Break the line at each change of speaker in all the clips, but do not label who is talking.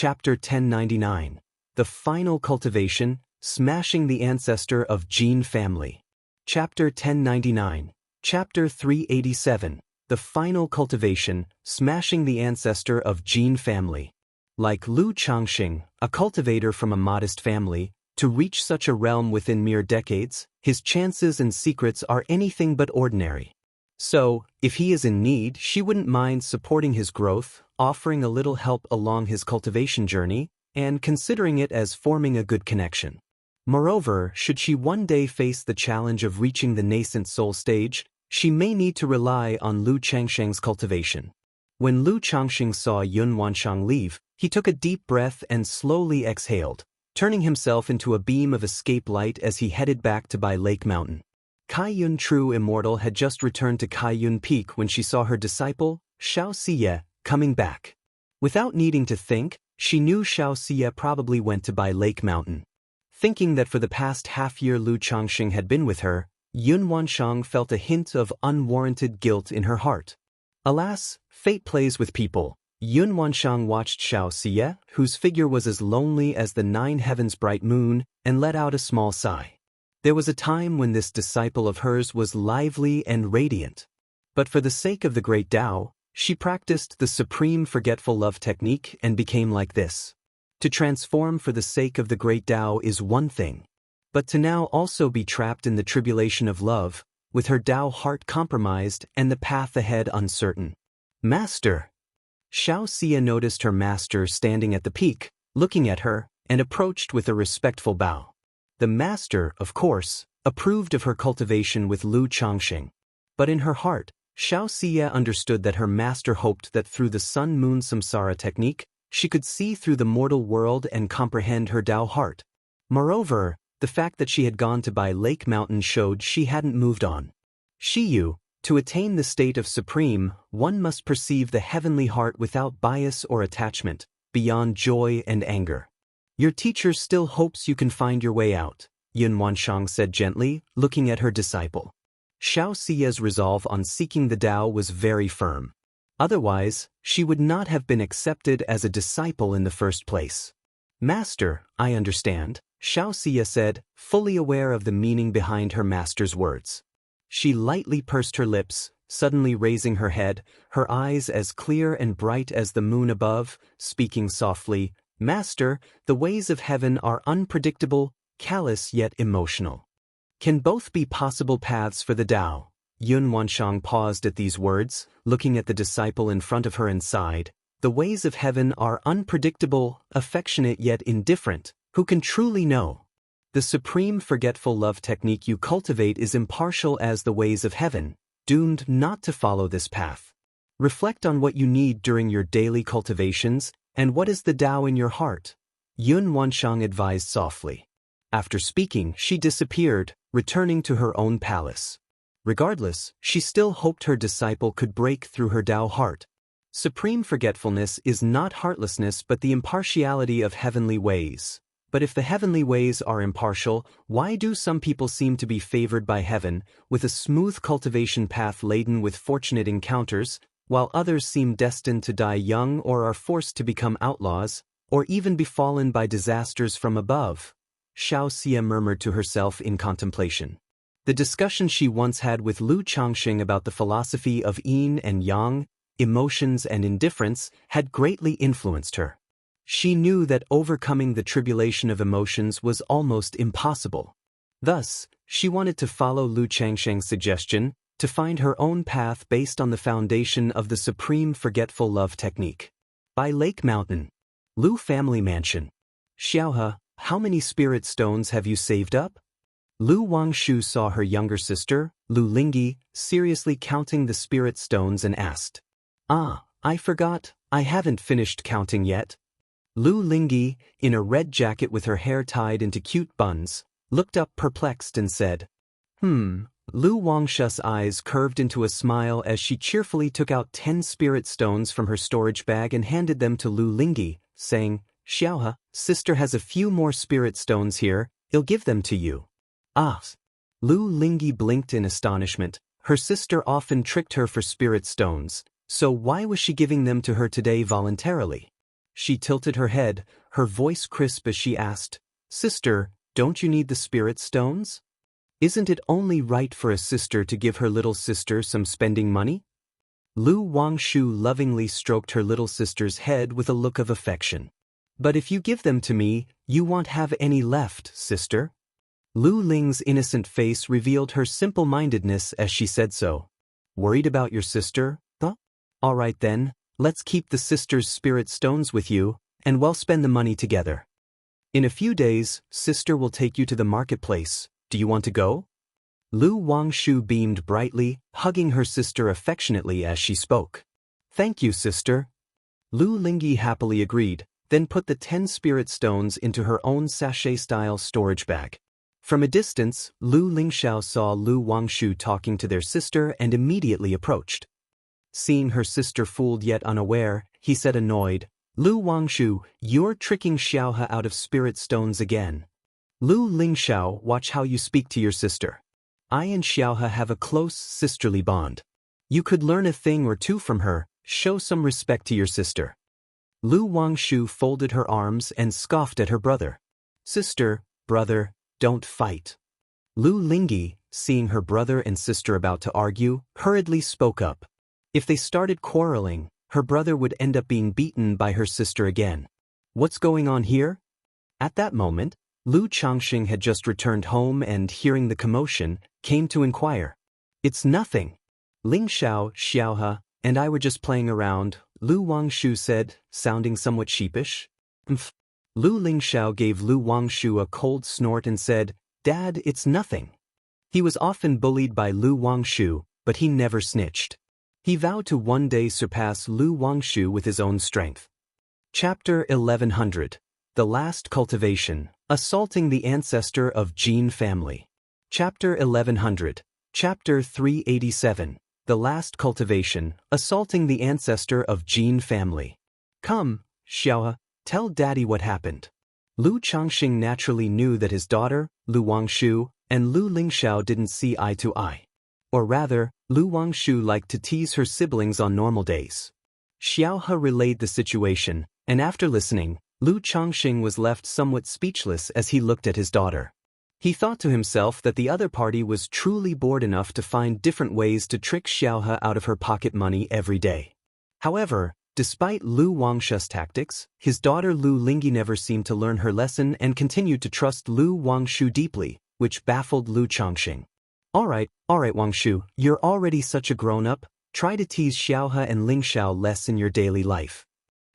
Chapter 1099. The Final Cultivation, Smashing the Ancestor of Gene Family. Chapter 1099. Chapter 387. The Final Cultivation, Smashing the Ancestor of Gene Family. Like Lu Changxing, a cultivator from a modest family, to reach such a realm within mere decades, his chances and secrets are anything but ordinary. So, if he is in need, she wouldn't mind supporting his growth, offering a little help along his cultivation journey, and considering it as forming a good connection. Moreover, should she one day face the challenge of reaching the nascent soul stage, she may need to rely on Lu Changxing's cultivation. When Lu Changxing saw Yun Wanshang leave, he took a deep breath and slowly exhaled, turning himself into a beam of escape light as he headed back to Bai Lake Mountain. Kaiyun True Immortal had just returned to Kaiyun Peak when she saw her disciple, Xianxia, coming back. Without needing to think, she knew Xianxia probably went to Bai Lake Mountain. Thinking that for the past half-year Lu Changxing had been with her, Yun Wanshang felt a hint of unwarranted guilt in her heart. Alas, fate plays with people. Yun Wanshang watched Xianxia, whose figure was as lonely as the 9 heavens' bright moon, and let out a small sigh. There was a time when this disciple of hers was lively and radiant. But for the sake of the great Tao, she practiced the supreme forgetful love technique and became like this. To transform for the sake of the great Tao is one thing. But to now also be trapped in the tribulation of love, with her Tao heart compromised and the path ahead uncertain. Master! Xianxia noticed her master standing at the peak, looking at her, and approached with a respectful bow. The master, of course, approved of her cultivation with Lu Changxing. But in her heart, Xianxia understood that her master hoped that through the sun-moon samsara technique, she could see through the mortal world and comprehend her Tao heart. Moreover, the fact that she had gone to Bai Lake Mountain showed she hadn't moved on. Shiyu, to attain the state of supreme, one must perceive the heavenly heart without bias or attachment, beyond joy and anger. Your teacher still hopes you can find your way out, Yun Wanshang said gently, looking at her disciple. Xiaoxia's resolve on seeking the Tao was very firm. Otherwise, she would not have been accepted as a disciple in the first place. Master, I understand, Xiaoxia said, fully aware of the meaning behind her master's words. She lightly pursed her lips, suddenly raising her head, her eyes as clear and bright as the moon above, speaking softly, Master, the ways of heaven are unpredictable, callous yet emotional. Can both be possible paths for the Tao? Yun Wanshang paused at these words, looking at the disciple in front of her and sighed. The ways of heaven are unpredictable, affectionate yet indifferent. Who can truly know? The supreme forgetful love technique you cultivate is impartial as the ways of heaven, doomed not to follow this path. Reflect on what you need during your daily cultivations, and what is the Tao in your heart? Yun Wanshang advised softly. After speaking, she disappeared, returning to her own palace. Regardless, she still hoped her disciple could break through her Tao heart. Supreme forgetfulness is not heartlessness but the impartiality of heavenly ways. But if the heavenly ways are impartial, why do some people seem to be favored by heaven, with a smooth cultivation path laden with fortunate encounters, while others seem destined to die young or are forced to become outlaws, or even befallen by disasters from above? Xiaoxia murmured to herself in contemplation. The discussion she once had with Lu Changxing about the philosophy of yin and yang, emotions and indifference, had greatly influenced her. She knew that overcoming the tribulation of emotions was almost impossible. Thus, she wanted to follow Lu Changxing's suggestion, to find her own path based on the foundation of the supreme forgetful love technique. Bai Lake Mountain. Lu Family Mansion. Xiaohe, how many spirit stones have you saved up? Lu Wangshu saw her younger sister, Lu Lingyi, seriously counting the spirit stones and asked. Ah, I forgot, I haven't finished counting yet. Lu Lingyi, in a red jacket with her hair tied into cute buns, looked up perplexed and said, Lu Wangshu's eyes curved into a smile as she cheerfully took out 10 spirit stones from her storage bag and handed them to Lu Lingyi, saying, Xiaohe, sister has a few more spirit stones here, I'll give them to you. Ah! Lu Lingyi blinked in astonishment. Her sister often tricked her for spirit stones, so why was she giving them to her today voluntarily? She tilted her head, her voice crisp as she asked, "Sister, don't you need the spirit stones? Isn't it only right for a sister to give her little sister some spending money?" Lu Wangshu lovingly stroked her little sister's head with a look of affection. "But if you give them to me, you won't have any left, sister." Lu Ling's innocent face revealed her simple-mindedness as she said so. "Worried about your sister, huh? All right then, let's keep the sister's spirit stones with you, and we'll spend the money together. In a few days, sister will take you to the marketplace. Do you want to go?" Lu Wangshu beamed brightly, hugging her sister affectionately as she spoke. "Thank you, sister." Lu Lingyi happily agreed, then put the 10 spirit stones into her own sachet-style storage bag. From a distance, Lu Lingxiao saw Lu Wangshu talking to their sister and immediately approached. Seeing her sister fooled yet unaware, he said annoyed, "Lu Wangshu, you're tricking Xiaohe out of spirit stones again." "Lu Lingxiao, watch how you speak to your sister. I and Xiaohe have a close sisterly bond. You could learn a thing or two from her, show some respect to your sister." Lu Wangshu folded her arms and scoffed at her brother. "Sister, brother, don't fight." Lu Lingyi, seeing her brother and sister about to argue, hurriedly spoke up. If they started quarreling, her brother would end up being beaten by her sister again. "What's going on here?" At that moment, Lu Changxing had just returned home and, hearing the commotion, came to inquire. "It's nothing. Lingxiao, Xiaohe, and I were just playing around," Lu Wangshu said, sounding somewhat sheepish. "Mph." Lu Lingxiao gave Lu Wangshu a cold snort and said, "Dad, it's nothing." He was often bullied by Lu Wangshu, but he never snitched. He vowed to one day surpass Lu Wangshu with his own strength. Chapter 1100. The Last Cultivation, Assaulting the Ancestor of Jin Family. Chapter 1100. Chapter 387. The Last Cultivation, Assaulting the Ancestor of Jin Family. "Come, Xiaohe, tell Daddy what happened." Lu Changxing naturally knew that his daughter, Lu Wangshu, and Lu Lingxiao didn't see eye to eye. Or rather, Lu Wangshu liked to tease her siblings on normal days. Xiaohe relayed the situation, and after listening, Lu Changxing was left somewhat speechless as he looked at his daughter. He thought to himself that the other party was truly bored enough to find different ways to trick Xiaohe out of her pocket money every day. However, despite Lu Wangshu's tactics, his daughter Lu Lingyi never seemed to learn her lesson and continued to trust Lu Wangshu deeply, which baffled Lu Changxing. All right, Wangshu, you're already such a grown-up, try to tease Xiaohe and Lingxiao less in your daily life."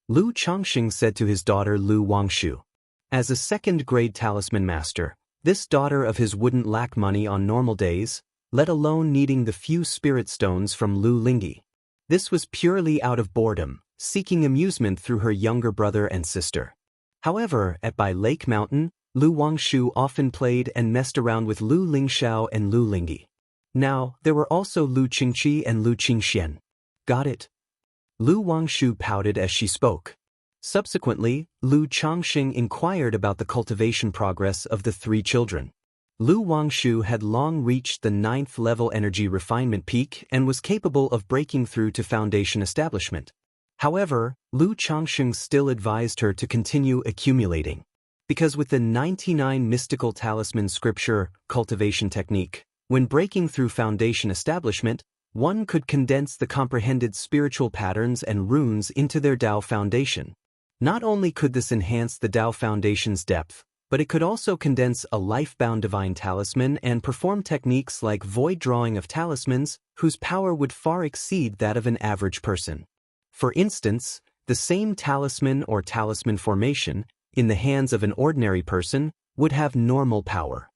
Lu Changxing said to his daughter Lu Wangshu. As a second-grade talisman master, this daughter of his wouldn't lack money on normal days, let alone needing the few spirit stones from Lu Lingyi. This was purely out of boredom, seeking amusement through her younger brother and sister. However, at Bai Lake Mountain, Lu Wangshu often played and messed around with Lu Lingxiao and Lu Lingyi. Now, there were also Lu Qingqi and Lu Qingxian. Got it? Lu Wangshu pouted as she spoke. Subsequently, Lu Changxing inquired about the cultivation progress of the 3 children. Lu Wangshu had long reached the 9th level energy refinement peak and was capable of breaking through to foundation establishment. However, Lu Changxing still advised her to continue accumulating. Because with the 99 mystical talisman scripture cultivation technique, when breaking through foundation establishment, one could condense the comprehended spiritual patterns and runes into their Dao foundation. Not only could this enhance the Dao foundation's depth, but it could also condense a life-bound divine talisman and perform techniques like void drawing of talismans, whose power would far exceed that of an average person. For instance, the same talisman or talisman formation, in the hands of an ordinary person, would have normal power.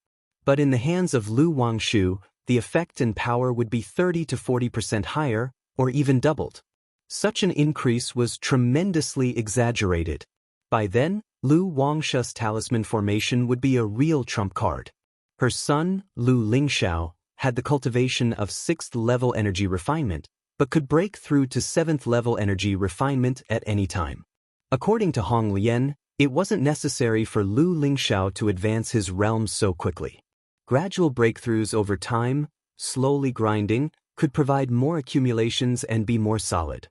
But in the hands of Lu Wangshu, the effect and power would be 30 to 40% higher, or even doubled. Such an increase was tremendously exaggerated. By then, Lu Wangshu's talisman formation would be a real trump card. Her son, Lu Lingxiao, had the cultivation of 6th level energy refinement, but could break through to 7th level energy refinement at any time. According to Hong Lian, it wasn't necessary for Lu Lingxiao to advance his realms so quickly. Gradual breakthroughs over time, slowly grinding, could provide more accumulations and be more solid.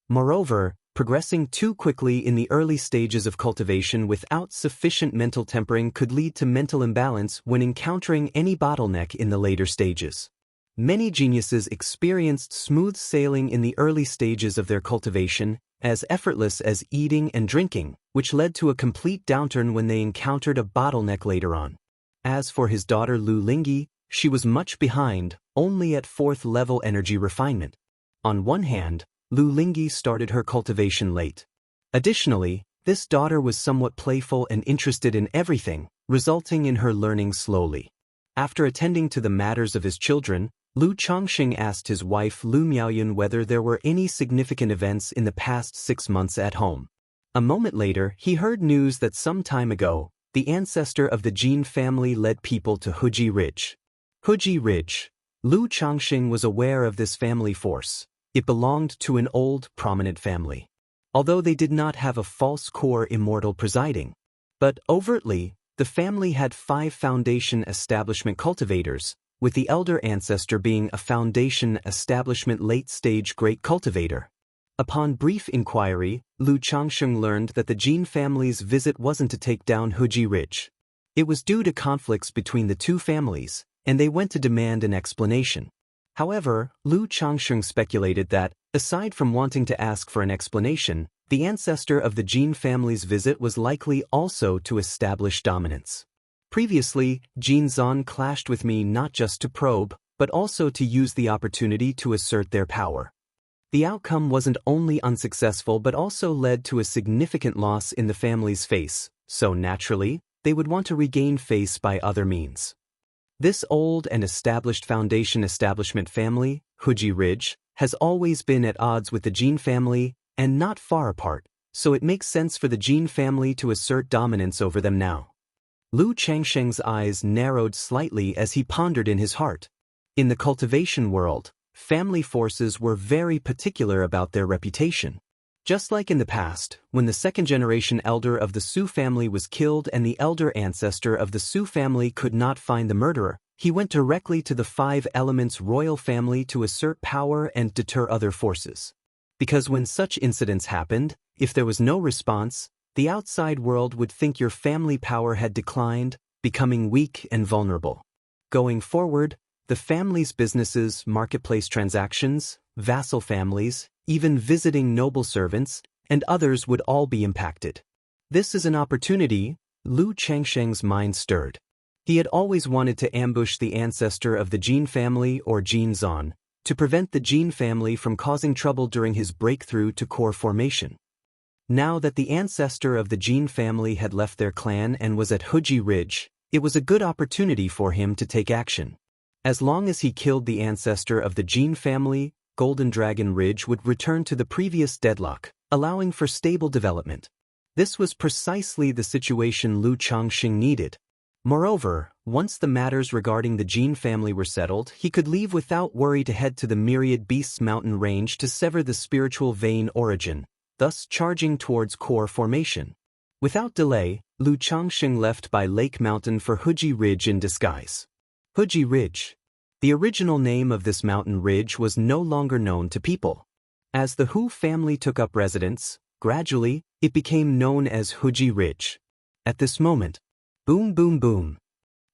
Moreover, Progressing too quickly in the early stages of cultivation without sufficient mental tempering could lead to mental imbalance when encountering any bottleneck in the later stages. Many geniuses experienced smooth sailing in the early stages of their cultivation, as effortless as eating and drinking, which led to a complete downturn when they encountered a bottleneck later on. As for his daughter Lu Lingyi, she was much behind, only at 4th level energy refinement. On one hand, Lu Lingyi started her cultivation late. Additionally, this daughter was somewhat playful and interested in everything, resulting in her learning slowly. After attending to the matters of his children, Lu Changxing asked his wife Lu Miaoyun whether there were any significant events in the past 6 months at home. A moment later, he heard news that some time ago, the ancestor of the Jin family led people to Huji Ridge. Huji Ridge. Lu Changxing was aware of this family force. It belonged to an old, prominent family. Although they did not have a false core immortal presiding. But overtly, the family had 5 foundation establishment cultivators, with the elder ancestor being a foundation establishment late-stage great cultivator. Upon brief inquiry, Lu Changxing learned that the Jin family's visit wasn't to take down Huji Ridge. It was due to conflicts between the two families, and they went to demand an explanation. However, Lu Changxing speculated that, aside from wanting to ask for an explanation, the ancestor of the Jin family's visit was likely also to establish dominance. Previously, Jin Zan clashed with me not just to probe, but also to use the opportunity to assert their power. The outcome wasn't only unsuccessful but also led to a significant loss in the family's face, so naturally, they would want to regain face by other means. This old and established foundation establishment family, Huji Ridge, has always been at odds with the Jin family and not far apart, so it makes sense for the Jin family to assert dominance over them now. Lu Changsheng's eyes narrowed slightly as he pondered in his heart. In the cultivation world, family forces were very particular about their reputation. Just like in the past, when the second-generation elder of the Su family was killed and the elder ancestor of the Su family could not find the murderer, he went directly to the 5 Elements royal family to assert power and deter other forces. Because when such incidents happened, if there was no response, the outside world would think your family power had declined, becoming weak and vulnerable. Going forward, the family's businesses, marketplace transactions, vassal families, even visiting noble servants, and others would all be impacted. This is an opportunity, Lu Changsheng's mind stirred. He had always wanted to ambush the ancestor of the Jin family or Jin Zan, to prevent the Jin family from causing trouble during his breakthrough to core formation. Now that the ancestor of the Jin family had left their clan and was at Huji Ridge, it was a good opportunity for him to take action. As long as he killed the ancestor of the Jin family, Golden Dragon Ridge would return to the previous deadlock, allowing for stable development. This was precisely the situation Lu Changxing needed. Moreover, once the matters regarding the Jin family were settled, he could leave without worry to head to the Myriad Beasts mountain range to sever the spiritual vein origin, thus charging towards core formation. Without delay, Lu Changxing left by Lake Mountain for Huji Ridge in disguise. Huji Ridge. The original name of this mountain ridge was no longer known to people. As the Hu family took up residence, gradually, it became known as Huji Ridge. At this moment, boom boom boom.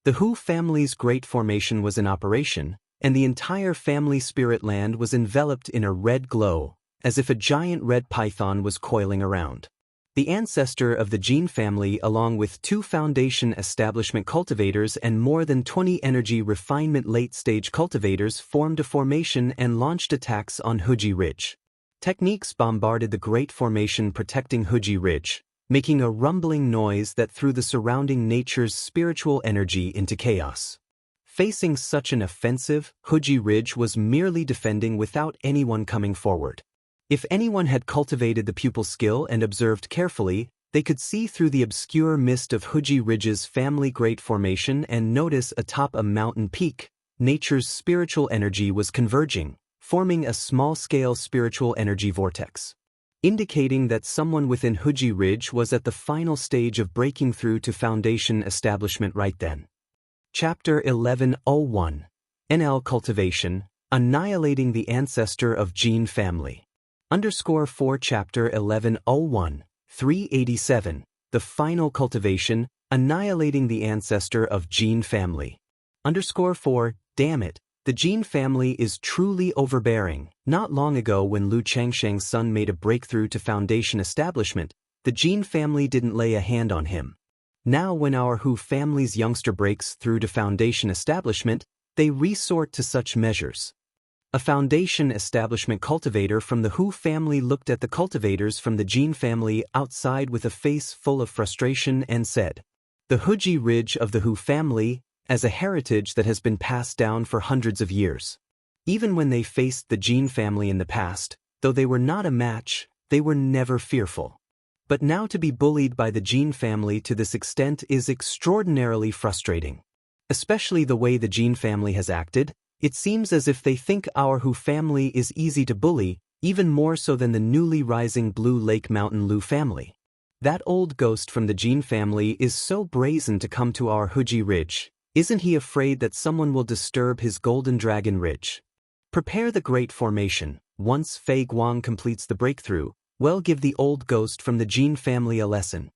The Hu family's great formation was in operation, and the entire family spirit land was enveloped in a red glow, as if a giant red python was coiling around. The ancestor of the Jin family, along with 2 foundation establishment cultivators and more than 20 energy refinement late-stage cultivators, formed a formation and launched attacks on Huji Ridge. Techniques bombarded the great formation protecting Huji Ridge, making a rumbling noise that threw the surrounding nature's spiritual energy into chaos. Facing such an offensive, Huji Ridge was merely defending without anyone coming forward. If anyone had cultivated the pupil skill and observed carefully, they could see through the obscure mist of Huji Ridge's family great formation and notice atop a mountain peak, nature's spiritual energy was converging, forming a small-scale spiritual energy vortex, indicating that someone within Huji Ridge was at the final stage of breaking through to foundation establishment right then. Chapter 1101. NL Cultivation, Annihilating the Ancestor of Jin Family. 4 Chapter 1101, 387, The Final Cultivation, Annihilating the Ancestor of Jin Family. 4 Damn it, the Jin family is truly overbearing. Not long ago when Lu Changsheng's son made a breakthrough to Foundation establishment, the Jin family didn't lay a hand on him. Now when our Hu family's youngster breaks through to Foundation establishment, they resort to such measures. A Foundation establishment cultivator from the Hu family looked at the cultivators from the Jin family outside with a face full of frustration and said, "The Huji ridge of the Hu family, as a heritage that has been passed down for hundreds of years. Even when they faced the Jin family in the past, though they were not a match, they were never fearful. But now to be bullied by the Jin family to this extent is extraordinarily frustrating. Especially the way the Jin family has acted, it seems as if they think our Hu family is easy to bully, even more so than the newly rising Blue Lake Mountain Lu family. That old ghost from the Jin family is so brazen to come to our Huji ridge. Isn't he afraid that someone will disturb his Golden Dragon Ridge? Prepare the Great Formation. Once Fei Guang completes the breakthrough, we'll give the old ghost from the Jin family a lesson."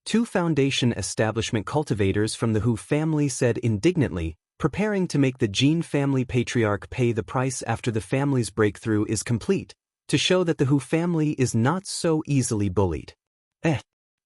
2 Foundation establishment cultivators from the Hu family said indignantly, preparing to make the Jin family patriarch pay the price after the family's breakthrough is complete, to show that the Hu family is not so easily bullied.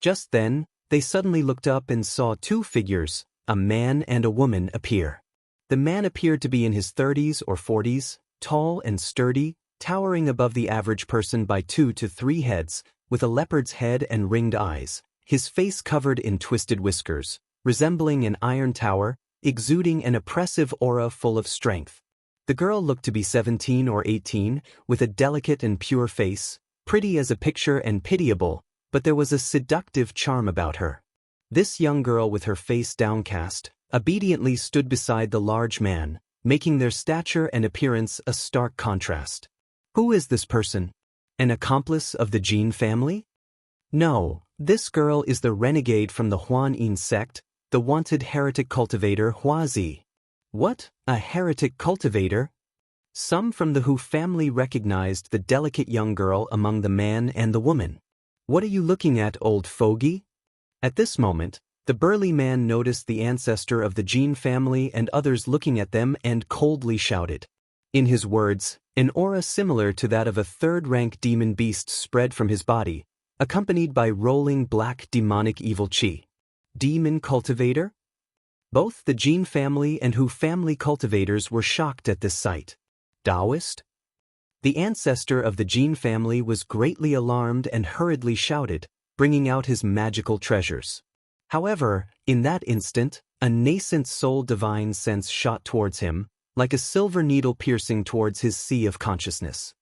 Just then, they suddenly looked up and saw 2 figures, a man and a woman, appear. The man appeared to be in his 30s or 40s, tall and sturdy, towering above the average person by 2 to 3 heads, with a leopard's head and ringed eyes, his face covered in twisted whiskers, resembling an iron tower, exuding an oppressive aura full of strength. The girl looked to be 17 or 18, with a delicate and pure face, pretty as a picture and pitiable, but there was a seductive charm about her. This young girl with her face downcast, obediently stood beside the large man, making their stature and appearance a stark contrast. Who is this person? An accomplice of the Jin family? No, this girl is the renegade from the Huan Yin sect, the wanted heretic cultivator Huazi. What? A heretic cultivator? Some from the Hu family recognized the delicate young girl among the man and the woman. What are you looking at, old fogey? At this moment, the burly man noticed the ancestor of the Jin family and others looking at them and coldly shouted. In his words, an aura similar to that of a third-rank demon beast spread from his body, accompanied by rolling black demonic evil qi. Demon cultivator? Both the Jin family and Hu family cultivators were shocked at this sight. Daoist? The ancestor of the Jin family was greatly alarmed and hurriedly shouted, bringing out his magical treasures. However, in that instant, a nascent soul divine sense shot towards him, like a silver needle piercing towards his sea of consciousness.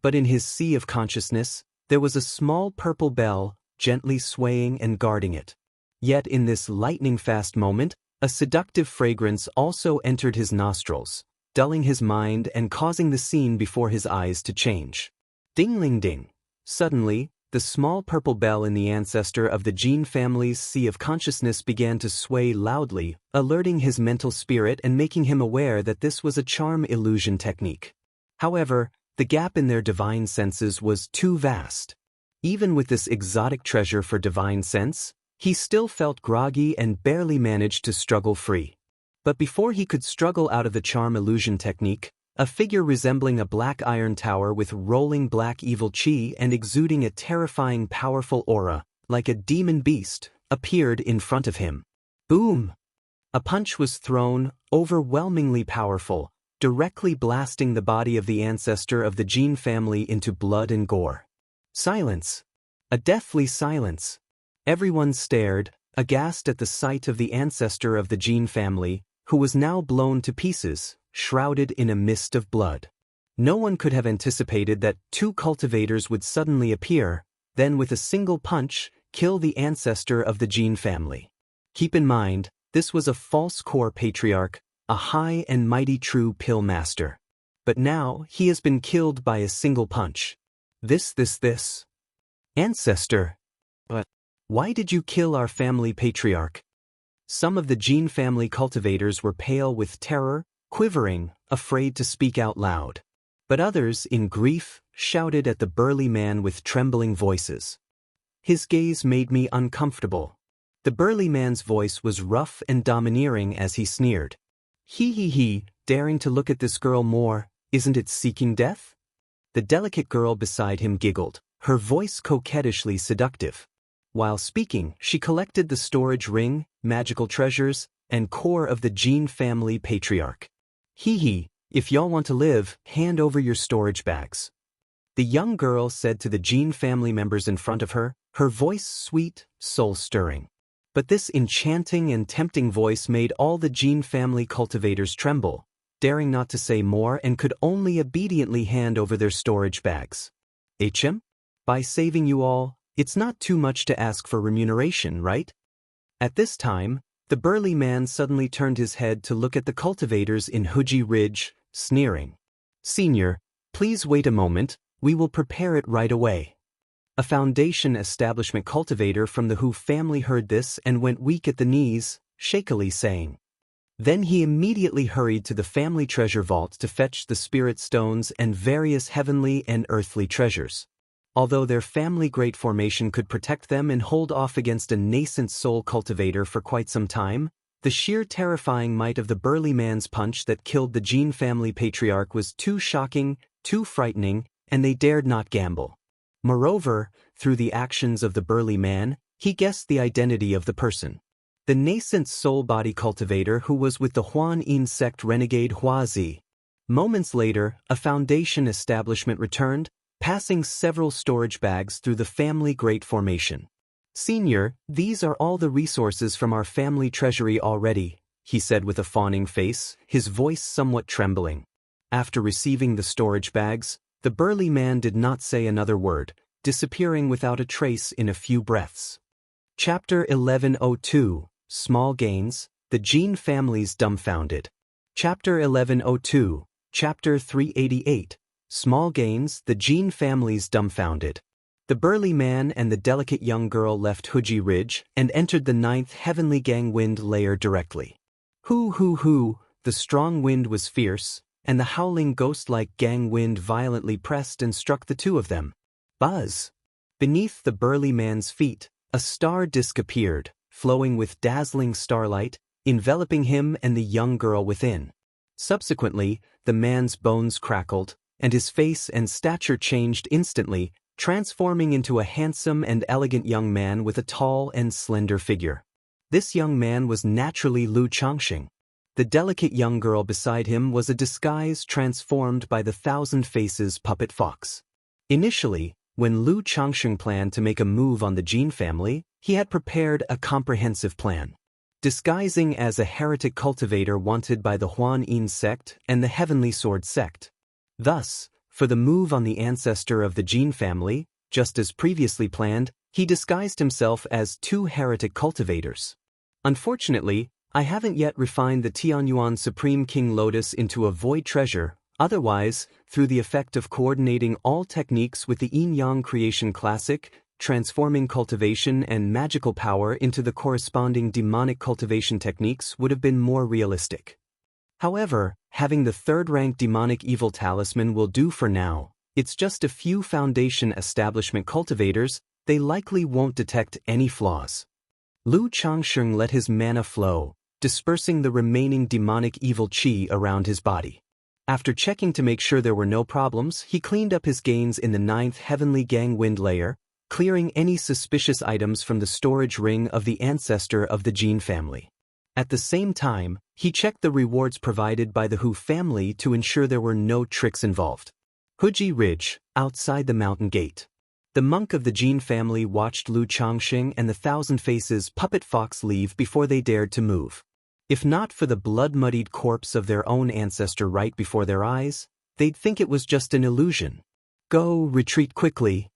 But in his sea of consciousness, there was a small purple bell, gently swaying and guarding it. Yet in this lightning-fast moment, a seductive fragrance also entered his nostrils, dulling his mind and causing the scene before his eyes to change. Ding-ling-ding. Suddenly, the small purple bell in the ancestor of the Jin family's sea of consciousness began to sway loudly, alerting his mental spirit and making him aware that this was a charm illusion technique. However, the gap in their divine senses was too vast. Even with this exotic treasure for divine sense, he still felt groggy and barely managed to struggle free. But before he could struggle out of the charm illusion technique, a figure resembling a black iron tower with rolling black evil qi and exuding a terrifying powerful aura, like a demon beast, appeared in front of him. Boom! A punch was thrown, overwhelmingly powerful, directly blasting the body of the ancestor of the Jin family into blood and gore. Silence! A deathly silence. Everyone stared, aghast at the sight of the ancestor of the Jin family, who was now blown to pieces, shrouded in a mist of blood. No one could have anticipated that 2 cultivators would suddenly appear, then with a single punch, kill the ancestor of the Jin family. Keep in mind, this was a false core patriarch, a high and mighty true pill master. But now, he has been killed by a single punch. This. Ancestor. But why did you kill our family patriarch? Some of the Jin family cultivators were pale with terror, quivering, afraid to speak out loud. But others, in grief, shouted at the burly man with trembling voices. His gaze made me uncomfortable. The burly man's voice was rough and domineering as he sneered. He, daring to look at this girl more, isn't it seeking death? The delicate girl beside him giggled, her voice coquettishly seductive. While speaking, she collected the storage ring, magical treasures, and core of the Jin family patriarch. If y'all want to live, hand over your storage bags. The young girl said to the Jin family members in front of her, her voice sweet, soul-stirring. But this enchanting and tempting voice made all the Jin family cultivators tremble, daring not to say more and could only obediently hand over their storage bags. HM? By saving you all, it's not too much to ask for remuneration, right? At this time, the burly man suddenly turned his head to look at the cultivators in Huji Ridge, sneering. Senior, please wait a moment, we will prepare it right away. A foundation establishment cultivator from the Hu family heard this and went weak at the knees, shakily saying. Then he immediately hurried to the family treasure vault to fetch the spirit stones and various heavenly and earthly treasures. Although their family great formation could protect them and hold off against a nascent soul cultivator for quite some time, the sheer terrifying might of the burly man's punch that killed the Jin family patriarch was too shocking, too frightening, and they dared not gamble. Moreover, through the actions of the burly man, he guessed the identity of the person. The nascent soul-body cultivator who was with the Huan Yin sect renegade Huazi. Moments later, a foundation establishment returned, passing several storage bags through the family great formation. Senior, these are all the resources from our family treasury already, he said with a fawning face, his voice somewhat trembling. After receiving the storage bags, the burly man did not say another word, disappearing without a trace in a few breaths. Chapter 1102, Small Gains, the Jin Family's Dumbfounded. Chapter 1102, Chapter 388, Small Gains, the Jin Family's Dumbfounded. The burly man and the delicate young girl left Huji Ridge and entered the 9th Heavenly Gang Wind layer directly. Hoo, the strong wind was fierce, and the howling ghost-like gang wind violently pressed and struck the two of them. Buzz! Beneath the burly man's feet, a star disk appeared, flowing with dazzling starlight, enveloping him and the young girl within. Subsequently, the man's bones crackled, and his face and stature changed instantly, transforming into a handsome and elegant young man with a tall and slender figure. This young man was naturally Lu Changxing. The delicate young girl beside him was a disguise transformed by the Thousand Faces puppet fox. Initially, when Lu Changxing planned to make a move on the Jin family, he had prepared a comprehensive plan. Disguising as a heretic cultivator wanted by the Huan Yin sect and the Heavenly Sword sect. Thus, for the move on the ancestor of the Jin family, just as previously planned, he disguised himself as 2 heretic cultivators. Unfortunately, I haven't yet refined the Tianyuan Supreme King Lotus into a void treasure, otherwise, through the effect of coordinating all techniques with the Yin-Yang Creation Classic, transforming cultivation and magical power into the corresponding demonic cultivation techniques would have been more realistic. However, having the 3rd-rank demonic evil talisman will do for now. It's just a few foundation establishment cultivators, they likely won't detect any flaws. Lu Changxing let his mana flow, dispersing the remaining demonic evil qi around his body. After checking to make sure there were no problems, he cleaned up his gains in the 9th Heavenly Gang Wind layer, clearing any suspicious items from the storage ring of the ancestor of the Jin family. At the same time, he checked the rewards provided by the Hu family to ensure there were no tricks involved. Huji Ridge, outside the mountain gate. The monk of the Jin family watched Lu Changxing and the Thousand Faces puppet fox leave before they dared to move. If not for the blood-muddied corpse of their own ancestor right before their eyes, they'd think it was just an illusion. Go, retreat quickly.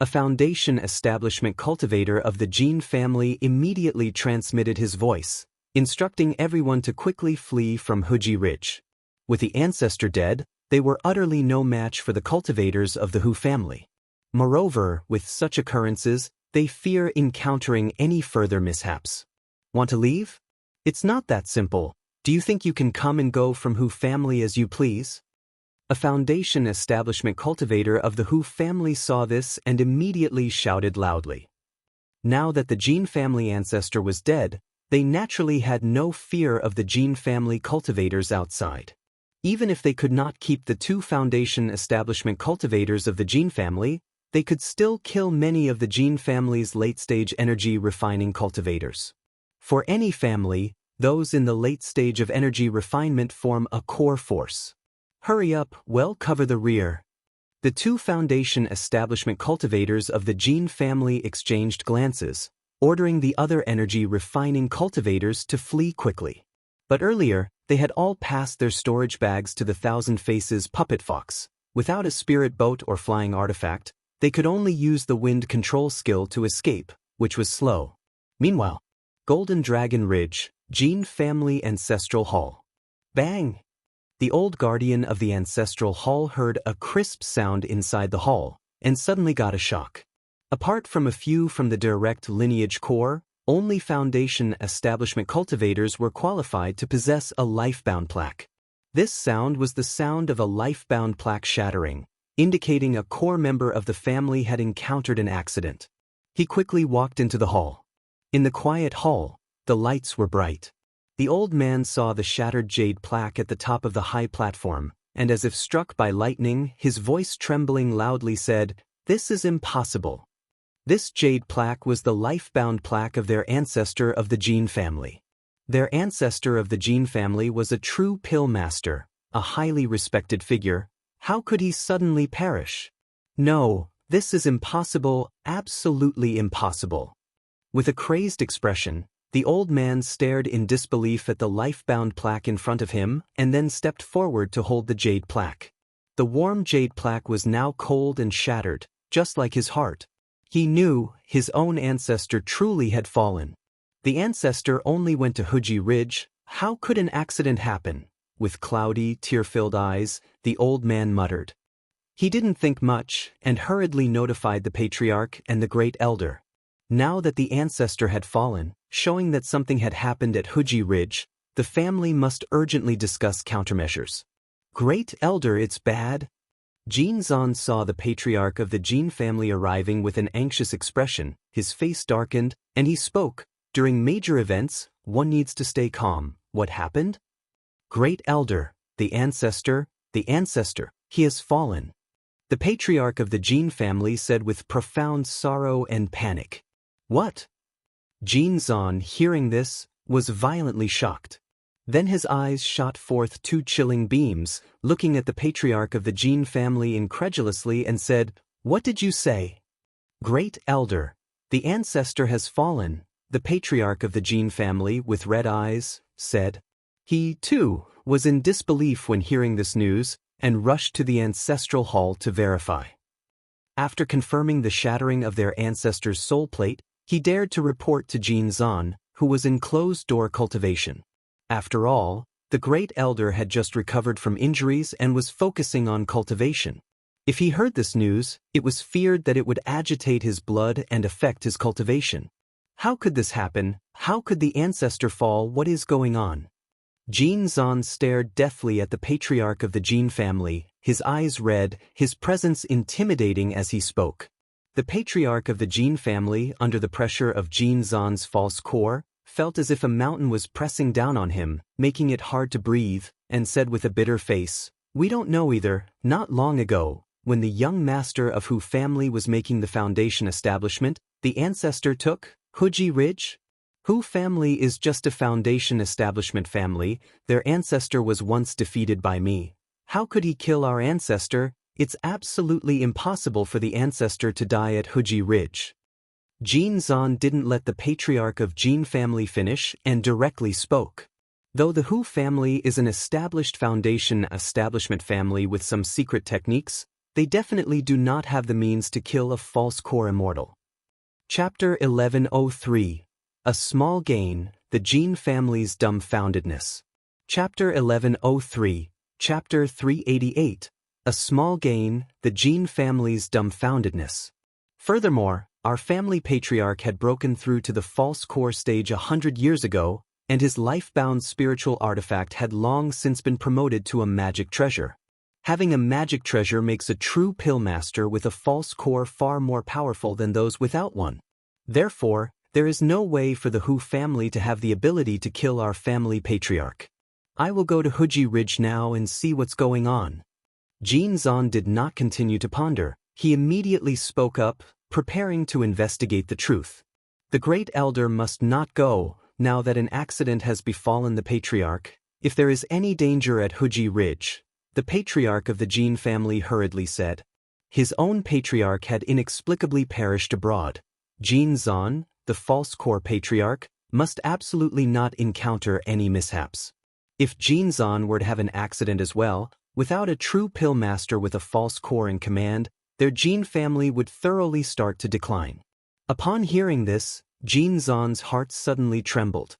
A foundation establishment cultivator of the Jin family immediately transmitted his voice, instructing everyone to quickly flee from Huji Ridge. With the ancestor dead, they were utterly no match for the cultivators of the Hu family. Moreover, with such occurrences, they fear encountering any further mishaps. Want to leave? It's not that simple. Do you think you can come and go from Hu family as you please? A foundation establishment cultivator of the Hu family saw this and immediately shouted loudly. Now that the Jin family ancestor was dead, they naturally had no fear of the Jin family cultivators outside. Even if they could not keep the 2 foundation establishment cultivators of the Jin family, they could still kill many of the Jin family's late-stage energy refining cultivators. For any family, those in the late stage of energy refinement form a core force. Hurry up, well cover the rear. The 2 foundation establishment cultivators of the Jin family exchanged glances, ordering the other energy refining cultivators to flee quickly. But earlier, they had all passed their storage bags to the Thousand Faces puppet fox. Without a spirit boat or flying artifact, they could only use the wind control skill to escape, which was slow. Meanwhile, Golden Dragon Ridge, Jin Family Ancestral Hall. Bang! The old guardian of the ancestral hall heard a crisp sound inside the hall, and suddenly got a shock. Apart from a few from the direct lineage core, only foundation establishment cultivators were qualified to possess a lifebound plaque. This sound was the sound of a lifebound plaque shattering, indicating a core member of the family had encountered an accident. He quickly walked into the hall. In the quiet hall, the lights were bright. The old man saw the shattered jade plaque at the top of the high platform, and as if struck by lightning, his voice trembling loudly said, "This is impossible." This jade plaque was the lifebound plaque of their ancestor of the Jin family. Their ancestor of the Jin family was a true pill master, a highly respected figure. How could he suddenly perish? No, this is impossible, absolutely impossible. With a crazed expression, the old man stared in disbelief at the lifebound plaque in front of him and then stepped forward to hold the jade plaque. The warm jade plaque was now cold and shattered, just like his heart. He knew his own ancestor truly had fallen. The ancestor only went to Huji Ridge. How could an accident happen? With cloudy, tear-filled eyes, the old man muttered. He didn't think much and hurriedly notified the patriarch and the great elder. Now that the ancestor had fallen, showing that something had happened at Huji Ridge, the family must urgently discuss countermeasures. Great elder, it's bad. Jin Zan saw the patriarch of the Jin family arriving with an anxious expression. His face darkened, and he spoke. During major events, one needs to stay calm. What happened? Great elder, the ancestor, he has fallen. The patriarch of the Jin family said with profound sorrow and panic. What? Jin Zan, hearing this, was violently shocked. Then his eyes shot forth 2 chilling beams, looking at the patriarch of the Jin family incredulously and said, "What did you say?" Great elder, the ancestor has fallen, the patriarch of the Jin family, with red eyes, said. He, too, was in disbelief when hearing this news, and rushed to the ancestral hall to verify. After confirming the shattering of their ancestor's soul plate, he dared to report to Jin Zan, who was in closed-door cultivation. After all, the great elder had just recovered from injuries and was focusing on cultivation. If he heard this news, it was feared that it would agitate his blood and affect his cultivation. How could this happen? How could the ancestor fall? What is going on? Jin Zan stared deathly at the patriarch of the Jin family, his eyes red, his presence intimidating as he spoke. The patriarch of the Jin family, under the pressure of Jin Zan's false core, felt as if a mountain was pressing down on him, making it hard to breathe, and said with a bitter face, "We don't know either. Not long ago, when the young master of Hu family was making the foundation establishment, the ancestor took Huji Ridge? Hu family is just a foundation establishment family. Their ancestor was once defeated by me. How could he kill our ancestor? It's absolutely impossible for the ancestor to die at Huji Ridge." Jin Zan didn't let the patriarch of Jin family finish and directly spoke. Though the Hu family is an established foundation establishment family with some secret techniques, they definitely do not have the means to kill a false core immortal. Chapter 1103. A Small Gain, the Jin Family's Dumbfoundedness. Chapter 1103, Chapter 388. A Small Gain, the Jin Family's Dumbfoundedness. Furthermore, our family patriarch had broken through to the false core stage 100 years ago, and his life-bound spiritual artifact had long since been promoted to a magic treasure. Having a magic treasure makes a true pill master with a false core far more powerful than those without one. Therefore, there is no way for the Hu family to have the ability to kill our family patriarch. I will go to Huji Ridge now and see what's going on. Jin Zan did not continue to ponder. He immediately spoke up, preparing to investigate the truth. The great elder must not go, now that an accident has befallen the patriarch. If there is any danger at Huji Ridge, the patriarch of the Jin family hurriedly said. His own patriarch had inexplicably perished abroad. Jin Zan, the false core patriarch, must absolutely not encounter any mishaps. If Jin Zan were to have an accident as well, without a true pill master with a false core in command, their Jin family would thoroughly start to decline. Upon hearing this, Jin Zan's heart suddenly trembled.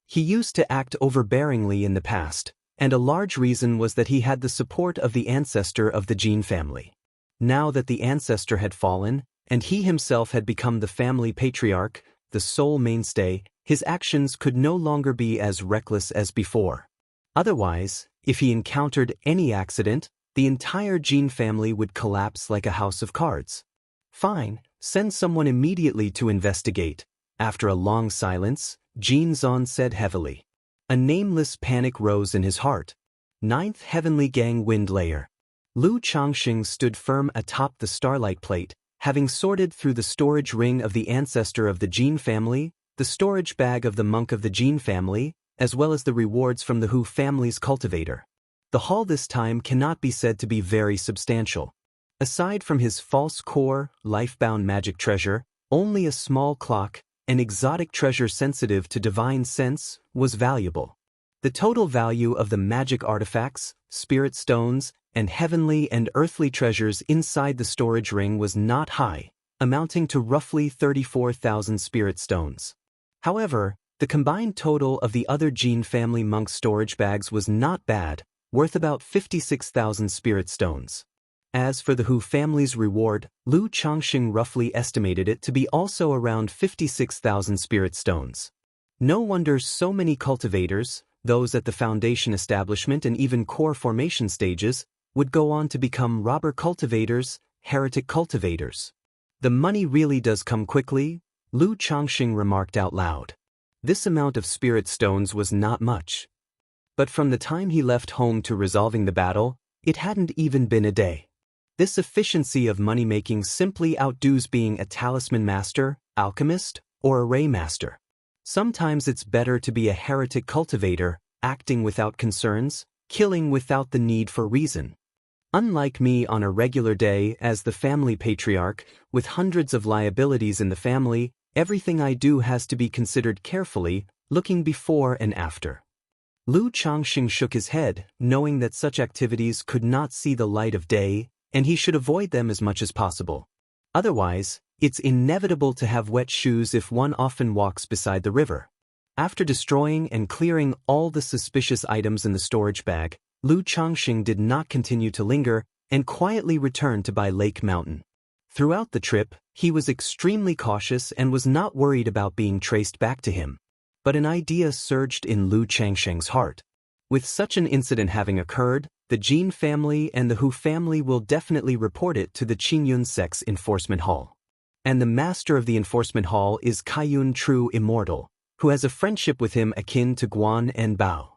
He used to act overbearingly in the past, and a large reason was that he had the support of the ancestor of the Jin family. Now that the ancestor had fallen, and he himself had become the family patriarch, the sole mainstay, his actions could no longer be as reckless as before. Otherwise, if he encountered any accident, the entire Jin family would collapse like a house of cards. Fine, send someone immediately to investigate. After a long silence, Jin Zan said heavily. A nameless panic rose in his heart. Ninth Heavenly Gang Wind Layer. Lu Changxing stood firm atop the starlight plate, having sorted through the storage ring of the ancestor of the Jin family, the storage bag of the monk of the Jin family, as well as the rewards from the Hu family's cultivator. The haul this time cannot be said to be very substantial. Aside from his false core, life-bound magic treasure, only a small clock, an exotic treasure sensitive to divine sense, was valuable. The total value of the magic artifacts, spirit stones, and heavenly and earthly treasures inside the storage ring was not high, amounting to roughly 34,000 spirit stones. However, the combined total of the other Jin family monks' storage bags was not bad, worth about 56,000 spirit stones. As for the Hu family's reward, Lu Changxing roughly estimated it to be also around 56,000 spirit stones. No wonder so many cultivators, those at the foundation establishment and even core formation stages, would go on to become robber cultivators, heretic cultivators. The money really does come quickly, Lu Changxing remarked out loud. This amount of spirit stones was not much. But from the time he left home to resolving the battle, it hadn't even been a day. This efficiency of money-making simply outdoes being a talisman master, alchemist, or a ray master. Sometimes it's better to be a heretic cultivator, acting without concerns, killing without the need for reason. Unlike me on a regular day as the family patriarch, with hundreds of liabilities in the family, everything I do has to be considered carefully, looking before and after. Lu Changxing shook his head, knowing that such activities could not see the light of day, and he should avoid them as much as possible. Otherwise, it's inevitable to have wet shoes if one often walks beside the river. After destroying and clearing all the suspicious items in the storage bag, Lu Changxing did not continue to linger and quietly returned to Bai Lake Mountain. Throughout the trip, he was extremely cautious and was not worried about being traced back to him. But an idea surged in Lu Changxing's heart. With such an incident having occurred, the Jin family and the Hu family will definitely report it to the Qingyun Sect's Enforcement Hall. And the master of the Enforcement Hall is Kaiyun True Immortal, who has a friendship with him akin to Guan and Bao.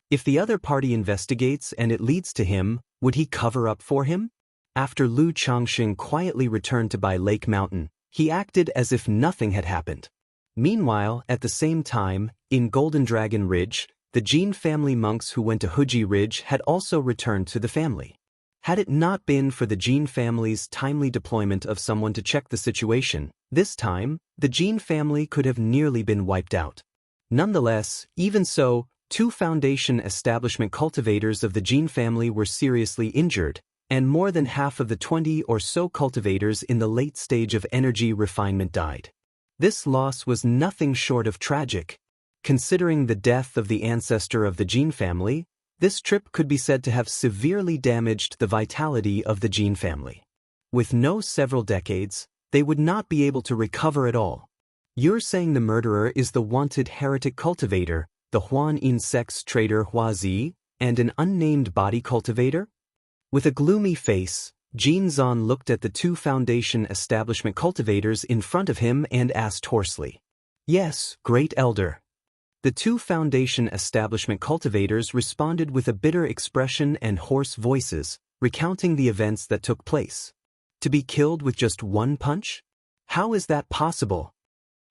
If the other party investigates and it leads to him, would he cover up for him? After Lu Changxing quietly returned to Bai Lake Mountain, he acted as if nothing had happened. Meanwhile, at the same time, in Golden Dragon Ridge, the Jin family monks who went to Huji Ridge had also returned to the family. Had it not been for the Jin family's timely deployment of someone to check the situation, this time, the Jin family could have nearly been wiped out. Nonetheless, even so, 2 foundation establishment cultivators of the Jin family were seriously injured, and more than half of the 20 or so cultivators in the late stage of energy refinement died. This loss was nothing short of tragic. Considering the death of the ancestor of the Jin family, this trip could be said to have severely damaged the vitality of the Jin family. With no several decades, they would not be able to recover at all. You're saying the murderer is the wanted heretic cultivator, the Huan insects trader Hua Zi, and an unnamed body cultivator? With a gloomy face, Jin Zan looked at the two Foundation establishment cultivators in front of him and asked hoarsely. Yes, Great Elder. The two Foundation establishment cultivators responded with a bitter expression and hoarse voices, recounting the events that took place. To be killed with just one punch? How is that possible?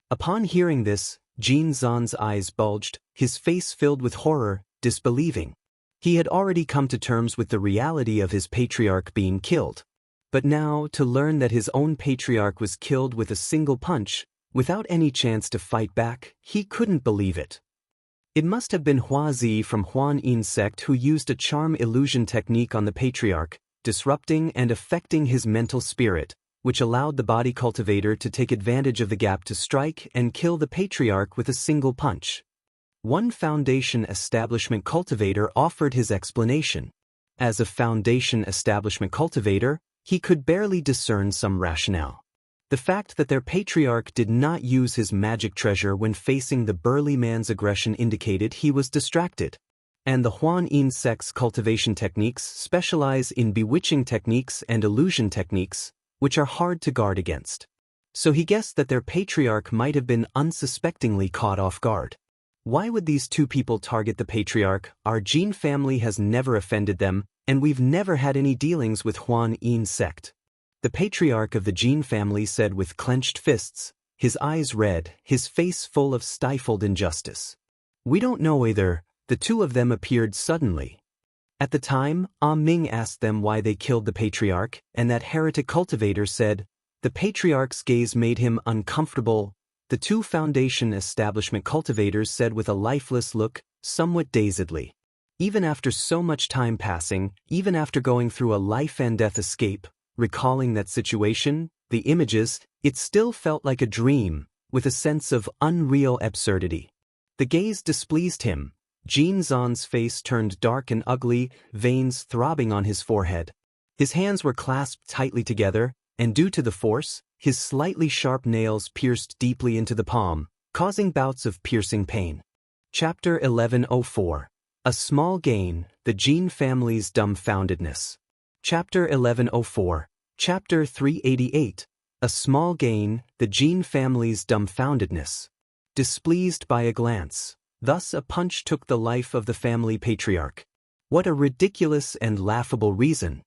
Upon hearing this, Jin Zan's eyes bulged, his face filled with horror, disbelieving. He had already come to terms with the reality of his patriarch being killed. But now, to learn that his own patriarch was killed with a single punch, without any chance to fight back, he couldn't believe it. It must have been Hua Zi from Huan Yin sect who used a charm illusion technique on the patriarch, disrupting and affecting his mental spirit, which allowed the body cultivator to take advantage of the gap to strike and kill the patriarch with a single punch. One Foundation establishment cultivator offered his explanation. As a Foundation establishment cultivator, he could barely discern some rationale. The fact that their patriarch did not use his magic treasure when facing the burly man's aggression indicated he was distracted. And the Huan Yin sect's cultivation techniques specialize in bewitching techniques and illusion techniques, which are hard to guard against. So he guessed that their patriarch might have been unsuspectingly caught off guard. Why would these two people target the patriarch? Our Jin family has never offended them, and we've never had any dealings with Huan Yin sect. The patriarch of the Jin family said with clenched fists, his eyes red, his face full of stifled injustice. We don't know either. The two of them appeared suddenly. At the time, Ming asked them why they killed the patriarch, and that heretic cultivator said, the patriarch's gaze made him uncomfortable. The two Foundation establishment cultivators said with a lifeless look, somewhat dazedly. Even after so much time passing, even after going through a life-and-death escape, recalling that situation, the images, it still felt like a dream, with a sense of unreal absurdity. The gaze displeased him. Jin Zan's face turned dark and ugly, veins throbbing on his forehead. His hands were clasped tightly together, and due to the force, his slightly sharp nails pierced deeply into the palm, causing bouts of piercing pain. Chapter 1104. A Small Gain, the Jin Family's Dumbfoundedness. Chapter 1104. Chapter 388. A Small Gain, the Jin Family's Dumbfoundedness. Displeased by a glance. Thus a punch took the life of the family patriarch. What a ridiculous and laughable reason.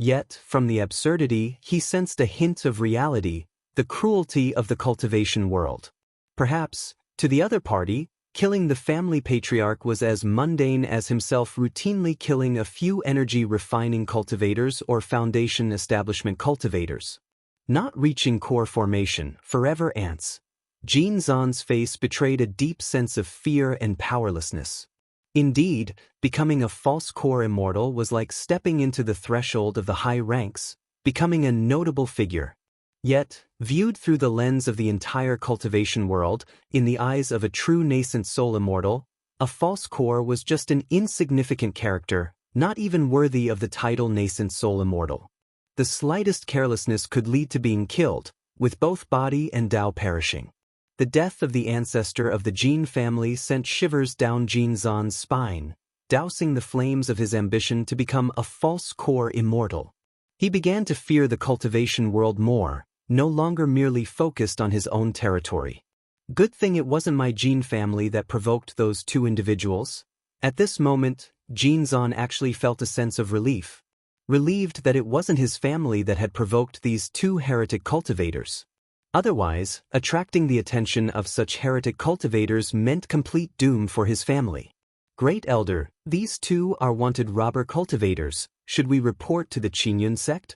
Yet, from the absurdity, he sensed a hint of reality, the cruelty of the cultivation world. Perhaps, to the other party, killing the family patriarch was as mundane as himself routinely killing a few energy-refining cultivators or Foundation establishment cultivators. Not reaching core formation, forever ants. Jin Zan's face betrayed a deep sense of fear and powerlessness. Indeed, becoming a false core immortal was like stepping into the threshold of the high ranks, becoming a notable figure. Yet, viewed through the lens of the entire cultivation world, in the eyes of a true nascent soul immortal, a false core was just an insignificant character, not even worthy of the title nascent soul immortal. The slightest carelessness could lead to being killed, with both body and Dao perishing. The death of the ancestor of the Jin family sent shivers down Jin Zan's spine, dousing the flames of his ambition to become a false core immortal. He began to fear the cultivation world more, no longer merely focused on his own territory. Good thing it wasn't my Jin family that provoked those two individuals. At this moment, Jin Zan actually felt a sense of relief. Relieved that it wasn't his family that had provoked these two heretic cultivators. Otherwise, attracting the attention of such heretic cultivators meant complete doom for his family. Great Elder, these two are wanted robber cultivators. Should we report to the Qingyun sect?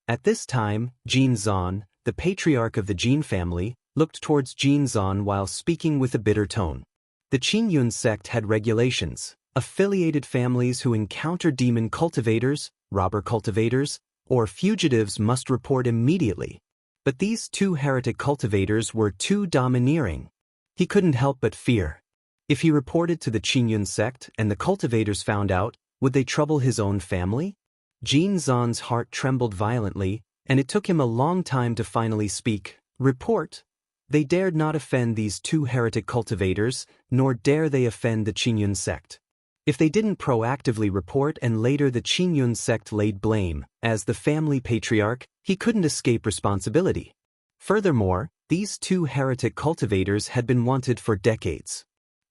At this time, Jin Zan, the patriarch of the Jin family, looked towards Jin Zan while speaking with a bitter tone. The Qingyun sect had regulations. Affiliated families who encounter demon cultivators, robber cultivators, or fugitives must report immediately. But these two heretic cultivators were too domineering. He couldn't help but fear. If he reported to the Qingyun sect and the cultivators found out, would they trouble his own family? Jin Zan's heart trembled violently, and it took him a long time to finally speak. Report? They dared not offend these two heretic cultivators, nor dare they offend the Qingyun sect. if they didn't proactively report, and later the Qingyun sect laid blame. As the family patriarch, he couldn't escape responsibility. Furthermore, these two heretic cultivators had been wanted for decades.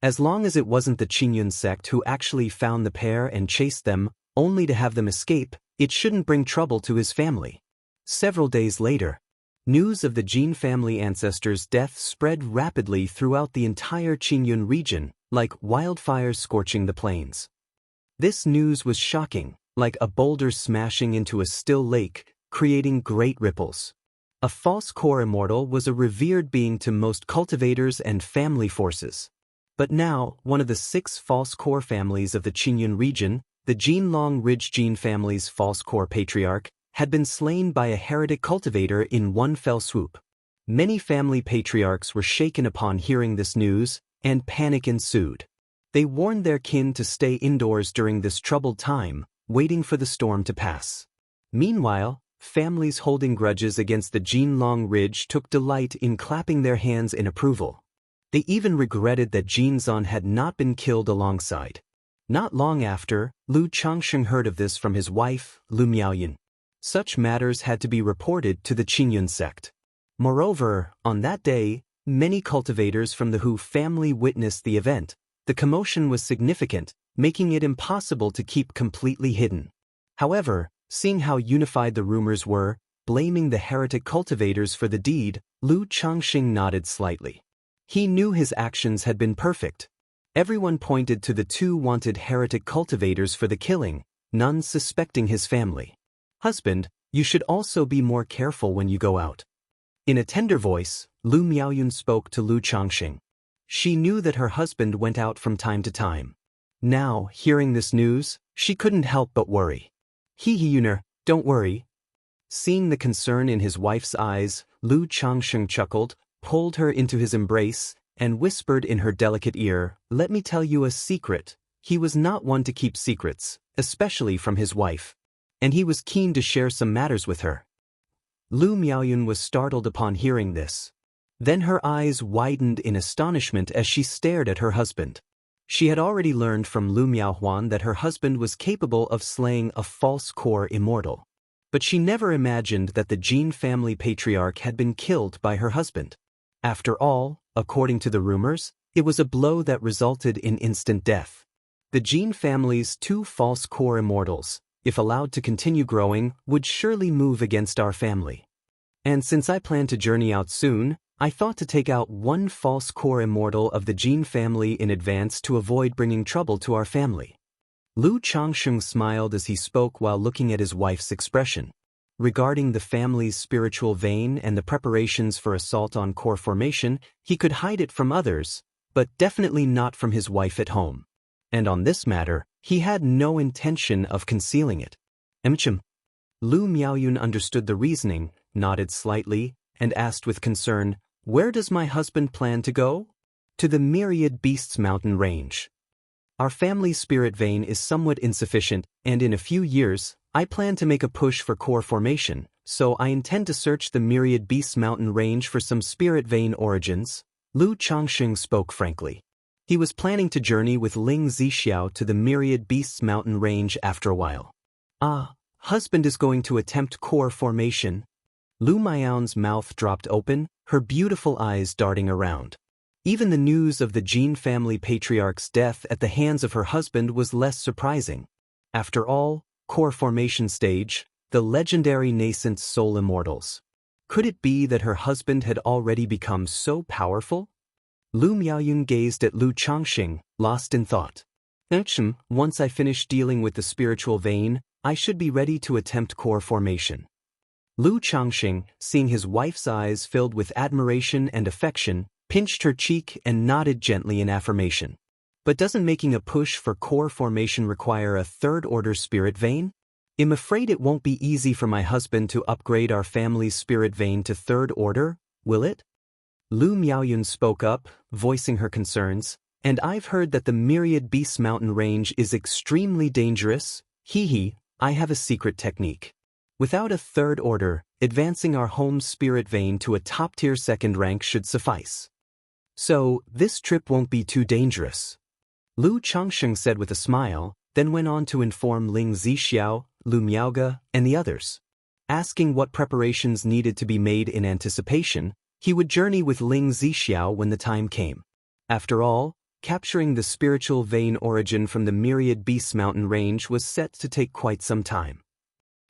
As long as it wasn't the Qingyun sect who actually found the pair and chased them, only to have them escape, it shouldn't bring trouble to his family. Several days later, news of the Jin family ancestors' death spread rapidly throughout the entire Qingyun region, like wildfires scorching the plains. This news was shocking, like a boulder smashing into a still lake, creating great ripples. A false core immortal was a revered being to most cultivators and family forces. But now, one of the 6 false core families of the Qingyun region, the Jinlong Ridge Jin family's false core patriarch, had been slain by a heretic cultivator in one fell swoop. Many family patriarchs were shaken upon hearing this news, and panic ensued. They warned their kin to stay indoors during this troubled time, waiting for the storm to pass. Meanwhile, families holding grudges against the Jinlong Ridge took delight in clapping their hands in approval. They even regretted that Jinzan had not been killed alongside. Not long after, Lu Changsheng heard of this from his wife, Lu Miaoyan. Such matters had to be reported to the Qingyun sect. Moreover, on that day, many cultivators from the Hu family witnessed the event. The commotion was significant, making it impossible to keep completely hidden. However, seeing how unified the rumors were, blaming the heretic cultivators for the deed, Lu Changsheng nodded slightly. He knew his actions had been perfect. Everyone pointed to the 2 wanted heretic cultivators for the killing, none suspecting his family. "Husband, you should also be more careful when you go out." In a tender voice, Lu Miaoyun spoke to Lu Changsheng. She knew that her husband went out from time to time. Now, hearing this news, she couldn't help but worry. Yuner, don't worry." Seeing the concern in his wife's eyes, Lu Changsheng chuckled, pulled her into his embrace, and whispered in her delicate ear, "Let me tell you a secret." He was not one to keep secrets, especially from his wife. And he was keen to share some matters with her. Lu Miaoyun was startled upon hearing this. Then her eyes widened in astonishment as she stared at her husband. She had already learned from Lu Miaohuan that her husband was capable of slaying a false core immortal. But she never imagined that the Jin family patriarch had been killed by her husband. After all, according to the rumors, it was a blow that resulted in instant death. The Jin family's 2 false core immortals, if allowed to continue growing, would surely move against our family. And since I plan to journey out soon, I thought to take out 1 false core immortal of the Jin family in advance to avoid bringing trouble to our family. Lu Changsheng smiled as he spoke while looking at his wife's expression. Regarding the family's spiritual vein and the preparations for assault on core formation, he could hide it from others, but definitely not from his wife at home. And on this matter, he had no intention of concealing it. Lu Miaoyun understood the reasoning, nodded slightly, and asked with concern, "Where does my husband plan to go?" "To the Myriad Beasts mountain range. Our family's spirit vein is somewhat insufficient, and in a few years, I plan to make a push for core formation, so I intend to search the Myriad Beasts mountain range for some spirit vein origins." Lu Changsheng spoke frankly. He was planning to journey with Ling Zixiao to the Myriad Beasts mountain range after a while. Husband is going to attempt core formation." Lu Miaoyan's mouth dropped open, her beautiful eyes darting around. Even the news of the Jin family patriarch's death at the hands of her husband was less surprising. After all, core formation stage, the legendary nascent soul immortals. Could it be that her husband had already become so powerful? Lu Miaoyun gazed at Lu Changsheng, lost in thought. Once I finish dealing with the spiritual vein, I should be ready to attempt core formation." Lu Changsheng, seeing his wife's eyes filled with admiration and affection, pinched her cheek and nodded gently in affirmation. "But doesn't making a push for core formation require a 3rd-order spirit vein? I'm afraid it won't be easy for my husband to upgrade our family's spirit vein to 3rd order, will it?" Lu Miaoyun spoke up, voicing her concerns, "And I've heard that the Myriad Beasts mountain range is extremely dangerous. I have a secret technique. Without a 3rd order, advancing our home spirit vein to a top-tier 2nd rank should suffice. So, this trip won't be too dangerous." Lu Changsheng said with a smile, then went on to inform Ling Zixiao, Lu Miaoge, and the others. Asking what preparations needed to be made in anticipation, he would journey with Ling Zixiao when the time came. After all, capturing the spiritual vein origin from the Myriad Beasts mountain range was set to take quite some time.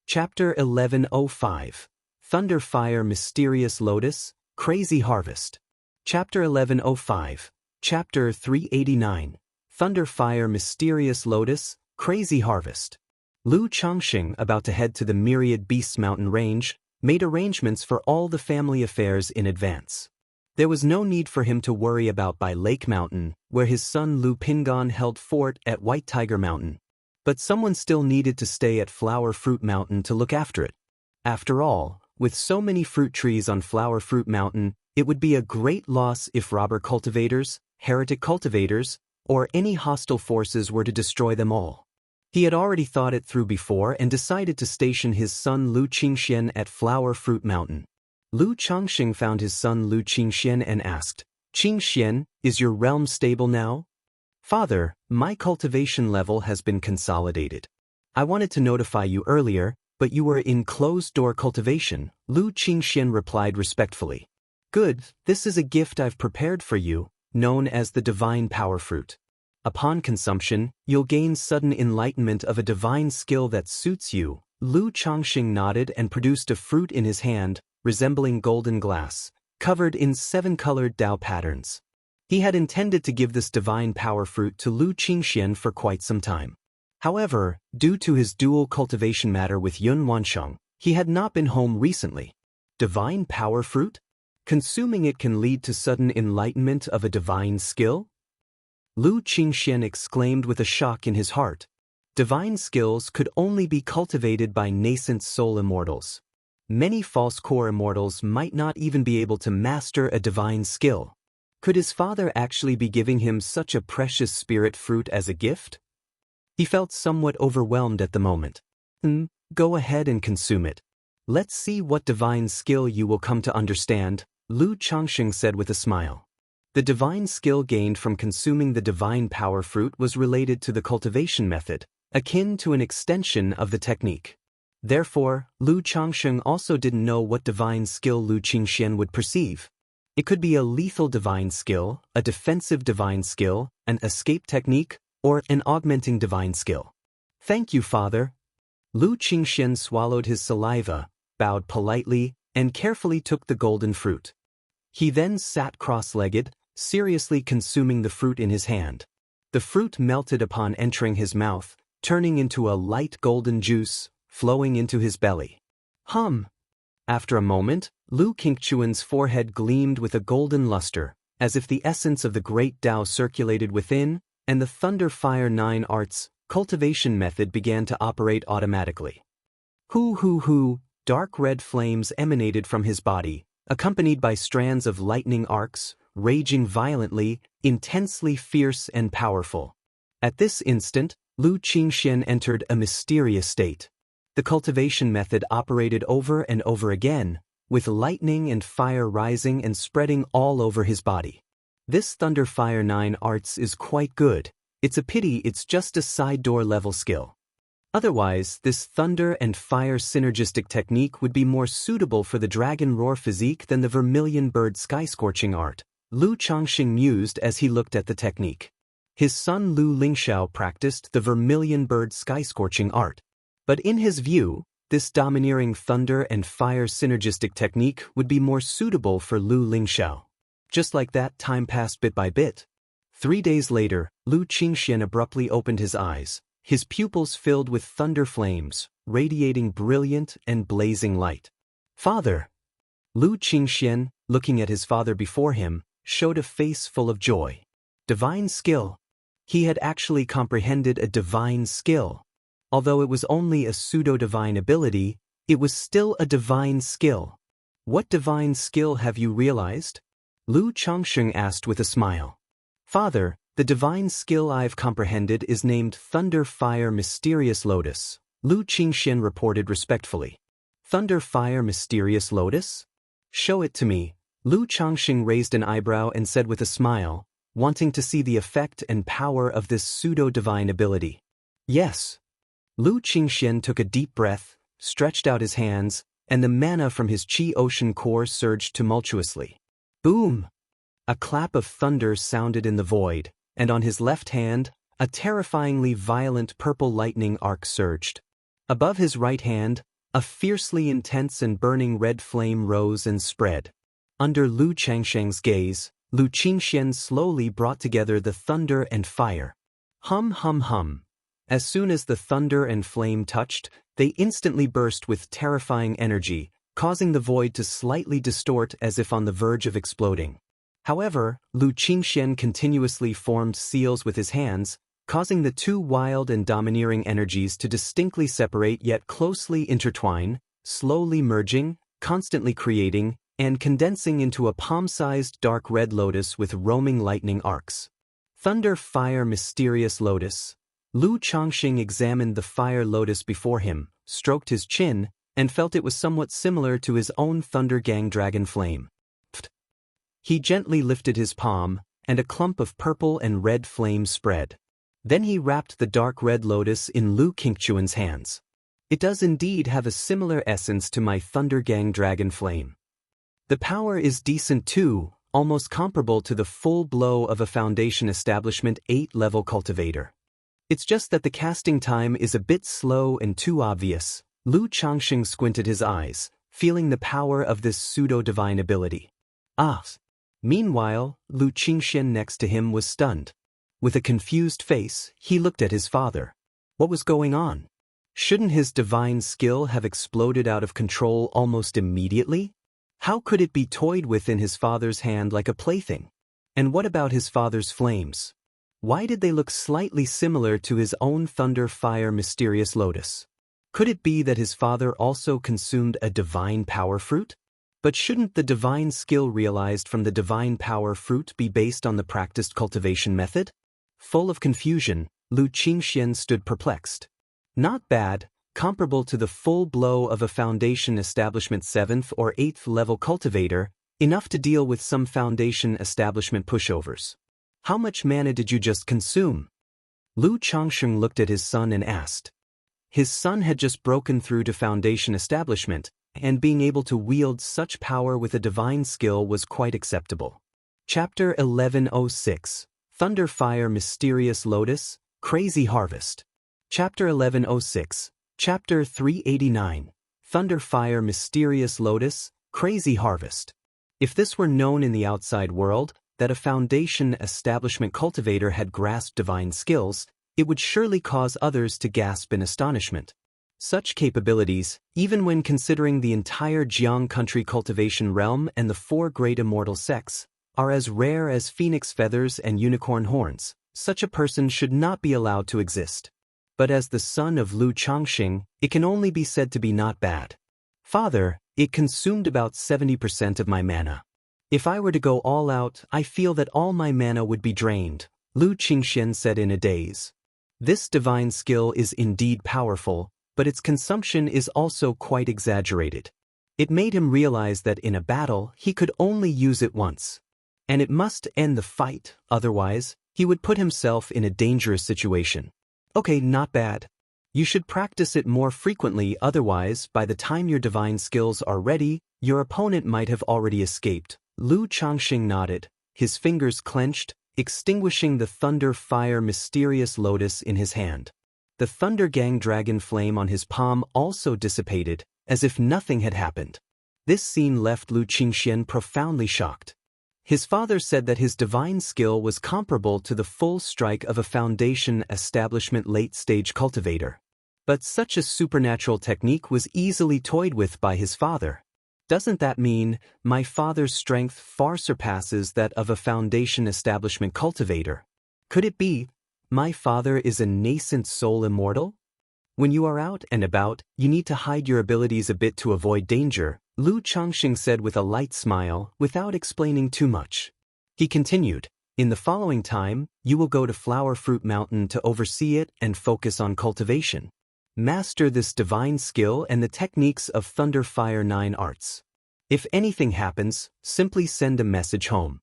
Chapter 1105. Thunder Fire Mysterious Lotus, Crazy Harvest. Chapter 1105. Chapter 389. Thunder Fire Mysterious Lotus, Crazy Harvest. Lu Changsheng, about to head to the Myriad Beasts mountain range, made arrangements for all the family affairs in advance. There was no need for him to worry about by Lake Mountain, where his son Lu Pingon held fort at White Tiger Mountain. But someone still needed to stay at Flower Fruit Mountain to look after it. After all, with so many fruit trees on Flower Fruit Mountain, it would be a great loss if robber cultivators, heretic cultivators, or any hostile forces were to destroy them all. He had already thought it through before and decided to station his son Lu Qingxian at Flower Fruit Mountain. Lu Changsheng found his son Lu Qingxian and asked, "Qingxian, is your realm stable now?" "Father, my cultivation level has been consolidated. I wanted to notify you earlier, but you were in closed-door cultivation," Lu Qingxian replied respectfully. "Good, this is a gift I've prepared for you, known as the Divine Power Fruit. Upon consumption, you'll gain sudden enlightenment of a divine skill that suits you." Lu Changsheng nodded and produced a fruit in his hand, resembling golden glass, covered in 7-colored Dao patterns. He had intended to give this divine power fruit to Lu Qingxian for quite some time. However, due to his dual cultivation matter with Yun Wansheng, he had not been home recently. Divine power fruit? Consuming it can lead to sudden enlightenment of a divine skill? Lu Qingxian exclaimed with a shock in his heart. Divine skills could only be cultivated by nascent soul immortals. Many false core immortals might not even be able to master a divine skill. Could his father actually be giving him such a precious spirit fruit as a gift? He felt somewhat overwhelmed at the moment. Go ahead and consume it. Let's see what divine skill you will come to understand, Lu Changsheng said with a smile. The divine skill gained from consuming the divine power fruit was related to the cultivation method, akin to an extension of the technique. Therefore, Lu Changsheng also didn't know what divine skill Lu Qingxian would perceive. It could be a lethal divine skill, a defensive divine skill, an escape technique, or an augmenting divine skill. "Thank you, father." Lu Qingxian swallowed his saliva, bowed politely, and carefully took the golden fruit. He then sat cross-legged, seriously consuming the fruit in his hand. The fruit melted upon entering his mouth, turning into a light golden juice, flowing into his belly. After a moment, Lu Qingchuan's forehead gleamed with a golden luster, as if the essence of the great Tao circulated within, and the Thunder Fire 9 Arts cultivation method began to operate automatically. Hoo, dark red flames emanated from his body, accompanied by strands of lightning arcs, raging violently, intensely fierce and powerful. At this instant, Lu Qingxian entered a mysterious state. The cultivation method operated over and over again, with lightning and fire rising and spreading all over his body. This Thunder Fire 9 Arts is quite good. It's a pity it's just a side door level skill. Otherwise, this thunder and fire synergistic technique would be more suitable for the dragon roar physique than the vermilion bird sky scorching art, Lu Changsheng mused as he looked at the technique. His son Lu Lingxiao practiced the vermilion bird sky scorching art. But in his view, this domineering thunder and fire synergistic technique would be more suitable for Lu Lingxiao. Just like that, time passed bit by bit. 3 days later, Lu Qingxian abruptly opened his eyes, his pupils filled with thunder flames, radiating brilliant and blazing light. "Father!" Lu Qingxian, looking at his father before him, showed a face full of joy. Divine skill. He had actually comprehended a divine skill. Although it was only a pseudo-divine ability, it was still a divine skill. "What divine skill have you realized?" Lu Changsheng asked with a smile. "Father, the divine skill I've comprehended is named Thunder Fire Mysterious Lotus," Lu Qingxian reported respectfully. "Thunder Fire Mysterious Lotus? Show it to me." Lu Changsheng raised an eyebrow and said with a smile, wanting to see the effect and power of this pseudo-divine ability. Yes. Lu Qingxian took a deep breath, stretched out his hands, and the mana from his Qi Ocean core surged tumultuously. Boom! A clap of thunder sounded in the void, and on his left hand, a terrifyingly violent purple lightning arc surged. Above his right hand, a fiercely intense and burning red flame rose and spread. Under Lu Changsheng's gaze, Lu Qingxian slowly brought together the thunder and fire. Hum hum hum. As soon as the thunder and flame touched, they instantly burst with terrifying energy, causing the void to slightly distort as if on the verge of exploding. However, Lu Qingxian continuously formed seals with his hands, causing the two wild and domineering energies to distinctly separate yet closely intertwine, slowly merging, constantly creating, and condensing into a palm-sized dark red lotus with roaming lightning arcs. Thunder Fire Mysterious Lotus. Lu Changxing examined the fire lotus before him, stroked his chin, and felt it was somewhat similar to his own Thunder Gang Dragon Flame. He gently lifted his palm, and a clump of purple and red flame spread. Then he wrapped the dark red lotus in Lu Qingchuan's hands. It does indeed have a similar essence to my Thunder Gang Dragon Flame. The power is decent too, almost comparable to the full blow of a Foundation Establishment 8-level cultivator. It's just that the casting time is a bit slow and too obvious. Lu Changxing squinted his eyes, feeling the power of this pseudo-divine ability. Ah! Meanwhile, Lu Qingxian next to him was stunned. With a confused face, he looked at his father. What was going on? Shouldn't his divine skill have exploded out of control almost immediately? How could it be toyed with in his father's hand like a plaything? And what about his father's flames? Why did they look slightly similar to his own Thunder Fire Mysterious Lotus? Could it be that his father also consumed a divine power fruit? But shouldn't the divine skill realized from the divine power fruit be based on the practiced cultivation method? Full of confusion, Lu Qingxian stood perplexed. Not bad, comparable to the full blow of a Foundation Establishment 7th or 8th level cultivator, enough to deal with some Foundation Establishment pushovers. How much mana did you just consume? Lu Changsheng looked at his son and asked. His son had just broken through to Foundation Establishment, and being able to wield such power with a divine skill was quite acceptable. Chapter 1106, Thunder Fire Mysterious Lotus, Crazy Harvest. Chapter 1106, Chapter 389, Thunder Fire Mysterious Lotus, Crazy Harvest. If this were known in the outside world, that a Foundation Establishment cultivator had grasped divine skills, it would surely cause others to gasp in astonishment. Such capabilities, even when considering the entire Jiang country cultivation realm and the 4 great immortal sects, are as rare as phoenix feathers and unicorn horns. Such a person should not be allowed to exist. But as the son of Lu Changxing, it can only be said to be not bad. Father, it consumed about 70% of my mana. If I were to go all out, I feel that all my mana would be drained, Lu Qingxian said in a daze. This divine skill is indeed powerful, but its consumption is also quite exaggerated. It made him realize that in a battle, he could only use it once. And it must end the fight, otherwise, he would put himself in a dangerous situation. Okay, not bad. You should practice it more frequently, otherwise, by the time your divine skills are ready, your opponent might have already escaped. Lu Changxing nodded, his fingers clenched, extinguishing the Thunder Fire Mysterious Lotus in his hand. The Thunder Gang Dragon Flame on his palm also dissipated, as if nothing had happened. This scene left Lu Qingxian profoundly shocked. His father said that his divine skill was comparable to the full strike of a Foundation Establishment late-stage cultivator. But such a supernatural technique was easily toyed with by his father. Doesn't that mean my father's strength far surpasses that of a Foundation Establishment cultivator? Could it be my father is a nascent soul immortal? When you are out and about, you need to hide your abilities a bit to avoid danger, Lu Changxing said with a light smile, without explaining too much. He continued, in the following time, you will go to Flower Fruit Mountain to oversee it and focus on cultivation. Master this divine skill and the techniques of Thunder Fire 9 arts. If anything happens, simply send a message home.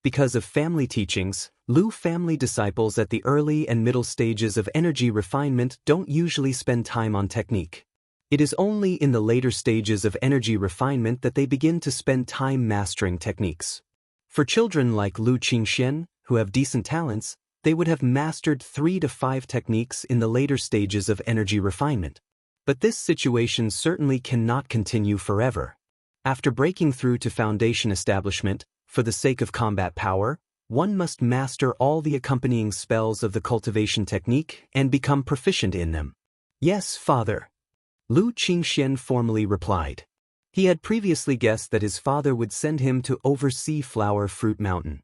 Because of family teachings, Lu family disciples at the early and middle stages of energy refinement don't usually spend time on technique. It is only in the later stages of energy refinement that they begin to spend time mastering techniques. For children like Lu Qingxian, who have decent talents, they would have mastered 3 to 5 techniques in the later stages of energy refinement. But this situation certainly cannot continue forever. After breaking through to foundation establishment, for the sake of combat power, one must master all the accompanying spells of the cultivation technique and become proficient in them. Yes, father. Lu Qingxian formally replied. He had previously guessed that his father would send him to oversee Flower Fruit Mountain.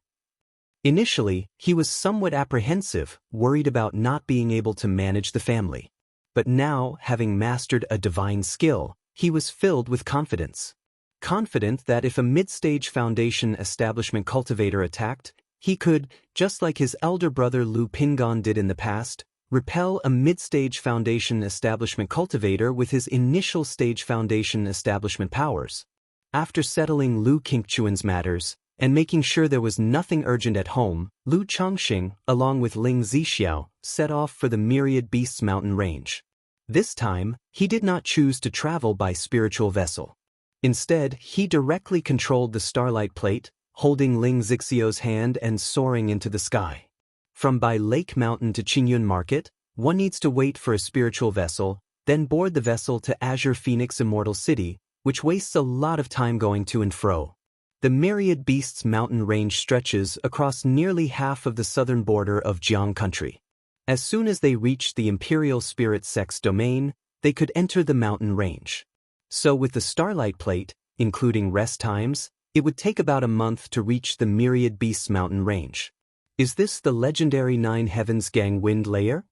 Initially, he was somewhat apprehensive, worried about not being able to manage the family. But now, having mastered a divine skill, he was filled with confidence. Confident that if a mid-stage foundation establishment cultivator attacked, he could, just like his elder brother Lu Pingon did in the past, repel a mid-stage foundation establishment cultivator with his initial stage foundation establishment powers. After settling Lu Qingchuan's matters, and making sure there was nothing urgent at home, Lu Changxing, along with Ling Zixiao, set off for the Myriad Beasts mountain range. This time, he did not choose to travel by spiritual vessel. Instead, he directly controlled the starlight plate, holding Ling Zixiao's hand and soaring into the sky. From Bai Lake Mountain to Qingyun Market, one needs to wait for a spiritual vessel, then board the vessel to Azure Phoenix Immortal City, which wastes a lot of time going to and fro. The Myriad Beasts mountain range stretches across nearly half of the southern border of Jiang country. As soon as they reached the Imperial Spirit Sex domain, they could enter the mountain range. So with the starlight plate, including rest times, it would take about a month to reach the Myriad Beasts mountain range. Is this the legendary Nine Heavens Gang Wind layer?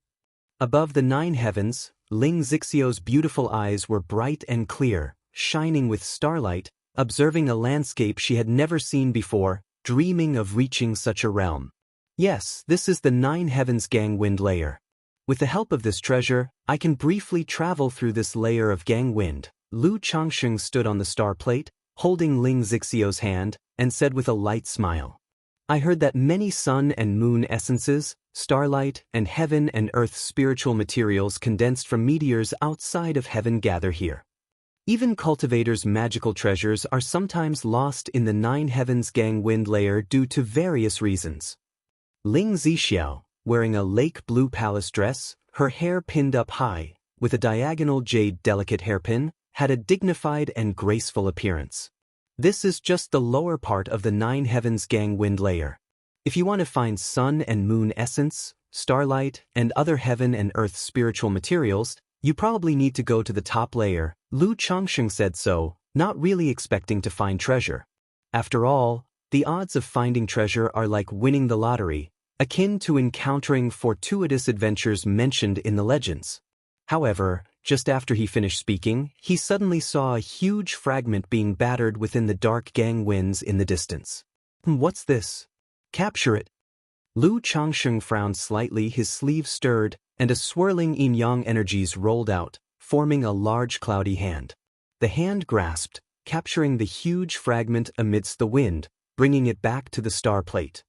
Above the Nine Heavens, Ling Zixiao's beautiful eyes were bright and clear, shining with starlight, observing a landscape she had never seen before, dreaming of reaching such a realm. Yes, this is the Nine Heavens Gang Wind layer. With the help of this treasure, I can briefly travel through this layer of Gang Wind. Lu Changxing stood on the star plate, holding Ling Zixiao's hand, and said with a light smile. I heard that many sun and moon essences, starlight, and heaven and earth spiritual materials condensed from meteors outside of heaven gather here. Even cultivators' magical treasures are sometimes lost in the Nine Heavens Gang Wind layer due to various reasons. Ling Zixiao, wearing a lake blue palace dress, her hair pinned up high, with a diagonal jade delicate hairpin, had a dignified and graceful appearance. This is just the lower part of the Nine Heavens Gang Wind layer. If you want to find sun and moon essence, starlight, and other heaven and earth spiritual materials, you probably need to go to the top layer. Lu Changxing said so, not really expecting to find treasure. After all, the odds of finding treasure are like winning the lottery, akin to encountering fortuitous adventures mentioned in the legends. However, just after he finished speaking, he suddenly saw a huge fragment being battered within the dark gang winds in the distance. What's this? Capture it. Lu Changxing frowned slightly, his sleeve stirred, and a swirling yin-yang energies rolled out, forming a large cloudy hand. The hand grasped, capturing the huge fragment amidst the wind, bringing it back to the star plate.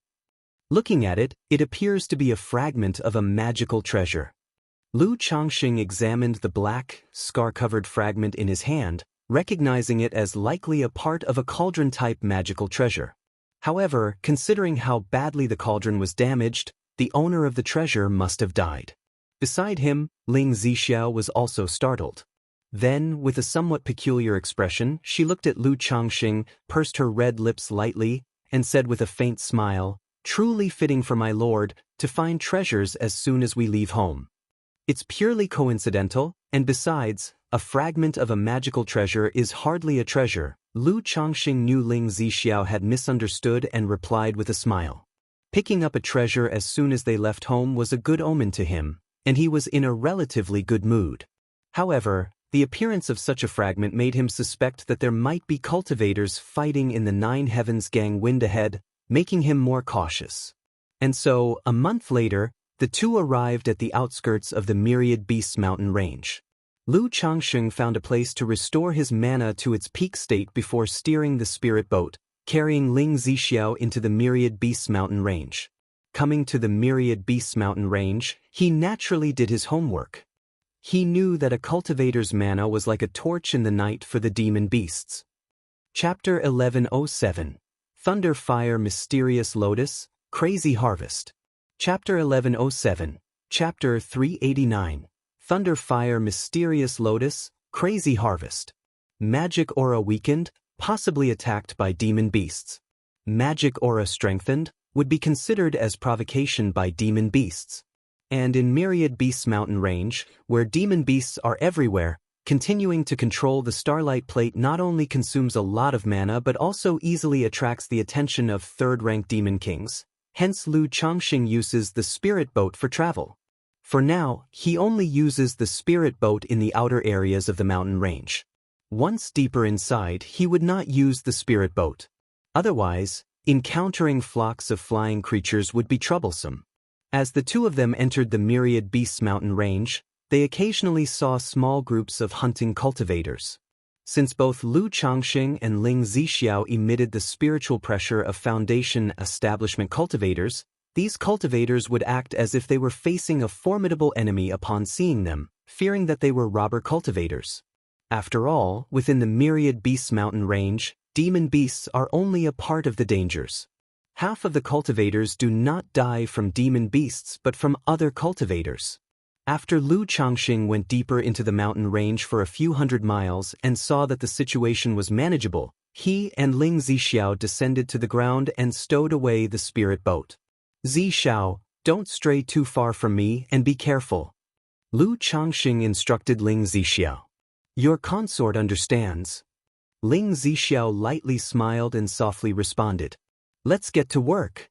Looking at it, it appears to be a fragment of a magical treasure. Lu Changxing examined the black, scar-covered fragment in his hand, recognizing it as likely a part of a cauldron-type magical treasure. However, considering how badly the cauldron was damaged, the owner of the treasure must have died. Beside him, Ling Zixiao was also startled. Then, with a somewhat peculiar expression, she looked at Lu Changxing, pursed her red lips lightly, and said with a faint smile, "Truly fitting for my lord, to find treasures as soon as we leave home. It's purely coincidental, and besides, a fragment of a magical treasure is hardly a treasure." Lu Changxing knew Ling Zixiao had misunderstood and replied with a smile. Picking up a treasure as soon as they left home was a good omen to him, and he was in a relatively good mood. However, the appearance of such a fragment made him suspect that there might be cultivators fighting in the Nine Heavens Gang Wind ahead, making him more cautious. And so, a month later, the two arrived at the outskirts of the Myriad Beasts mountain range. Lu Changxing found a place to restore his mana to its peak state before steering the spirit boat, carrying Ling Zixiao into the Myriad Beasts mountain range. Coming to the Myriad Beasts mountain range, he naturally did his homework. He knew that a cultivator's mana was like a torch in the night for the demon beasts. Chapter 1107. Thunder Fire Mysterious Lotus, Crazy Harvest. Chapter 1107. Chapter 389. Thunder Fire Mysterious Lotus, Crazy Harvest. Magic aura weakened, possibly attacked by demon beasts. Magic aura strengthened, would be considered as provocation by demon beasts. And in Myriad Beasts mountain range, where demon beasts are everywhere, continuing to control the Starlight Plate not only consumes a lot of mana but also easily attracts the attention of third-rank demon kings. Hence Lu Changxing uses the spirit boat for travel. For now, he only uses the spirit boat in the outer areas of the mountain range. Once deeper inside, he would not use the spirit boat. Otherwise, encountering flocks of flying creatures would be troublesome. As the two of them entered the Myriad Beasts mountain range, they occasionally saw small groups of hunting cultivators. Since both Lu Changxing and Ling Zixiao emitted the spiritual pressure of Foundation establishment cultivators, these cultivators would act as if they were facing a formidable enemy upon seeing them, fearing that they were robber cultivators. After all, within the Myriad Beasts mountain range, demon beasts are only a part of the dangers. Half of the cultivators do not die from demon beasts but from other cultivators. After Lu Changxing went deeper into the mountain range for a few hundred miles and saw that the situation was manageable, he and Ling Zixiao descended to the ground and stowed away the spirit boat. Zixiao, don't stray too far from me and be careful. Lu Changxing instructed Ling Zixiao. Your consort understands. Ling Zixiao lightly smiled and softly responded. Let's get to work.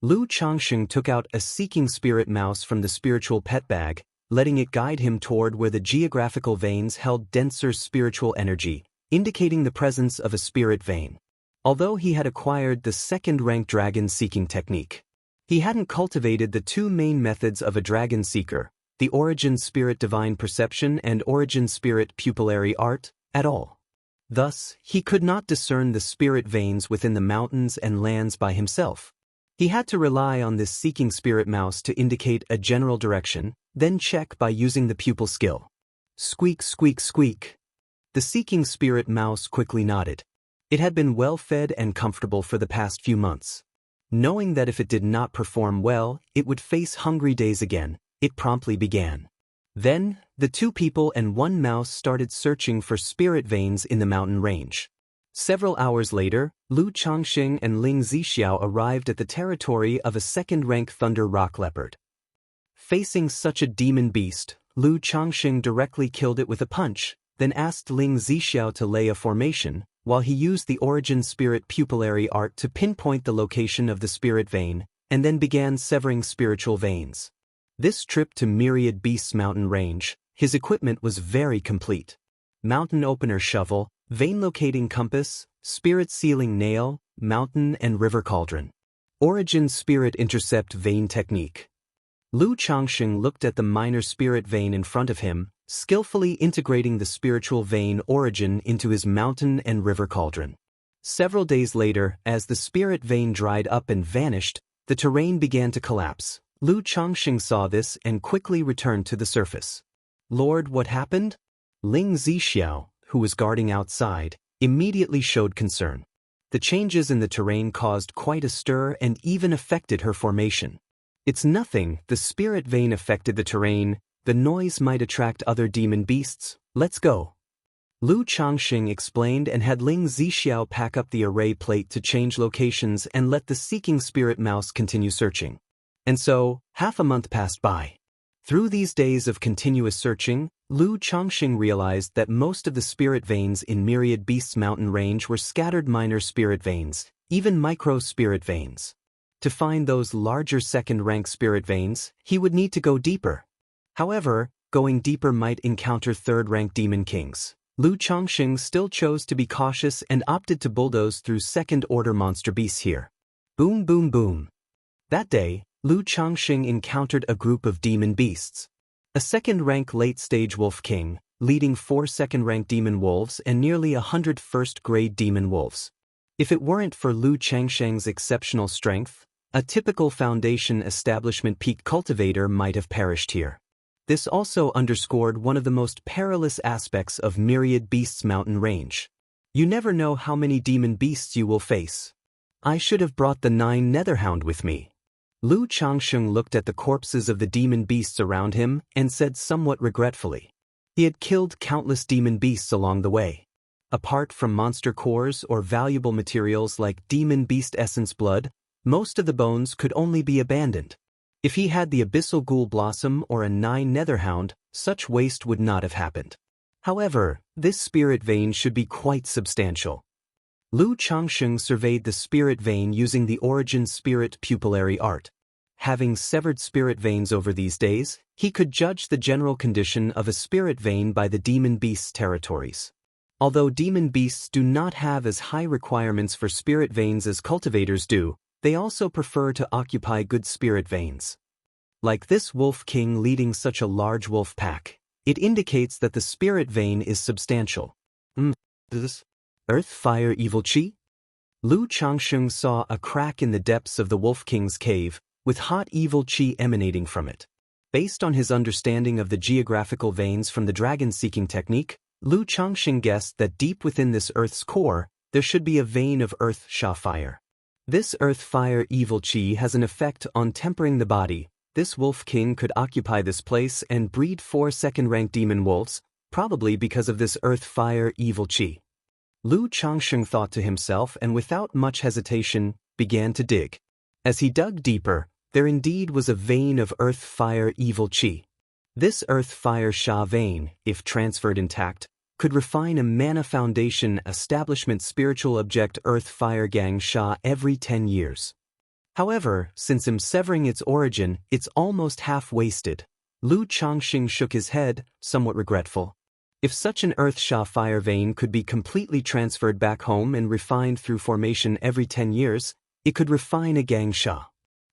Lu Changxing took out a seeking spirit mouse from the spiritual pet bag, letting it guide him toward where the geographical veins held denser spiritual energy, indicating the presence of a spirit vein. Although he had acquired the second-rank dragon seeking technique, he hadn't cultivated the two main methods of a dragon seeker, the origin spirit divine perception and origin spirit pupillary art, at all. Thus, he could not discern the spirit veins within the mountains and lands by himself. He had to rely on this seeking spirit mouse to indicate a general direction, then check by using the pupil skill. Squeak, squeak, squeak. The seeking spirit mouse quickly nodded. It had been well-fed and comfortable for the past few months. Knowing that if it did not perform well, it would face hungry days again, it promptly began. Then, the two people and one mouse started searching for spirit veins in the mountain range. Several hours later, Lu Changxing and Ling Zixiao arrived at the territory of a second-rank thunder rock leopard. Facing such a demon beast, Lu Changxing directly killed it with a punch, then asked Ling Zixiao to lay a formation, while he used the origin spirit pupillary art to pinpoint the location of the spirit vein, and then began severing spiritual veins. This trip to Myriad Beasts mountain range, his equipment was very complete. Mountain opener shovel, vein locating compass, spirit sealing nail, mountain and river cauldron. Origin spirit intercept vein technique. Lu Changxing looked at the minor spirit vein in front of him, skillfully integrating the spiritual vein origin into his mountain and river cauldron. Several days later, as the spirit vein dried up and vanished, the terrain began to collapse. Lu Changxing saw this and quickly returned to the surface. Lord, what happened? Ling Zixiao, who was guarding outside, immediately showed concern. The changes in the terrain caused quite a stir and even affected her formation. It's nothing, the spirit vein affected the terrain, the noise might attract other demon beasts, let's go. Lu Changxing explained and had Ling Zixiao pack up the array plate to change locations and let the seeking spirit mouse continue searching. And so, half a month passed by. Through these days of continuous searching, Lu Changxing realized that most of the spirit veins in Myriad Beasts mountain range were scattered minor spirit veins, even micro-spirit veins. To find those larger second-rank spirit veins, he would need to go deeper. However, going deeper might encounter third-rank demon kings. Lu Changxing still chose to be cautious and opted to bulldoze through second-order monster beasts here. Boom, boom, boom. That day, Lu Changxing encountered a group of demon beasts. A second-rank late-stage wolf king, leading 4 second-rank demon wolves and nearly 100 first-grade demon wolves. If it weren't for Lu Changsheng's exceptional strength, a typical Foundation establishment peak cultivator might have perished here. This also underscored one of the most perilous aspects of Myriad Beasts mountain range. You never know how many demon beasts you will face. I should have brought the 9 Netherhound with me. Lu Changsheng looked at the corpses of the demon beasts around him and said somewhat regretfully. He had killed countless demon beasts along the way. Apart from monster cores or valuable materials like demon beast essence blood, most of the bones could only be abandoned. If he had the Abyssal Ghoul Blossom or a 9 Netherhound, such waste would not have happened. However, this spirit vein should be quite substantial. Lu Changsheng surveyed the spirit vein using the Origin Spirit Pupillary Art. Having severed spirit veins over these days, he could judge the general condition of a spirit vein by the demon beast's territories. Although demon beasts do not have as high requirements for spirit veins as cultivators do, they also prefer to occupy good spirit veins. Like this wolf king leading such a large wolf pack, it indicates that the spirit vein is substantial. This Earth Fire Evil Chi? Lu Changsheng saw a crack in the depths of the Wolf King's cave, with hot evil chi emanating from it. Based on his understanding of the geographical veins from the dragon-seeking technique, Lu Changsheng guessed that deep within this Earth's core, there should be a vein of Earth Sha Fire. This Earth Fire Evil Chi has an effect on tempering the body. This Wolf King could occupy this place and breed 4 second-rank demon wolves, probably because of this Earth Fire Evil Chi. Lu Changsheng thought to himself and without much hesitation, began to dig. As he dug deeper, there indeed was a vein of Earth Fire Evil Chi. This Earth Fire Sha vein, if transferred intact, could refine a Mana Foundation establishment spiritual object Earth Fire Gang Sha every 10 years. However, since severing its origin, it's almost half-wasted. Lu Changsheng shook his head, somewhat regretful. If such an Earth Sha Fire vein could be completely transferred back home and refined through formation every 10 years, it could refine a Gang Sha.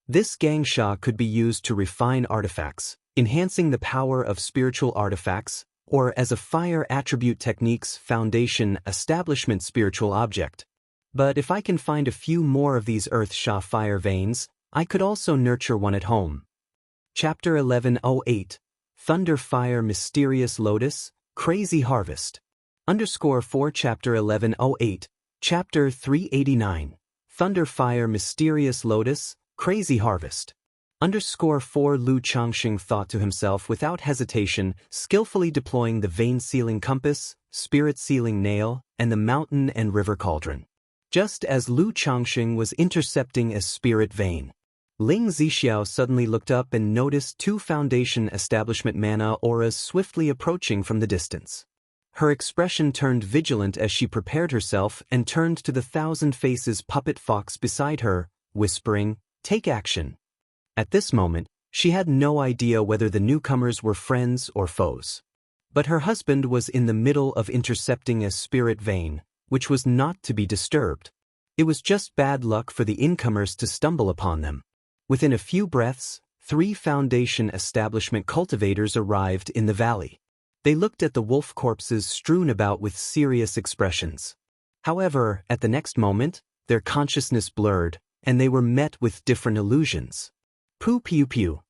This Gang Sha could be used to refine artifacts, enhancing the power of spiritual artifacts, or as a fire attribute technique's foundation establishment spiritual object. But if I can find a few more of these Earth Sha Fire veins, I could also nurture one at home. Chapter 1108 Thunder Fire Mysterious Lotus, Crazy Harvest. _4 Chapter 1108, Chapter 389. Thunder Fire Mysterious Lotus, Crazy Harvest. _4 Lu Changsheng thought to himself without hesitation, skillfully deploying the vein sealing compass, spirit sealing nail, and the mountain and river cauldron. Just as Lu Changsheng was intercepting a spirit vein, Ling Zixiao suddenly looked up and noticed 2 Foundation establishment mana auras swiftly approaching from the distance. Her expression turned vigilant as she prepared herself and turned to the 1,000 Faces puppet fox beside her, whispering, "Take action." At this moment, she had no idea whether the newcomers were friends or foes. But her husband was in the middle of intercepting a spirit vein, which was not to be disturbed. It was just bad luck for the incomers to stumble upon them. Within a few breaths, 3 Foundation establishment cultivators arrived in the valley. They looked at the wolf corpses strewn about with serious expressions. However, at the next moment, their consciousness blurred, and they were met with different illusions. Pu Piu Piu.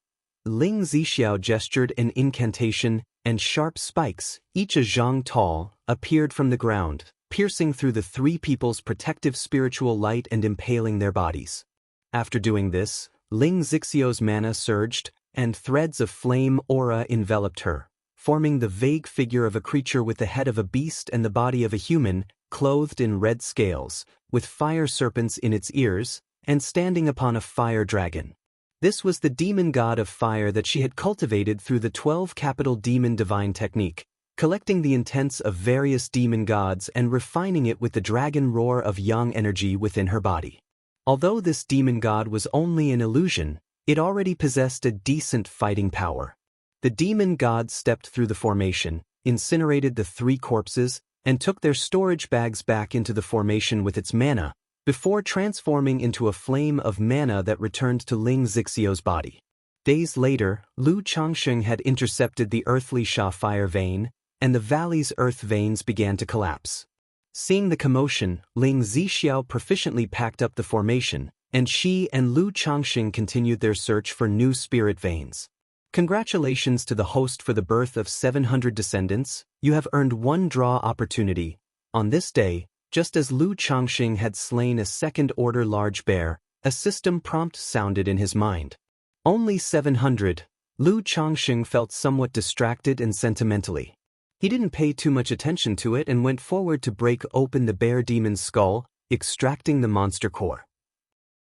Ling Zixiao gestured an incantation, and sharp spikes, each a zhang tall, appeared from the ground, piercing through the 3 people's protective spiritual light and impaling their bodies. After doing this, Ling Zixiao's mana surged, and threads of flame aura enveloped her, forming the vague figure of a creature with the head of a beast and the body of a human, clothed in red scales, with fire serpents in its ears, and standing upon a fire dragon. This was the demon god of fire that she had cultivated through the 12 capital demon divine technique, collecting the intents of various demon gods and refining it with the dragon roar of yang energy within her body. Although this demon god was only an illusion, it already possessed a decent fighting power. The demon god stepped through the formation, incinerated the 3 corpses, and took their storage bags back into the formation with its mana, before transforming into a flame of mana that returned to Ling Zixiao's body. Days later, Lu Changsheng had intercepted the earthly Sha Fire vein, and the valley's earth veins began to collapse. Seeing the commotion, Ling Zixiao proficiently packed up the formation, and she and Lu Changxing continued their search for new spirit veins. Congratulations to the host for the birth of 700 descendants, you have earned one draw opportunity. On this day, just as Lu Changxing had slain a second-order large bear, a system prompt sounded in his mind. Only 700. Lu Changxing felt somewhat distracted and sentimentally. He didn't pay too much attention to it and went forward to break open the bear demon's skull, extracting the monster core.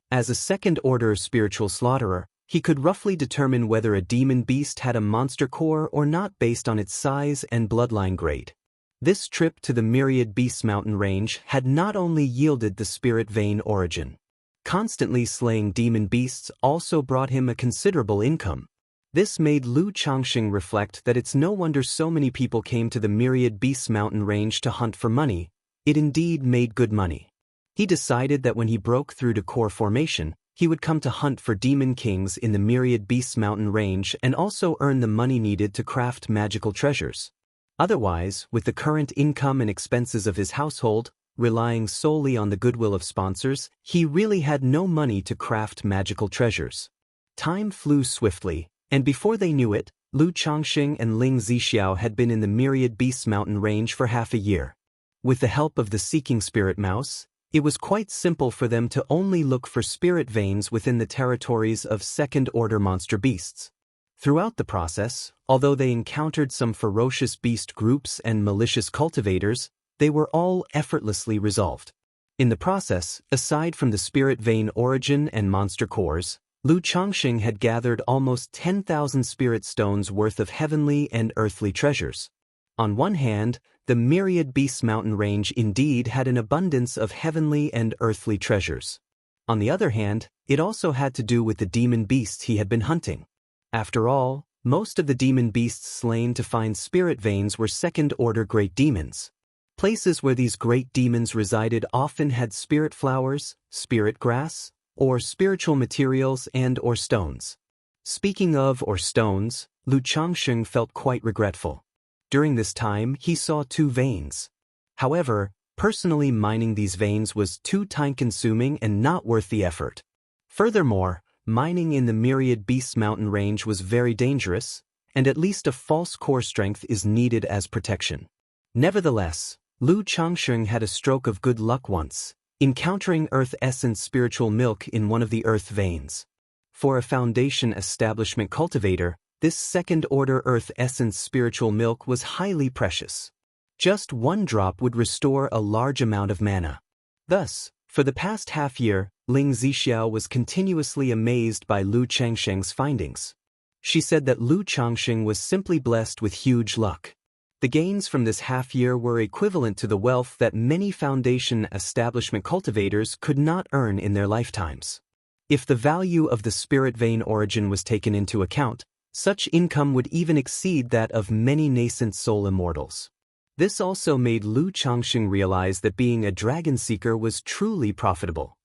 As a second-order spiritual slaughterer, he could roughly determine whether a demon beast had a monster core or not based on its size and bloodline grade. This trip to the Myriad Beasts mountain range had not only yielded the spirit vein origin. Constantly slaying demon beasts also brought him a considerable income. This made Lu Changxing reflect that it's no wonder so many people came to the Myriad Beasts mountain range to hunt for money. It indeed made good money. He decided that when he broke through to core formation, he would come to hunt for demon kings in the Myriad Beasts mountain range and also earn the money needed to craft magical treasures. Otherwise, with the current income and expenses of his household, relying solely on the goodwill of sponsors, he really had no money to craft magical treasures. Time flew swiftly, and before they knew it, Lu Changxing and Ling Zixiao had been in the Myriad Beasts mountain range for half a year. With the help of the Seeking Spirit Mouse, it was quite simple for them to only look for spirit veins within the territories of second-order monster beasts. Throughout the process, although they encountered some ferocious beast groups and malicious cultivators, they were all effortlessly resolved. In the process, aside from the spirit vein origin and monster cores, Lu Changxing had gathered almost 10,000 spirit stones worth of heavenly and earthly treasures. On one hand, the Myriad Beasts mountain range indeed had an abundance of heavenly and earthly treasures. On the other hand, it also had to do with the demon beasts he had been hunting. After all, most of the demon beasts slain to find spirit veins were second-order great demons. Places where these great demons resided often had spirit flowers, spirit grass, or spiritual materials and/or stones. Speaking of or stones, Lu Changxing felt quite regretful. During this time, he saw 2 veins. However, personally mining these veins was too time-consuming and not worth the effort. Furthermore, mining in the Myriad Beasts mountain range was very dangerous, and at least a false core strength is needed as protection. Nevertheless, Lu Changxing had a stroke of good luck once, encountering Earth Essence spiritual milk in one of the Earth veins. For a Foundation establishment cultivator, this second-order Earth Essence spiritual milk was highly precious. Just 1 drop would restore a large amount of mana. Thus, for the past half-year, Ling Zixiao was continuously amazed by Lu Changxing's findings. She said that Lu Changxing was simply blessed with huge luck. The gains from this half-year were equivalent to the wealth that many Foundation establishment cultivators could not earn in their lifetimes. If the value of the spirit vein origin was taken into account, such income would even exceed that of many nascent soul immortals. This also made Lu Changxing realize that being a dragon seeker was truly profitable.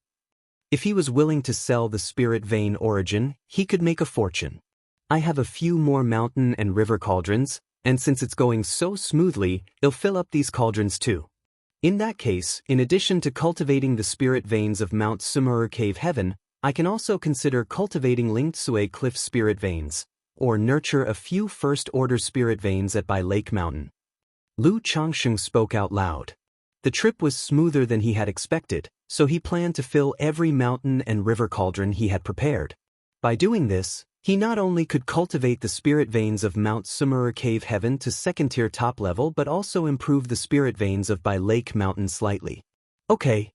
If he was willing to sell the spirit vein origin, he could make a fortune. I have a few more mountain and river cauldrons, and since it's going so smoothly, it'll fill up these cauldrons too. In that case, in addition to cultivating the spirit veins of Mount Sumur Cave Heaven, I can also consider cultivating Lingtsui Cliff spirit veins, or nurture a few first-order spirit veins at Bai Lake Mountain. Lu Changxing spoke out loud. The trip was smoother than he had expected, so he planned to fill every mountain and river cauldron he had prepared. By doing this, he not only could cultivate the spirit veins of Mount Sumur Cave Heaven to second-tier top level but also improve the spirit veins of Bai Lake Mountain slightly. Okay.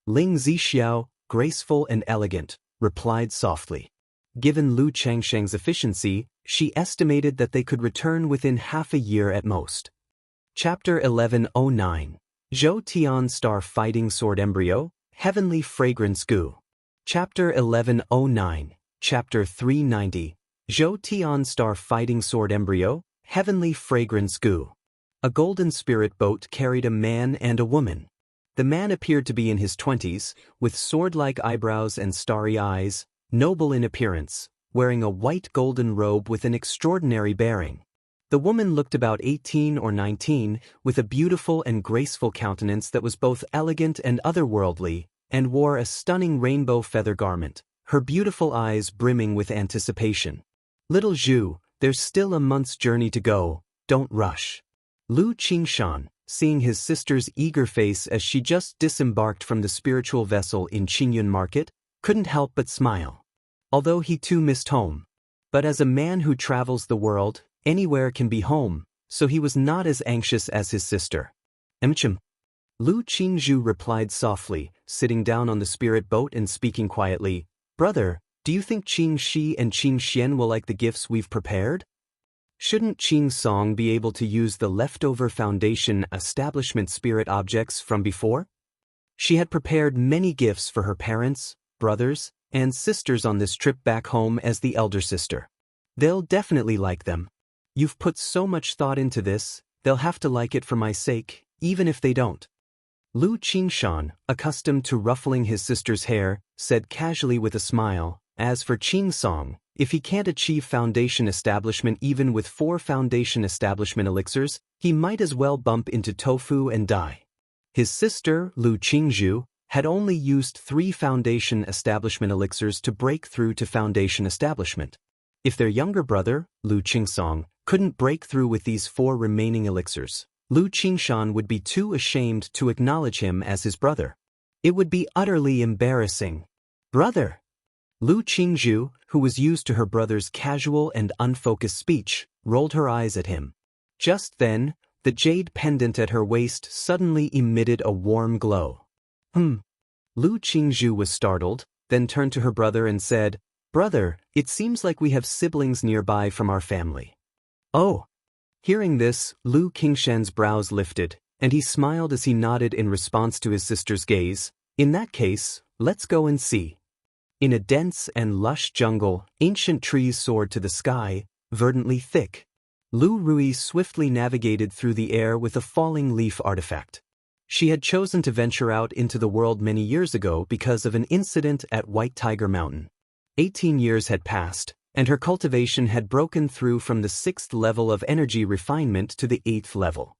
Ling Zixiao, graceful and elegant, replied softly. Given Lu Changxing's efficiency, she estimated that they could return within half a year at most. Chapter 1109. Zhou Tian Star Fighting Sword Embryo, Heavenly Fragrance Goo. Chapter 1109. Chapter 390. Zhou Tian Star Fighting Sword Embryo, Heavenly Fragrance Goo. A golden spirit boat carried a man and a woman. The man appeared to be in his 20s, with sword-like eyebrows and starry eyes, noble in appearance, wearing a white golden robe with an extraordinary bearing. The woman looked about 18 or 19, with a beautiful and graceful countenance that was both elegant and otherworldly, and wore a stunning rainbow feather garment, her beautiful eyes brimming with anticipation. "Little Zhu, there's still a month's journey to go, don't rush." Lu Qingshan, seeing his sister's eager face as she just disembarked from the spiritual vessel in Qingyun Market, couldn't help but smile. Although he too missed home. But as a man who travels the world, anywhere can be home, so he was not as anxious as his sister. "Emchim." Lu Qingzhu replied softly, sitting down on the spirit boat and speaking quietly. "Brother, do you think Qing Shi and Qing Xian will like the gifts we've prepared? Shouldn't Qing Song be able to use the leftover foundation establishment spirit objects from before?" She had prepared many gifts for her parents, brothers, and sisters on this trip back home as the elder sister. "They'll definitely like them. You've put so much thought into this, they'll have to like it for my sake, even if they don't." Lu Qingshan, accustomed to ruffling his sister's hair, said casually with a smile, "As for Qing Song, if he can't achieve foundation establishment even with 4 foundation establishment elixirs, he might as well bump into tofu and die." His sister, Lu Qingzhu, had only used 3 foundation establishment elixirs to break through to foundation establishment. If their younger brother, Lu Qingsong, couldn't break through with these 4 remaining elixirs, Lu Qingshan would be too ashamed to acknowledge him as his brother. It would be utterly embarrassing. "Brother!" Lu Qingzhu, who was used to her brother's casual and unfocused speech, rolled her eyes at him. Just then, the jade pendant at her waist suddenly emitted a warm glow. Lu Qingzhu was startled, then turned to her brother and said, "Brother, it seems like we have siblings nearby from our family." "Oh." Hearing this, Lu Qingshan's brows lifted, and he smiled as he nodded in response to his sister's gaze. "In that case, let's go and see." In a dense and lush jungle, ancient trees soared to the sky, verdantly thick. Lu Rui swiftly navigated through the air with a falling leaf artifact. She had chosen to venture out into the world many years ago because of an incident at White Tiger Mountain. 18 years had passed, and her cultivation had broken through from the 6th level of energy refinement to the 8th level.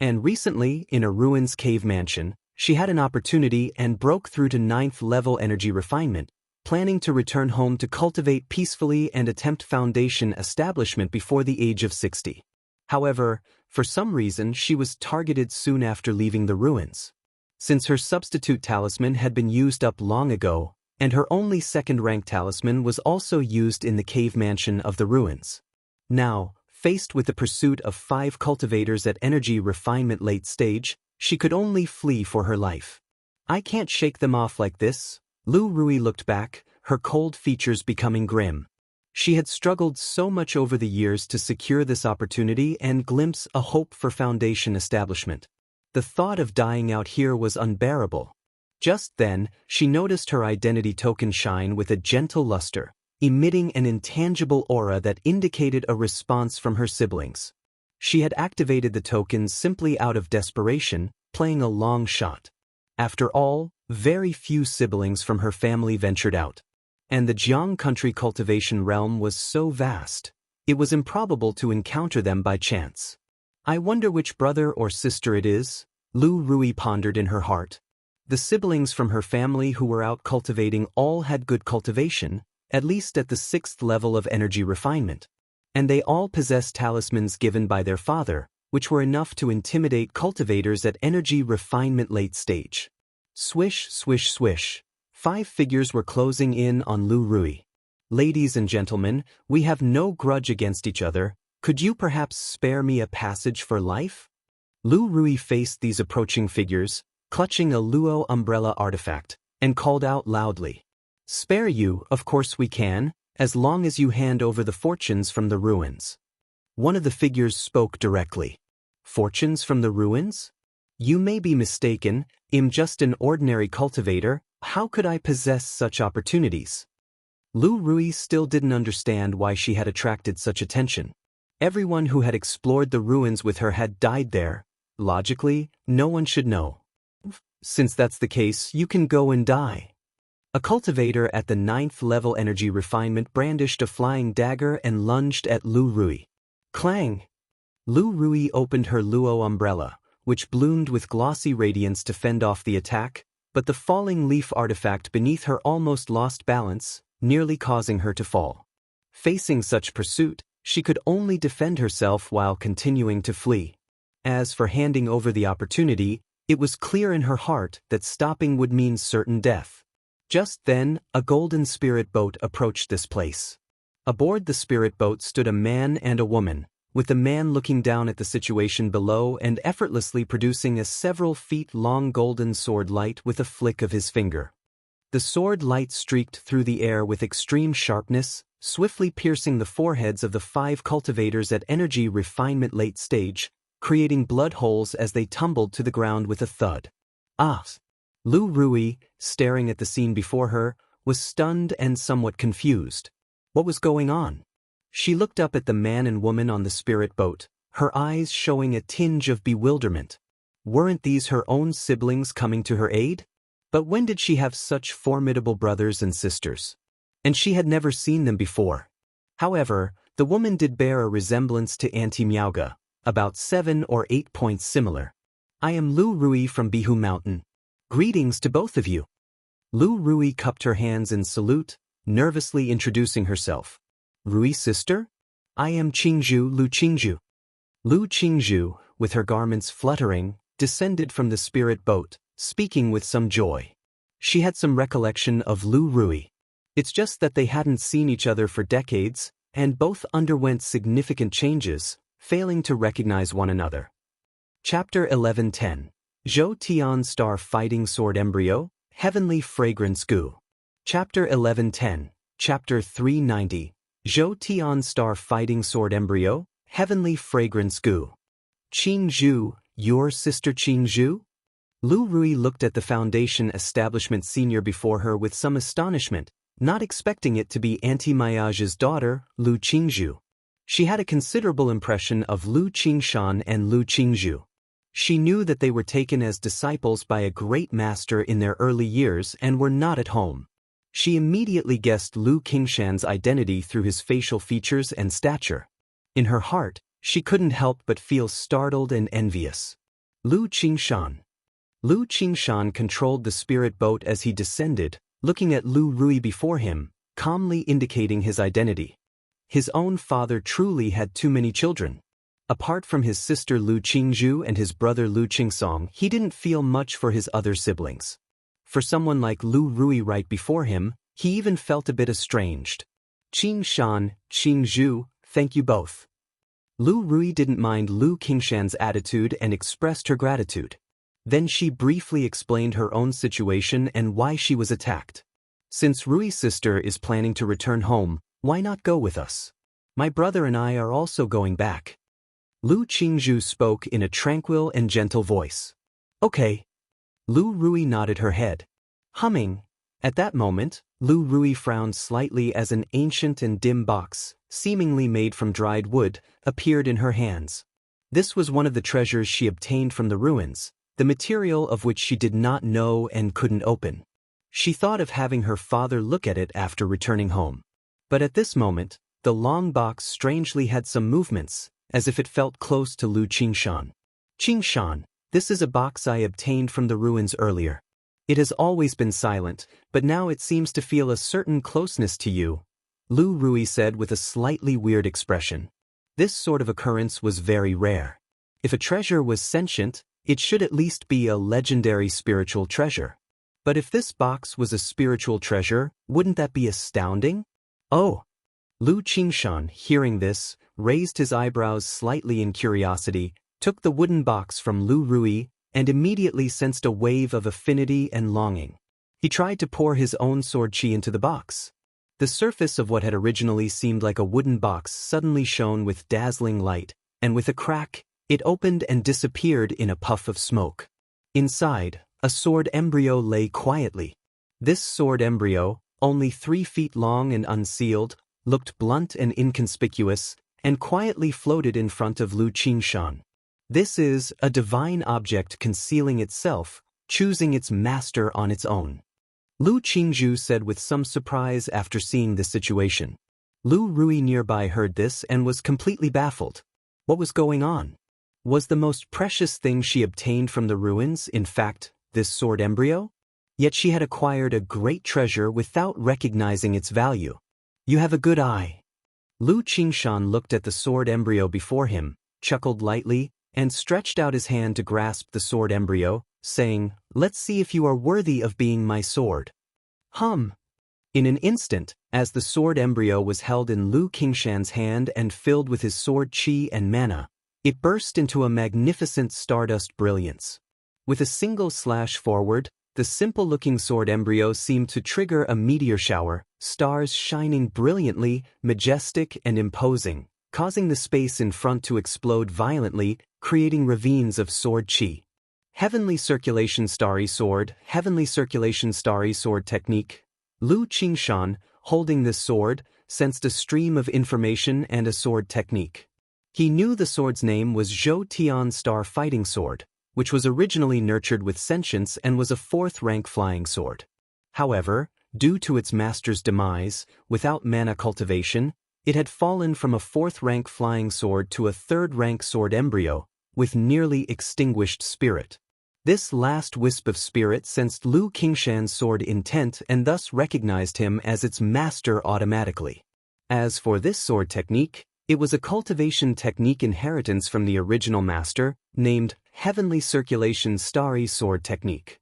And recently, in a ruins cave mansion, she had an opportunity and broke through to 9th level energy refinement, planning to return home to cultivate peacefully and attempt foundation establishment before the age of 60. However, for some reason she was targeted soon after leaving the ruins. Since her substitute talisman had been used up long ago, and her only second-rank talisman was also used in the cave mansion of the ruins. Now, faced with the pursuit of 5 cultivators at energy refinement late stage, she could only flee for her life. "I can't shake them off like this." Lu Rui looked back, her cold features becoming grim. She had struggled so much over the years to secure this opportunity and glimpse a hope for foundation establishment. The thought of dying out here was unbearable. Just then, she noticed her identity token shine with a gentle luster, emitting an intangible aura that indicated a response from her siblings. She had activated the tokens simply out of desperation, playing a long shot. After all, very few siblings from her family ventured out. And the Jiang country cultivation realm was so vast, it was improbable to encounter them by chance. "I wonder which brother or sister it is," Lu Rui pondered in her heart. The siblings from her family who were out cultivating all had good cultivation, at least at the 6th level of energy refinement. And they all possessed talismans given by their father, which were enough to intimidate cultivators at energy refinement late stage. Swish, swish, swish. 5 figures were closing in on Lu Rui. "Ladies and gentlemen, we have no grudge against each other. Could you perhaps spare me a passage for life?" Lu Rui faced these approaching figures, clutching a Luo umbrella artifact, and called out loudly. "Spare you, of course we can, as long as you hand over the fortunes from the ruins." One of the figures spoke directly. "Fortunes from the ruins? You may be mistaken, I'm just an ordinary cultivator. How could I possess such opportunities?" Lu Rui still didn't understand why she had attracted such attention. Everyone who had explored the ruins with her had died there. Logically, no one should know. "Since that's the case, you can go and die." A cultivator at the 9th level energy refinement brandished a flying dagger and lunged at Lu Rui. Clang! Lu Rui opened her Luo umbrella, which bloomed with glossy radiance to fend off the attack, but the falling leaf artifact beneath her almost lost balance, nearly causing her to fall. Facing such pursuit, she could only defend herself while continuing to flee. As for handing over the opportunity, it was clear in her heart that stopping would mean certain death. Just then, a golden spirit boat approached this place. Aboard the spirit boat stood a man and a woman, with the man looking down at the situation below and effortlessly producing a several feet-long golden sword light with a flick of his finger. The sword light streaked through the air with extreme sharpness, swiftly piercing the foreheads of the 5 cultivators at energy refinement late stage, creating blood holes as they tumbled to the ground with a thud. Ah! Lu Rui, staring at the scene before her, was stunned and somewhat confused. What was going on? She looked up at the man and woman on the spirit boat, her eyes showing a tinge of bewilderment. Weren't these her own siblings coming to her aid? But when did she have such formidable brothers and sisters? And she had never seen them before. However, the woman did bear a resemblance to Auntie Miauga, about 7 or 8 points similar. I am Lu Rui from Bihu Mountain. Greetings to both of you. Lu Rui cupped her hands in salute, nervously introducing herself. Rui sister? I am Qingzhu Lu Qingzhu. Lu Qingzhu, with her garments fluttering, descended from the spirit boat, speaking with some joy. She had some recollection of Lu Rui. It's just that they hadn't seen each other for decades, and both underwent significant changes, failing to recognize one another. Chapter 11:10. Zhou Tian Star Fighting Sword Embryo, Heavenly Fragrance Goo. Chapter 11:10. Chapter 390. Zhou Tian Star Fighting Sword Embryo, Heavenly Fragrance Goo. Qingzhu, your sister Qingzhu? Lu Rui looked at the Foundation Establishment Senior before her with some astonishment, not expecting it to be Auntie Miauga's daughter, Lu Qingzhu. She had a considerable impression of Lu Qingshan and Lu Qingzhu. She knew that they were taken as disciples by a great master in their early years and were not at home. She immediately guessed Lu Qingshan's identity through his facial features and stature. In her heart, she couldn't help but feel startled and envious. Lu Qingshan. Lu Qingshan controlled the spirit boat as he descended, looking at Lu Rui before him, calmly indicating his identity. His own father truly had too many children. Apart from his sister Lu Qingzhu and his brother Lu Qingsong, he didn't feel much for his other siblings. For someone like Lu Rui right before him, he even felt a bit estranged. Qingshan, Qingzhu, thank you both. Lu Rui didn't mind Lu Qingshan's attitude and expressed her gratitude. Then she briefly explained her own situation and why she was attacked. Since Rui's sister is planning to return home, why not go with us? My brother and I are also going back. Lu Qingzhu spoke in a tranquil and gentle voice. Okay. Lu Rui nodded her head. Humming. At that moment, Lu Rui frowned slightly as an ancient and dim box, seemingly made from dried wood, appeared in her hands. This was one of the treasures she obtained from the ruins, the material of which she did not know and couldn't open. She thought of having her father look at it after returning home. But at this moment, the long box strangely had some movements, as if it felt close to Lu Qingshan. Qingshan, this is a box I obtained from the ruins earlier. It has always been silent, but now it seems to feel a certain closeness to you, Lu Rui said with a slightly weird expression. This sort of occurrence was very rare. If a treasure was sentient, it should at least be a legendary spiritual treasure. But if this box was a spiritual treasure, wouldn't that be astounding? Oh! Lu Qingshan, hearing this, raised his eyebrows slightly in curiosity, took the wooden box from Lu Rui, and immediately sensed a wave of affinity and longing. He tried to pour his own sword chi into the box. The surface of what had originally seemed like a wooden box suddenly shone with dazzling light, and with a crack, it opened and disappeared in a puff of smoke. Inside, a sword embryo lay quietly. This sword embryo, only 3 feet long and unsealed, looked blunt and inconspicuous, and quietly floated in front of Lu Qingshan. This is a divine object concealing itself, choosing its master on its own. Lu Qingzhu said with some surprise after seeing this situation. Lu Rui nearby heard this and was completely baffled. What was going on? Was the most precious thing she obtained from the ruins, in fact, this sword embryo? Yet she had acquired a great treasure without recognizing its value. You have a good eye. Lu Qingshan looked at the sword embryo before him, chuckled lightly, and stretched out his hand to grasp the sword embryo, saying, "Let's see if you are worthy of being my sword." In an instant, as the sword embryo was held in Lu Qingshan's hand and filled with his sword qi and mana, it burst into a magnificent stardust brilliance. With a single slash forward, the simple-looking sword embryo seemed to trigger a meteor shower, stars shining brilliantly, majestic and imposing, causing the space in front to explode violently, creating ravines of sword qi. Heavenly Circulation Starry Sword, Heavenly Circulation Starry Sword Technique. Lu Qingshan, holding this sword, sensed a stream of information and a sword technique. He knew the sword's name was Zhou Tian Star Fighting Sword, which was originally nurtured with sentience and was a 4th-rank flying sword. However, due to its master's demise, without mana cultivation, it had fallen from a 4th-rank flying sword to a 3rd-rank sword embryo, with nearly extinguished spirit. This last wisp of spirit sensed Lu Qingshan's sword intent and thus recognized him as its master automatically. As for this sword technique, it was a cultivation technique inheritance from the original master, named Heavenly Circulation Starry Sword Technique.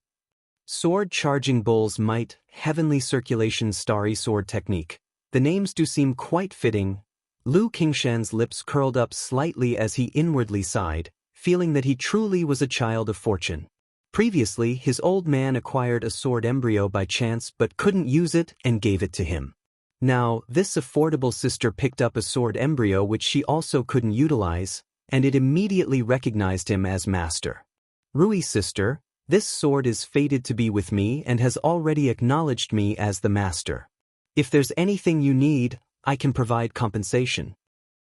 Sword Charging Bull's Might, Heavenly Circulation Starry Sword Technique. The names do seem quite fitting. Lu Qingshan's lips curled up slightly as he inwardly sighed, feeling that he truly was a child of fortune. Previously, his old man acquired a sword embryo by chance but couldn't use it and gave it to him. Now, this affordable sister picked up a sword embryo which she also couldn't utilize, and it immediately recognized him as master. "Rui sister, this sword is fated to be with me and has already acknowledged me as the master. If there's anything you need, I can provide compensation."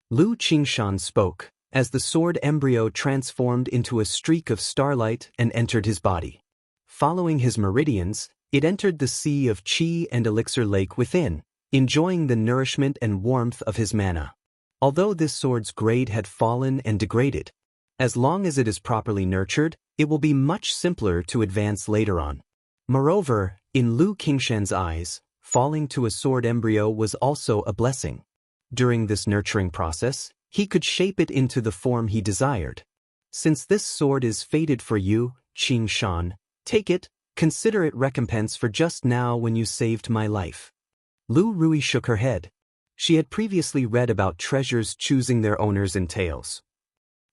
Lu Qingshan spoke, as the sword embryo transformed into a streak of starlight and entered his body. Following his meridians, it entered the sea of qi and elixir lake within, enjoying the nourishment and warmth of his mana. Although this sword's grade had fallen and degraded, as long as it is properly nurtured, it will be much simpler to advance later on. Moreover, in Lu Qingshan's eyes, falling to a sword embryo was also a blessing. During this nurturing process, he could shape it into the form he desired. "Since this sword is fated for you, Qingshan, take it, consider it recompense for just now when you saved my life." Lu Rui shook her head. She had previously read about treasures choosing their owners in tales.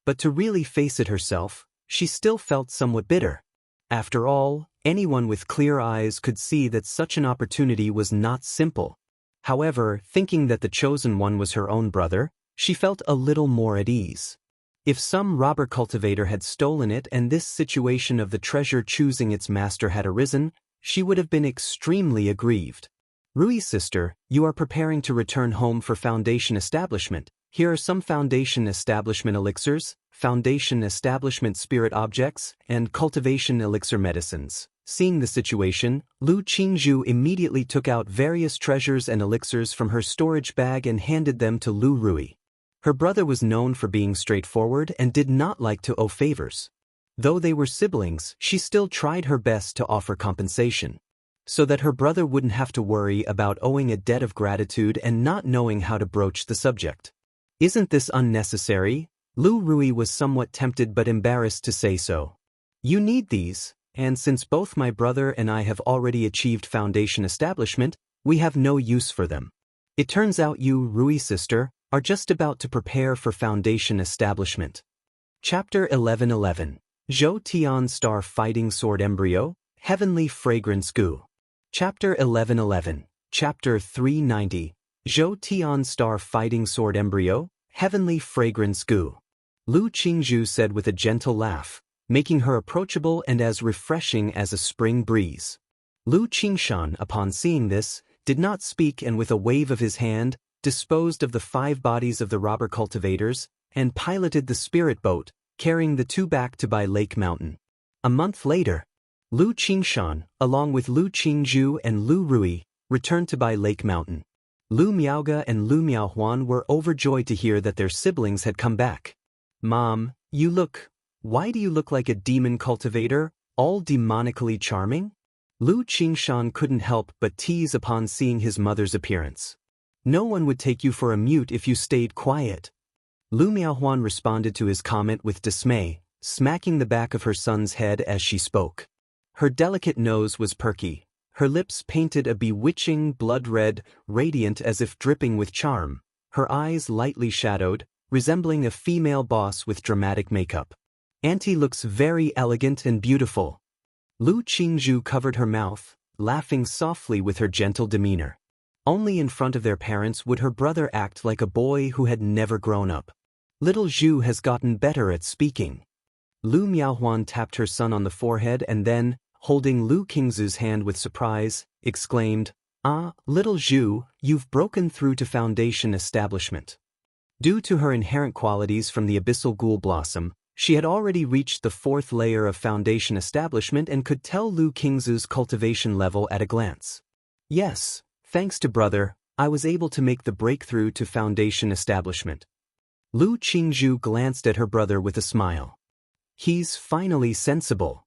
But to really face it herself, she still felt somewhat bitter. After all, anyone with clear eyes could see that such an opportunity was not simple. However, thinking that the chosen one was her own brother, she felt a little more at ease. If some robber cultivator had stolen it and this situation of the treasure choosing its master had arisen, she would have been extremely aggrieved. "Rui sister, you are preparing to return home for Foundation establishment. Here are some Foundation establishment elixirs, Foundation establishment spirit objects, and cultivation elixir medicines." Seeing the situation, Lu Qingzhu immediately took out various treasures and elixirs from her storage bag and handed them to Lu Rui. Her brother was known for being straightforward and did not like to owe favors. Though they were siblings, she still tried her best to offer compensation, so that her brother wouldn't have to worry about owing a debt of gratitude and not knowing how to broach the subject. "Isn't this unnecessary?" Lu Rui was somewhat tempted but embarrassed to say so. "You need these, and since both my brother and I have already achieved Foundation establishment, we have no use for them. It turns out you, Rui sister, are just about to prepare for Foundation establishment." Chapter 11:11. Zhou Tian Star Fighting Sword Embryo, Heavenly Fragrance Goo. Chapter 11:11. Chapter 390. Zhou Tian Star Fighting Sword Embryo, Heavenly Fragrance Goo. Lu Qingzhu said with a gentle laugh, making her approachable and as refreshing as a spring breeze. Lu Qingshan, upon seeing this, did not speak and with a wave of his hand, disposed of the 5 bodies of the robber cultivators, and piloted the spirit boat, carrying the 2 back to Bai Lake Mountain. A month later, Lu Qingshan, along with Lu Qingzhu and Lu Rui, returned to Bai Lake Mountain. Lu Miaoge and Lu Miaohuan were overjoyed to hear that their siblings had come back. Mom, why do you look like a demon cultivator, all demonically charming? Lu Qingshan couldn't help but tease upon seeing his mother's appearance. No one would take you for a mute if you stayed quiet. Lu Miaohuan responded to his comment with dismay, smacking the back of her son's head as she spoke. Her delicate nose was perky, her lips painted a bewitching blood red, radiant as if dripping with charm, her eyes lightly shadowed, resembling a female boss with dramatic makeup. Auntie looks very elegant and beautiful. Lu Qingzhu covered her mouth, laughing softly with her gentle demeanor. Only in front of their parents would her brother act like a boy who had never grown up. Little Zhu has gotten better at speaking. Lu Miaohuan tapped her son on the forehead and then, holding Lu Qingzhu's hand with surprise, exclaimed, "Ah, little Zhu, you've broken through to foundation establishment." Due to her inherent qualities from the abyssal ghoul blossom, she had already reached the 4th layer of foundation establishment and could tell Lu Qingzhu's cultivation level at a glance. Yes, thanks to brother, I was able to make the breakthrough to foundation establishment. Lu Qingzhu glanced at her brother with a smile. He's finally sensible.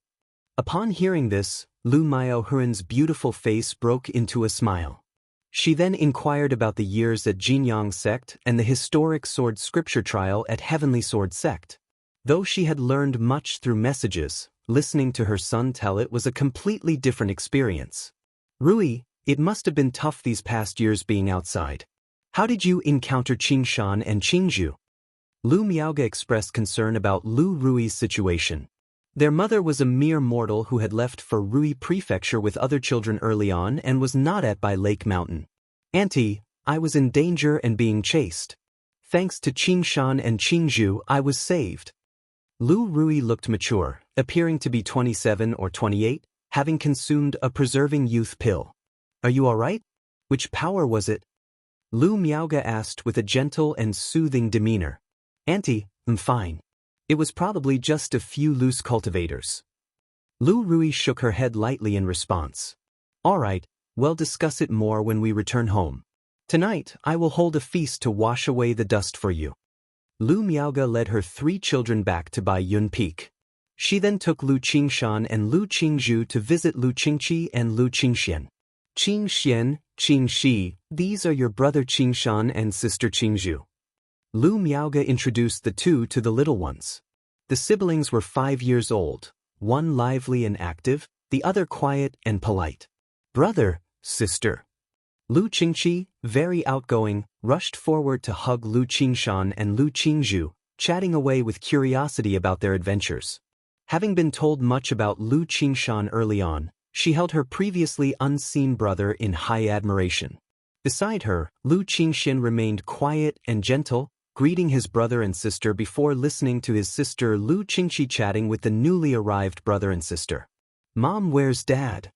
Upon hearing this, Lu Miaohuan's beautiful face broke into a smile. She then inquired about the years at Jinyang sect and the historic sword scripture trial at Heavenly Sword sect. Though she had learned much through messages, listening to her son tell it was a completely different experience. Rui, it must have been tough these past years being outside. How did you encounter Qingshan and Qingzhu? Lu Miaoge expressed concern about Lu Rui's situation. Their mother was a mere mortal who had left for Rui Prefecture with other children early on and was not at by Lake Mountain. Auntie, I was in danger and being chased. Thanks to Qingshan and Qingzhu, I was saved. Lu Rui looked mature, appearing to be 27 or 28, having consumed a preserving youth pill. Are you all right? Which power was it? Lu Miaoge asked with a gentle and soothing demeanor. Auntie, I'm fine. It was probably just a few loose cultivators. Lu Rui shook her head lightly in response. All right, we'll discuss it more when we return home. Tonight, I will hold a feast to wash away the dust for you. Lu Miaoge led her 3 children back to Baiyun Peak. She then took Lu Qingshan and Lu Qingzhu to visit Lu Qingqi and Lu Qingxian. Qingxian, Qingxi, these are your brother Qingshan and sister Qingzhu. Lu Miaoge introduced the two to the little ones. The siblings were 5 years old, one lively and active, the other quiet and polite. Brother, sister. Lu Qingqi, very outgoing, rushed forward to hug Lu Qingshan and Lu Qingzhu, chatting away with curiosity about their adventures. Having been told much about Lu Qingshan early on, she held her previously unseen brother in high admiration. Beside her, Lu Qingxian remained quiet and gentle, greeting his brother and sister before listening to his sister Lu Qingqi chatting with the newly arrived brother and sister. Mom, where's Dad?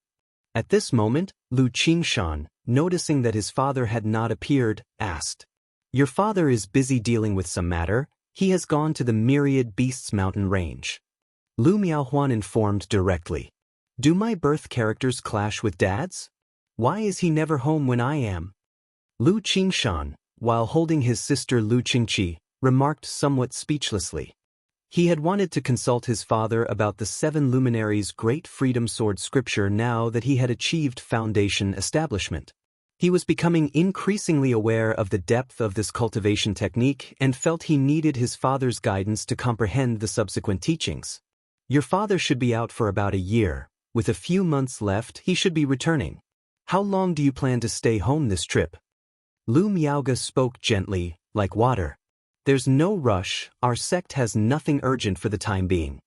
At this moment, Lu Qingshan, noticing that his father had not appeared, asked. Your father is busy dealing with some matter, he has gone to the Myriad Beasts mountain range. Lu Miaohuan informed directly. Do my birth characters clash with Dad's? Why is he never home when I am? Lu Qingshan, while holding his sister Lu Qingqi, remarked somewhat speechlessly. He had wanted to consult his father about the 7 luminaries' great freedom sword scripture now that he had achieved foundation establishment. He was becoming increasingly aware of the depth of this cultivation technique and felt he needed his father's guidance to comprehend the subsequent teachings. Your father should be out for about a year. With a few months left, he should be returning. How long do you plan to stay home this trip? Lu Miaoge spoke gently, like water. There's no rush, our sect has nothing urgent for the time being.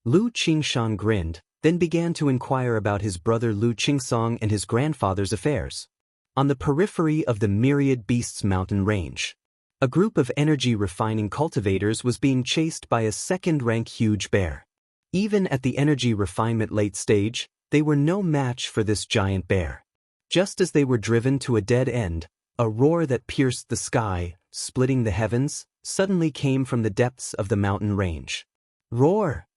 Lu Qingshan grinned, then began to inquire about his brother Lu Qingsong and his grandfather's affairs. On the periphery of the Myriad Beasts mountain range, a group of energy-refining cultivators was being chased by a second-rank huge bear. Even at the energy refinement late stage, they were no match for this giant bear. Just as they were driven to a dead end, a roar that pierced the sky, splitting the heavens, suddenly came from the depths of the mountain range. Roar!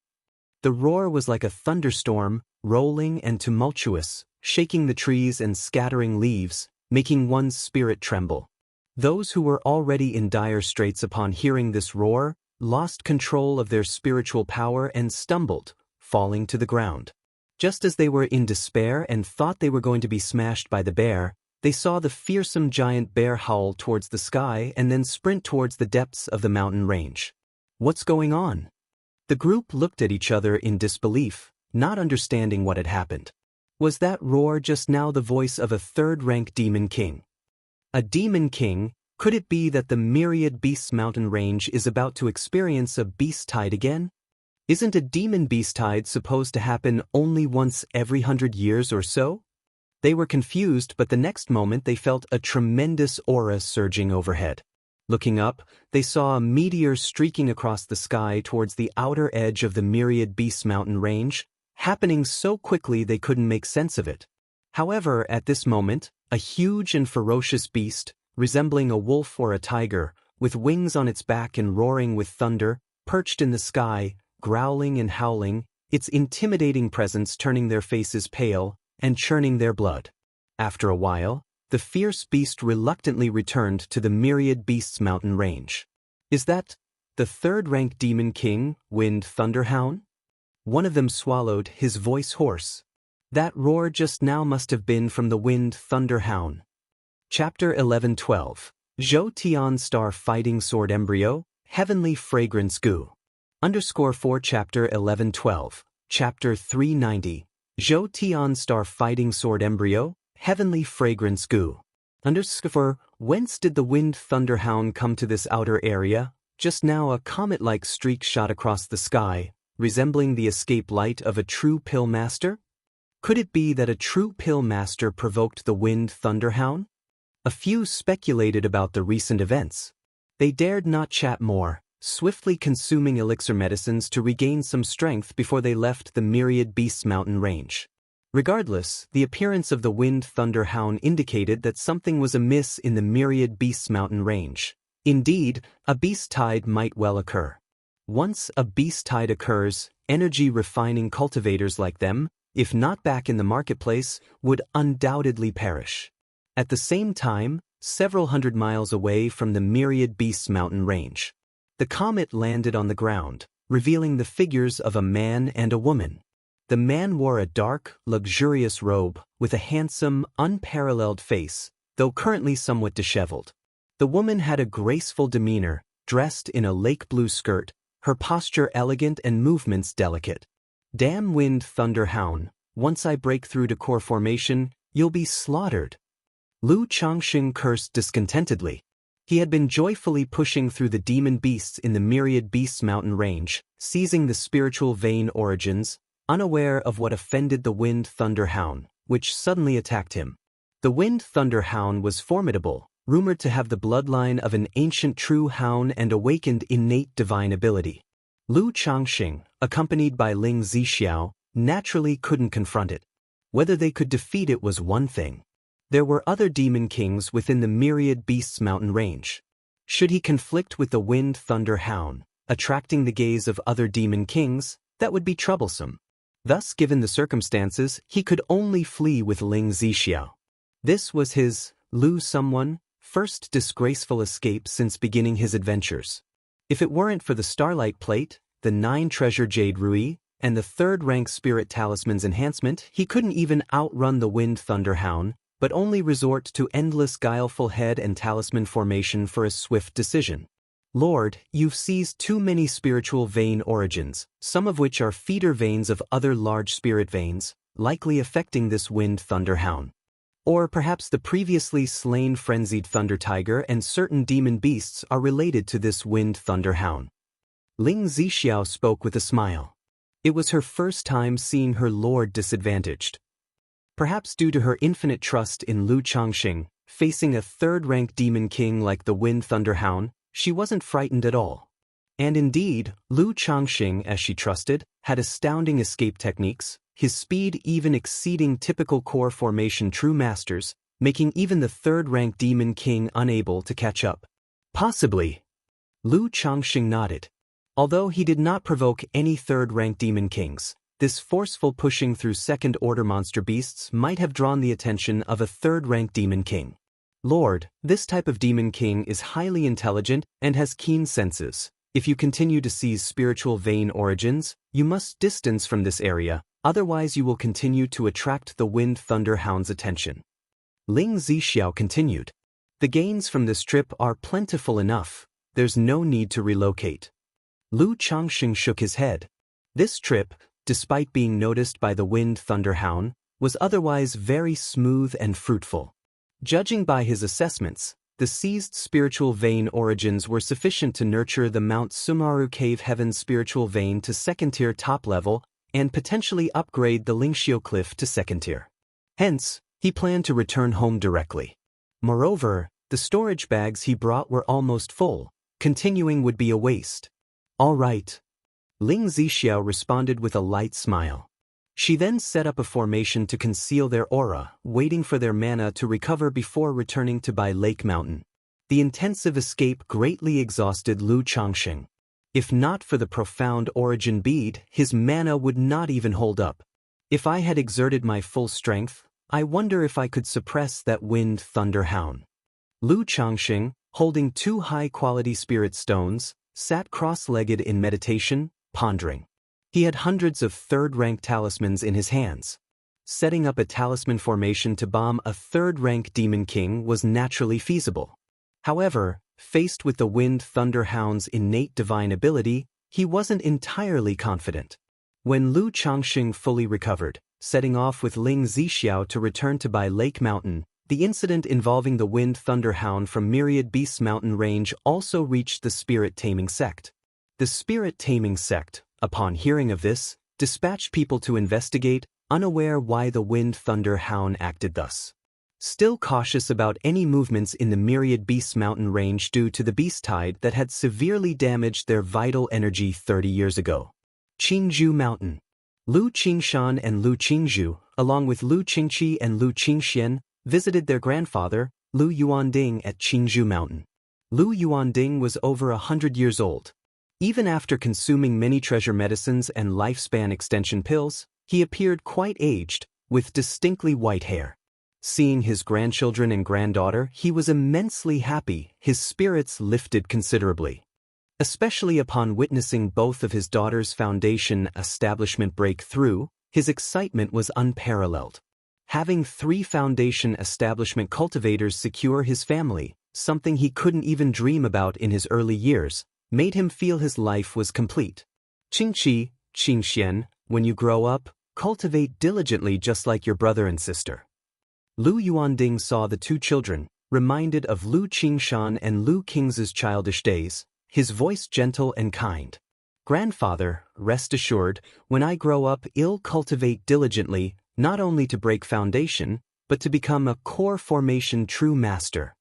The roar was like a thunderstorm, rolling and tumultuous, shaking the trees and scattering leaves, making one's spirit tremble. Those who were already in dire straits upon hearing this roar, lost control of their spiritual power and stumbled, falling to the ground. Just as they were in despair and thought they were going to be smashed by the bear, they saw the fearsome giant bear howl towards the sky and then sprint towards the depths of the mountain range. What's going on? The group looked at each other in disbelief, not understanding what had happened. Was that roar just now the voice of a third-rank demon king? A demon king? Could it be that the Myriad Beasts mountain range is about to experience a beast tide again? Isn't a demon beast tide supposed to happen only once every 100 years or so? They were confused, but the next moment they felt a tremendous aura surging overhead. Looking up, they saw a meteor streaking across the sky towards the outer edge of the Myriad Beasts mountain range, happening so quickly they couldn't make sense of it. However, at this moment, a huge and ferocious beast, resembling a wolf or a tiger, with wings on its back and roaring with thunder, perched in the sky, growling and howling, its intimidating presence turning their faces pale and churning their blood. After a while, the fierce beast reluctantly returned to the Myriad Beasts mountain range. Is that the third-rank demon king, Wind Thunderhound? One of them swallowed, his voice hoarse. That roar just now must have been from the Wind Thunderhound. Chapter 11-12. Zhou Tian Star Fighting Sword Embryo, Heavenly Fragrance Goo. _4 Chapter 11-12. Chapter 390. Zhou Tian Star Fighting Sword Embryo, Heavenly Fragrance Goo. _4 Whence did the Wind Thunderhound come to this outer area? Just now a comet-like streak shot across the sky, resembling the escape light of a true pill master? Could it be that a true pill master provoked the Wind Thunderhound? A few speculated about the recent events. They dared not chat more, swiftly consuming elixir medicines to regain some strength before they left the Myriad Beasts mountain range. Regardless, the appearance of the Wind Thunderhound indicated that something was amiss in the Myriad Beasts mountain range. Indeed, a beast tide might well occur. Once a beast tide occurs, energy-refining cultivators like them, if not back in the marketplace, would undoubtedly perish. At the same time, several hundred miles away from the Myriad Beasts mountain range, the comet landed on the ground, revealing the figures of a man and a woman. The man wore a dark, luxurious robe with a handsome, unparalleled face, though currently somewhat disheveled. The woman had a graceful demeanor, dressed in a lake blue skirt, her posture elegant and movements delicate. Damn Wind Thunderhound, once I break through to core formation, you'll be slaughtered. Lu Changxing cursed discontentedly. He had been joyfully pushing through the demon beasts in the Myriad Beasts mountain range, seizing the spiritual vein origins, unaware of what offended the Wind Thunderhound, which suddenly attacked him. The Wind Thunderhound was formidable, rumored to have the bloodline of an ancient true hound and awakened innate divine ability. Lu Changxing, accompanied by Ling Zixiao, naturally couldn't confront it. Whether they could defeat it was one thing. There were other demon kings within the Myriad Beasts mountain range. Should he conflict with the Wind Thunderhound, attracting the gaze of other demon kings, that would be troublesome. Thus, given the circumstances, he could only flee with Ling Zixiao. This was his, Lu someone, first disgraceful escape since beginning his adventures. If it weren't for the Starlight Plate, the 9-treasure Jade Rui, and the third-rank Spirit Talisman's enhancement, he couldn't even outrun the Wind Thunderhound, but only resort to endless guileful head and talisman formation for a swift decision. Lord, you've seized too many spiritual vein origins, some of which are feeder veins of other large spirit veins, likely affecting this Wind Thunderhound. Or perhaps the previously slain frenzied Thunder Tiger and certain demon beasts are related to this Wind Thunderhound. Ling Zixiao spoke with a smile. It was her first time seeing her lord disadvantaged. Perhaps due to her infinite trust in Lu Changxing, facing a third-rank demon king like the Wind Thunderhound, she wasn't frightened at all. And indeed, Lu Changxing, as she trusted, had astounding escape techniques, his speed even exceeding typical core formation true masters, making even the third-rank demon king unable to catch up. Possibly. Lu Changxing nodded. Although he did not provoke any third-rank demon kings, this forceful pushing through second-order monster beasts might have drawn the attention of a third-rank demon king. Lord, this type of demon king is highly intelligent and has keen senses. If you continue to seize spiritual vein origins, you must distance from this area, otherwise you will continue to attract the Wind Thunder Hound's attention. Ling Zixiao continued. The gains from this trip are plentiful enough, there's no need to relocate. Lu Changxing shook his head. This trip, despite being noticed by the Wind Thunder Hound, was otherwise very smooth and fruitful. Judging by his assessments, the seized spiritual vein origins were sufficient to nurture the Mount Sumaru Cave Heaven's spiritual vein to second-tier top level and potentially upgrade the Lingxiu Cliff to second-tier. Hence, he planned to return home directly. Moreover, the storage bags he brought were almost full. Continuing would be a waste. All right. Ling Zixiao responded with a light smile. She then set up a formation to conceal their aura, waiting for their mana to recover before returning to Bai Lake Mountain. The intensive escape greatly exhausted Lu Changxing. If not for the profound origin bead, his mana would not even hold up. If I had exerted my full strength, I wonder if I could suppress that Wind Thunder Hound. Lu Changxing, holding 2 high-quality spirit stones, sat cross-legged in meditation, pondering. He had hundreds of third-rank talismans in his hands. Setting up a talisman formation to bomb a third-rank Demon King was naturally feasible. However, faced with the Wind Thunder Hound's innate divine ability, he wasn't entirely confident. When Lu Changxing fully recovered, setting off with Ling Zixiao to return to Bai Lake Mountain, the incident involving the Wind Thunder Hound from Myriad Beasts Mountain Range also reached the Spirit Taming Sect. The Spirit Taming Sect, upon hearing of this, dispatched people to investigate, unaware why the Wind Thunder Hound acted thus. Still cautious about any movements in the Myriad Beasts Mountain Range due to the beast tide that had severely damaged their vital energy 30 years ago. Qingzhou Mountain. Lu Qingshan and Lu Qingzhu, along with Lu Qingqi and Lu Qingxian, visited their grandfather, Lu Yuanding, at Qingzhou Mountain. Lu Yuanding was over 100 years old. Even after consuming many treasure medicines and lifespan extension pills, he appeared quite aged, with distinctly white hair. Seeing his grandchildren and granddaughter, he was immensely happy, his spirits lifted considerably. Especially upon witnessing both of his daughter's foundation establishment break through, his excitement was unparalleled. Having 3 foundation establishment cultivators secure his family, something he couldn't even dream about in his early years, made him feel his life was complete. Qingqi, Qingxian, when you grow up, cultivate diligently just like your brother and sister. Lu Yuanding saw the 2 children, reminded of Lu Qingshan and Lu Qing's childish days, his voice gentle and kind. Grandfather, rest assured, when I grow up I'll cultivate diligently, not only to break foundation, but to become a core formation true master.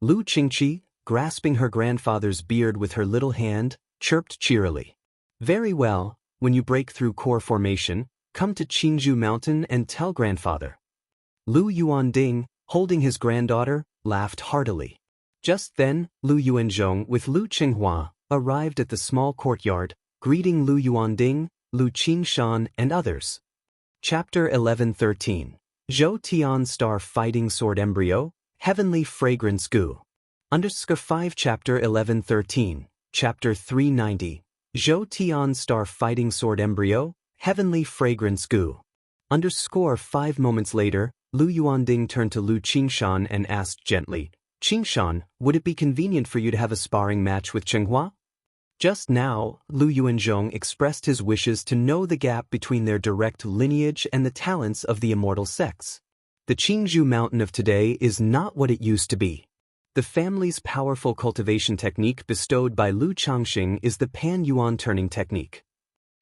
Lu Qingqi, grasping her grandfather's beard with her little hand, chirped cheerily. Very well, when you break through core formation, come to Qingzhou Mountain and tell grandfather. Lu Yuanding, holding his granddaughter, laughed heartily. Just then, Lu Yuanzhong with Lu Qinghua arrived at the small courtyard, greeting Lu Yuanding, Lu Qingshan, and others. Chapter 1113. Zhou Tian Star Fighting Sword Embryo, Heavenly Fragrance Goo. _5 Chapter 1113, Chapter 390. Zhou Tian Star Fighting Sword Embryo, Heavenly Fragrance Goo. _5 moments later, Lu Yuanding turned to Lu Qingshan and asked gently, Qingshan, would it be convenient for you to have a sparring match with Chenghua? Just now, Lu Yuanzhong expressed his wishes to know the gap between their direct lineage and the talents of the immortal sects. The Qingzhou Mountain of today is not what it used to be. The family's powerful cultivation technique bestowed by Lu Changxing is the Pan-Yuan turning technique.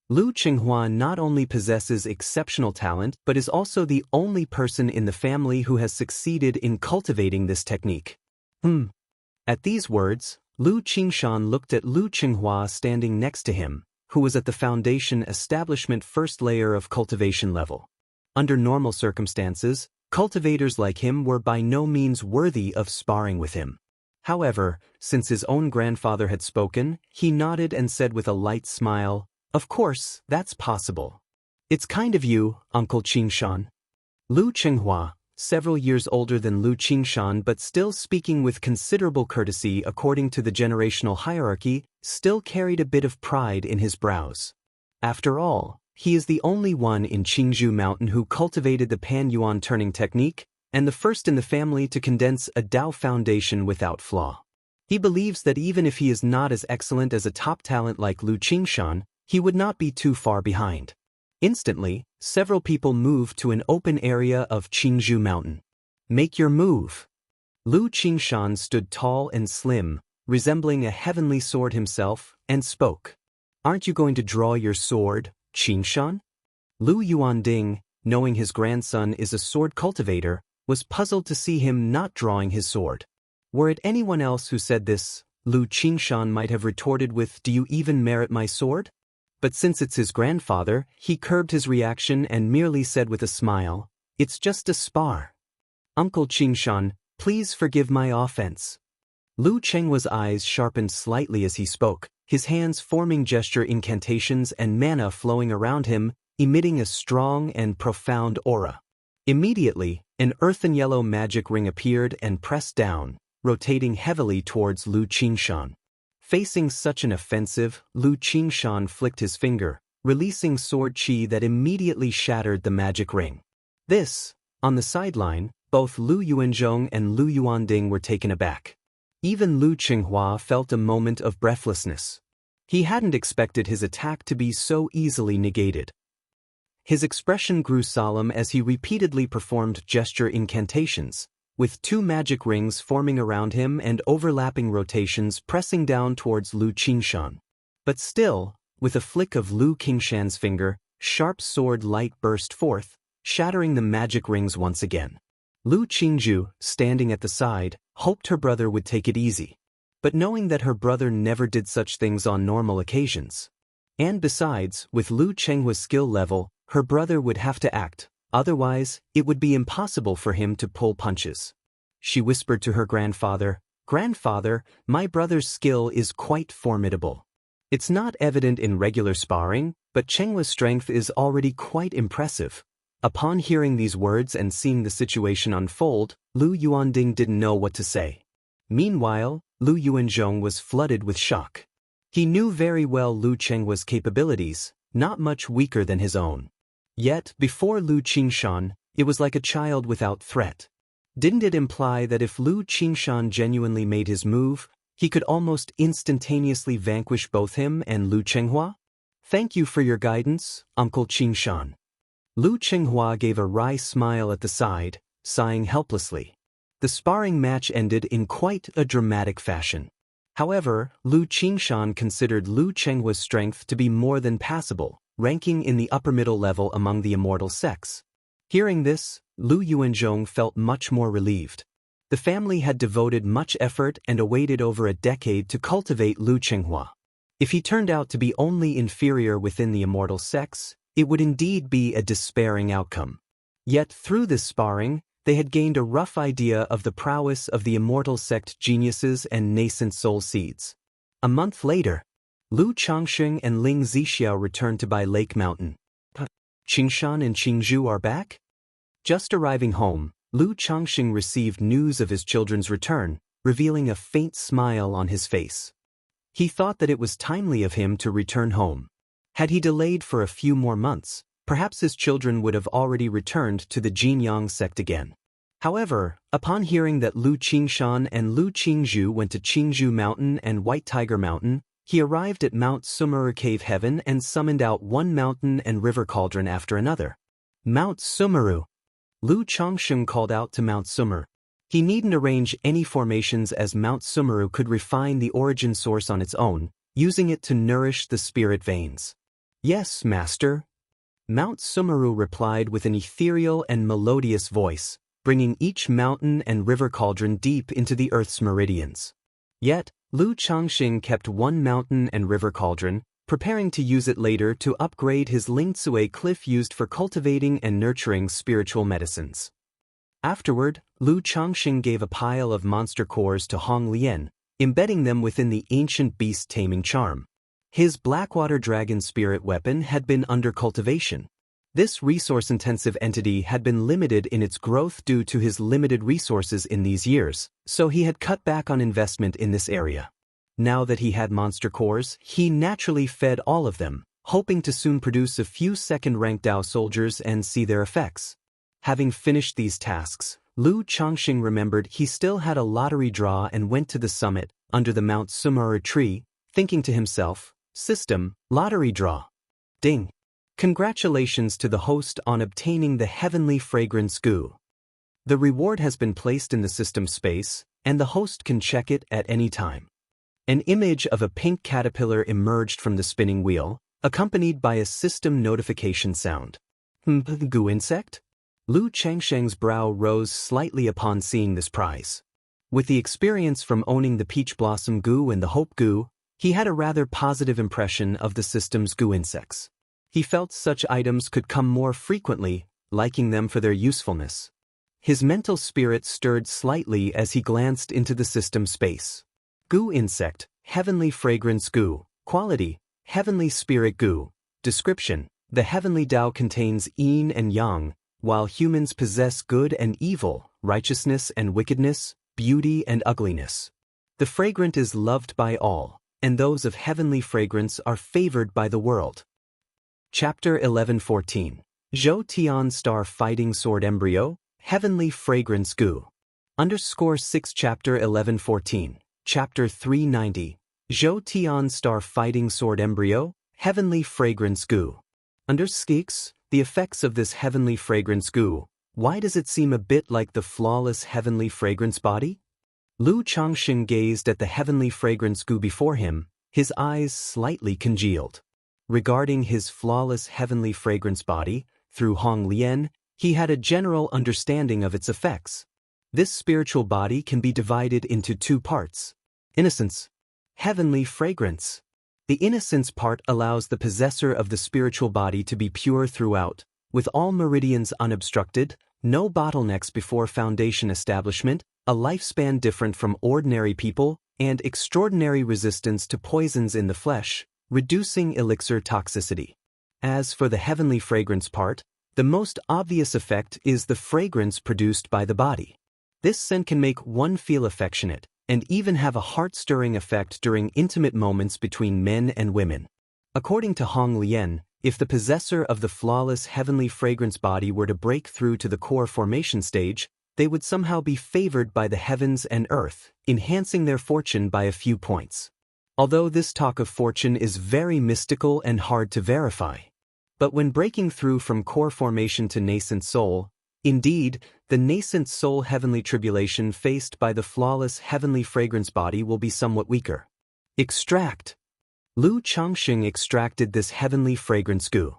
Lu Qinghua not only possesses exceptional talent but is also the only person in the family who has succeeded in cultivating this technique. At these words, Lu Qingshan looked at Lu Qinghua standing next to him, who was at the foundation establishment first layer of cultivation level. Under normal circumstances, cultivators like him were by no means worthy of sparring with him. However, since his own grandfather had spoken, he nodded and said with a light smile, "Of course, that's possible. It's kind of you, Uncle Qingshan." Lu Qinghua, several years older than Lu Qingshan but still speaking with considerable courtesy according to the generational hierarchy, still carried a bit of pride in his brows. After all, he is the only one in Qingzhou Mountain who cultivated the Pan-Yuan turning technique, and the first in the family to condense a Dao foundation without flaw. He believes that even if he is not as excellent as a top talent like Lu Qingshan, he would not be too far behind. Instantly, several people moved to an open area of Qingzhou Mountain. Make your move. Lu Qingshan stood tall and slim, resembling a heavenly sword himself, and spoke. Aren't you going to draw your sword, Qingshan? Lu Yuanding, knowing his grandson is a sword cultivator, was puzzled to see him not drawing his sword. Were it anyone else who said this, Lu Qingshan might have retorted with, "Do you even merit my sword?" But since it's his grandfather, he curbed his reaction and merely said with a smile, "It's just a spar. Uncle Qingshan, please forgive my offense." Lu Chenghua's eyes sharpened slightly as he spoke, his hands forming gesture incantations and mana flowing around him, emitting a strong and profound aura. Immediately, an earthen yellow magic ring appeared and pressed down, rotating heavily towards Lu Qingshan. Facing such an offensive, Lu Qingshan flicked his finger, releasing sword chi that immediately shattered the magic ring. This, on the sideline, both Lu Yuanzhong and Lu Yuanding were taken aback. Even Lu Qinghua felt a moment of breathlessness. He hadn't expected his attack to be so easily negated. His expression grew solemn as he repeatedly performed gesture incantations, with two magic rings forming around him and overlapping rotations pressing down towards Lu Qingshan. But still, with a flick of Lu Qingshan's finger, sharp sword light burst forth, shattering the magic rings once again. Lu Qingzhu, standing at the side, hoped her brother would take it easy. But knowing that her brother never did such things on normal occasions. And besides, with Lu Chenghua's skill level, her brother would have to act, otherwise, it would be impossible for him to pull punches. She whispered to her grandfather, "Grandfather, my brother's skill is quite formidable. It's not evident in regular sparring, but Chenghua's strength is already quite impressive." Upon hearing these words and seeing the situation unfold, Lu Yuanding didn't know what to say. Meanwhile, Lu Yuanzhong was flooded with shock. He knew very well Lu Chenghua's capabilities, not much weaker than his own. Yet, before Lu Qingshan, it was like a child without threat. Didn't it imply that if Lu Qingshan genuinely made his move, he could almost instantaneously vanquish both him and Lu Chenghua? "Thank you for your guidance, Uncle Qingshan." Lu Chenghua gave a wry smile at the side, sighing helplessly. The sparring match ended in quite a dramatic fashion. However, Lu Qingshan considered Lu Chenghua's strength to be more than passable, ranking in the upper middle level among the immortal sects. Hearing this, Lu Yuanzhong felt much more relieved. The family had devoted much effort and awaited over a decade to cultivate Lu Chenghua. If he turned out to be only inferior within the immortal sects, it would indeed be a despairing outcome. Yet through this sparring, they had gained a rough idea of the prowess of the immortal sect geniuses and nascent soul seeds. A month later, Lu Changxing and Ling Zixiao returned to Bai Lake Mountain. Qingshan and Qingzhou are back? Just arriving home, Lu Changxing received news of his children's return, revealing a faint smile on his face. He thought that it was timely of him to return home. Had he delayed for a few more months, perhaps his children would have already returned to the Jinyang sect again. However, upon hearing that Lu Qingshan and Lu Qingzhou went to Qingzhou Mountain and White Tiger Mountain, he arrived at Mount Sumeru Cave Heaven and summoned out one mountain and river cauldron after another. Mount Sumeru. Lu Changxing called out to Mount Sumeru. He needn't arrange any formations as Mount Sumeru could refine the origin source on its own, using it to nourish the spirit veins. "Yes, Master." Mount Sumeru replied with an ethereal and melodious voice, bringing each mountain and river cauldron deep into the earth's meridians. Yet, Lu Changxing kept one mountain and river cauldron, preparing to use it later to upgrade his Lingcui cliff used for cultivating and nurturing spiritual medicines. Afterward, Lu Changxing gave a pile of monster cores to Hong Lian, embedding them within the ancient beast taming charm. His Blackwater Dragon spirit weapon had been under cultivation. This resource-intensive entity had been limited in its growth due to his limited resources in these years, so he had cut back on investment in this area. Now that he had monster cores, he naturally fed all of them, hoping to soon produce a few second-rank Dao soldiers and see their effects. Having finished these tasks, Lu Changxing remembered he still had a lottery draw and went to the summit, under the Mount Sumara tree, thinking to himself, "System, lottery draw. Ding. Congratulations to the host on obtaining the heavenly fragrance goo. The reward has been placed in the system space, and the host can check it at any time." An image of a pink caterpillar emerged from the spinning wheel, accompanied by a system notification sound. Goo insect? Lu Changsheng's brow rose slightly upon seeing this prize. With the experience from owning the peach blossom goo and the hope goo, he had a rather positive impression of the system's goo insects. He felt such items could come more frequently, liking them for their usefulness. His mental spirit stirred slightly as he glanced into the system space. Goo insect, heavenly fragrance goo, quality, heavenly spirit goo. Description: the heavenly Tao contains yin and yang, while humans possess good and evil, righteousness and wickedness, beauty and ugliness. The fragrant is loved by all, and those of heavenly fragrance are favored by the world. Chapter 1114. Zhou Tian Star Fighting Sword Embryo, Heavenly Fragrance Goo. _6 Chapter 1114. Chapter 390. Zhou Tian Star Fighting Sword Embryo, Heavenly Fragrance Goo. _6 The effects of this heavenly fragrance goo. Why does it seem a bit like the flawless heavenly fragrance body? Lu Changxing gazed at the heavenly fragrance goo before him, his eyes slightly congealed. Regarding his flawless heavenly fragrance body, through Wang Lin, he had a general understanding of its effects. This spiritual body can be divided into two parts. Innocence. Heavenly fragrance. The innocence part allows the possessor of the spiritual body to be pure throughout, with all meridians unobstructed, no bottlenecks before foundation establishment, a lifespan different from ordinary people, and extraordinary resistance to poisons in the flesh, reducing elixir toxicity. As for the heavenly fragrance part, the most obvious effect is the fragrance produced by the body. This scent can make one feel affectionate, and even have a heart-stirring effect during intimate moments between men and women. According to Wang Lin, if the possessor of the flawless heavenly fragrance body were to break through to the core formation stage, they would somehow be favored by the heavens and earth, enhancing their fortune by a few points. Although this talk of fortune is very mystical and hard to verify. But when breaking through from core formation to nascent soul, indeed, the nascent soul heavenly tribulation faced by the flawless heavenly fragrance body will be somewhat weaker. Extract. Lu Changxing extracted this heavenly fragrance goo.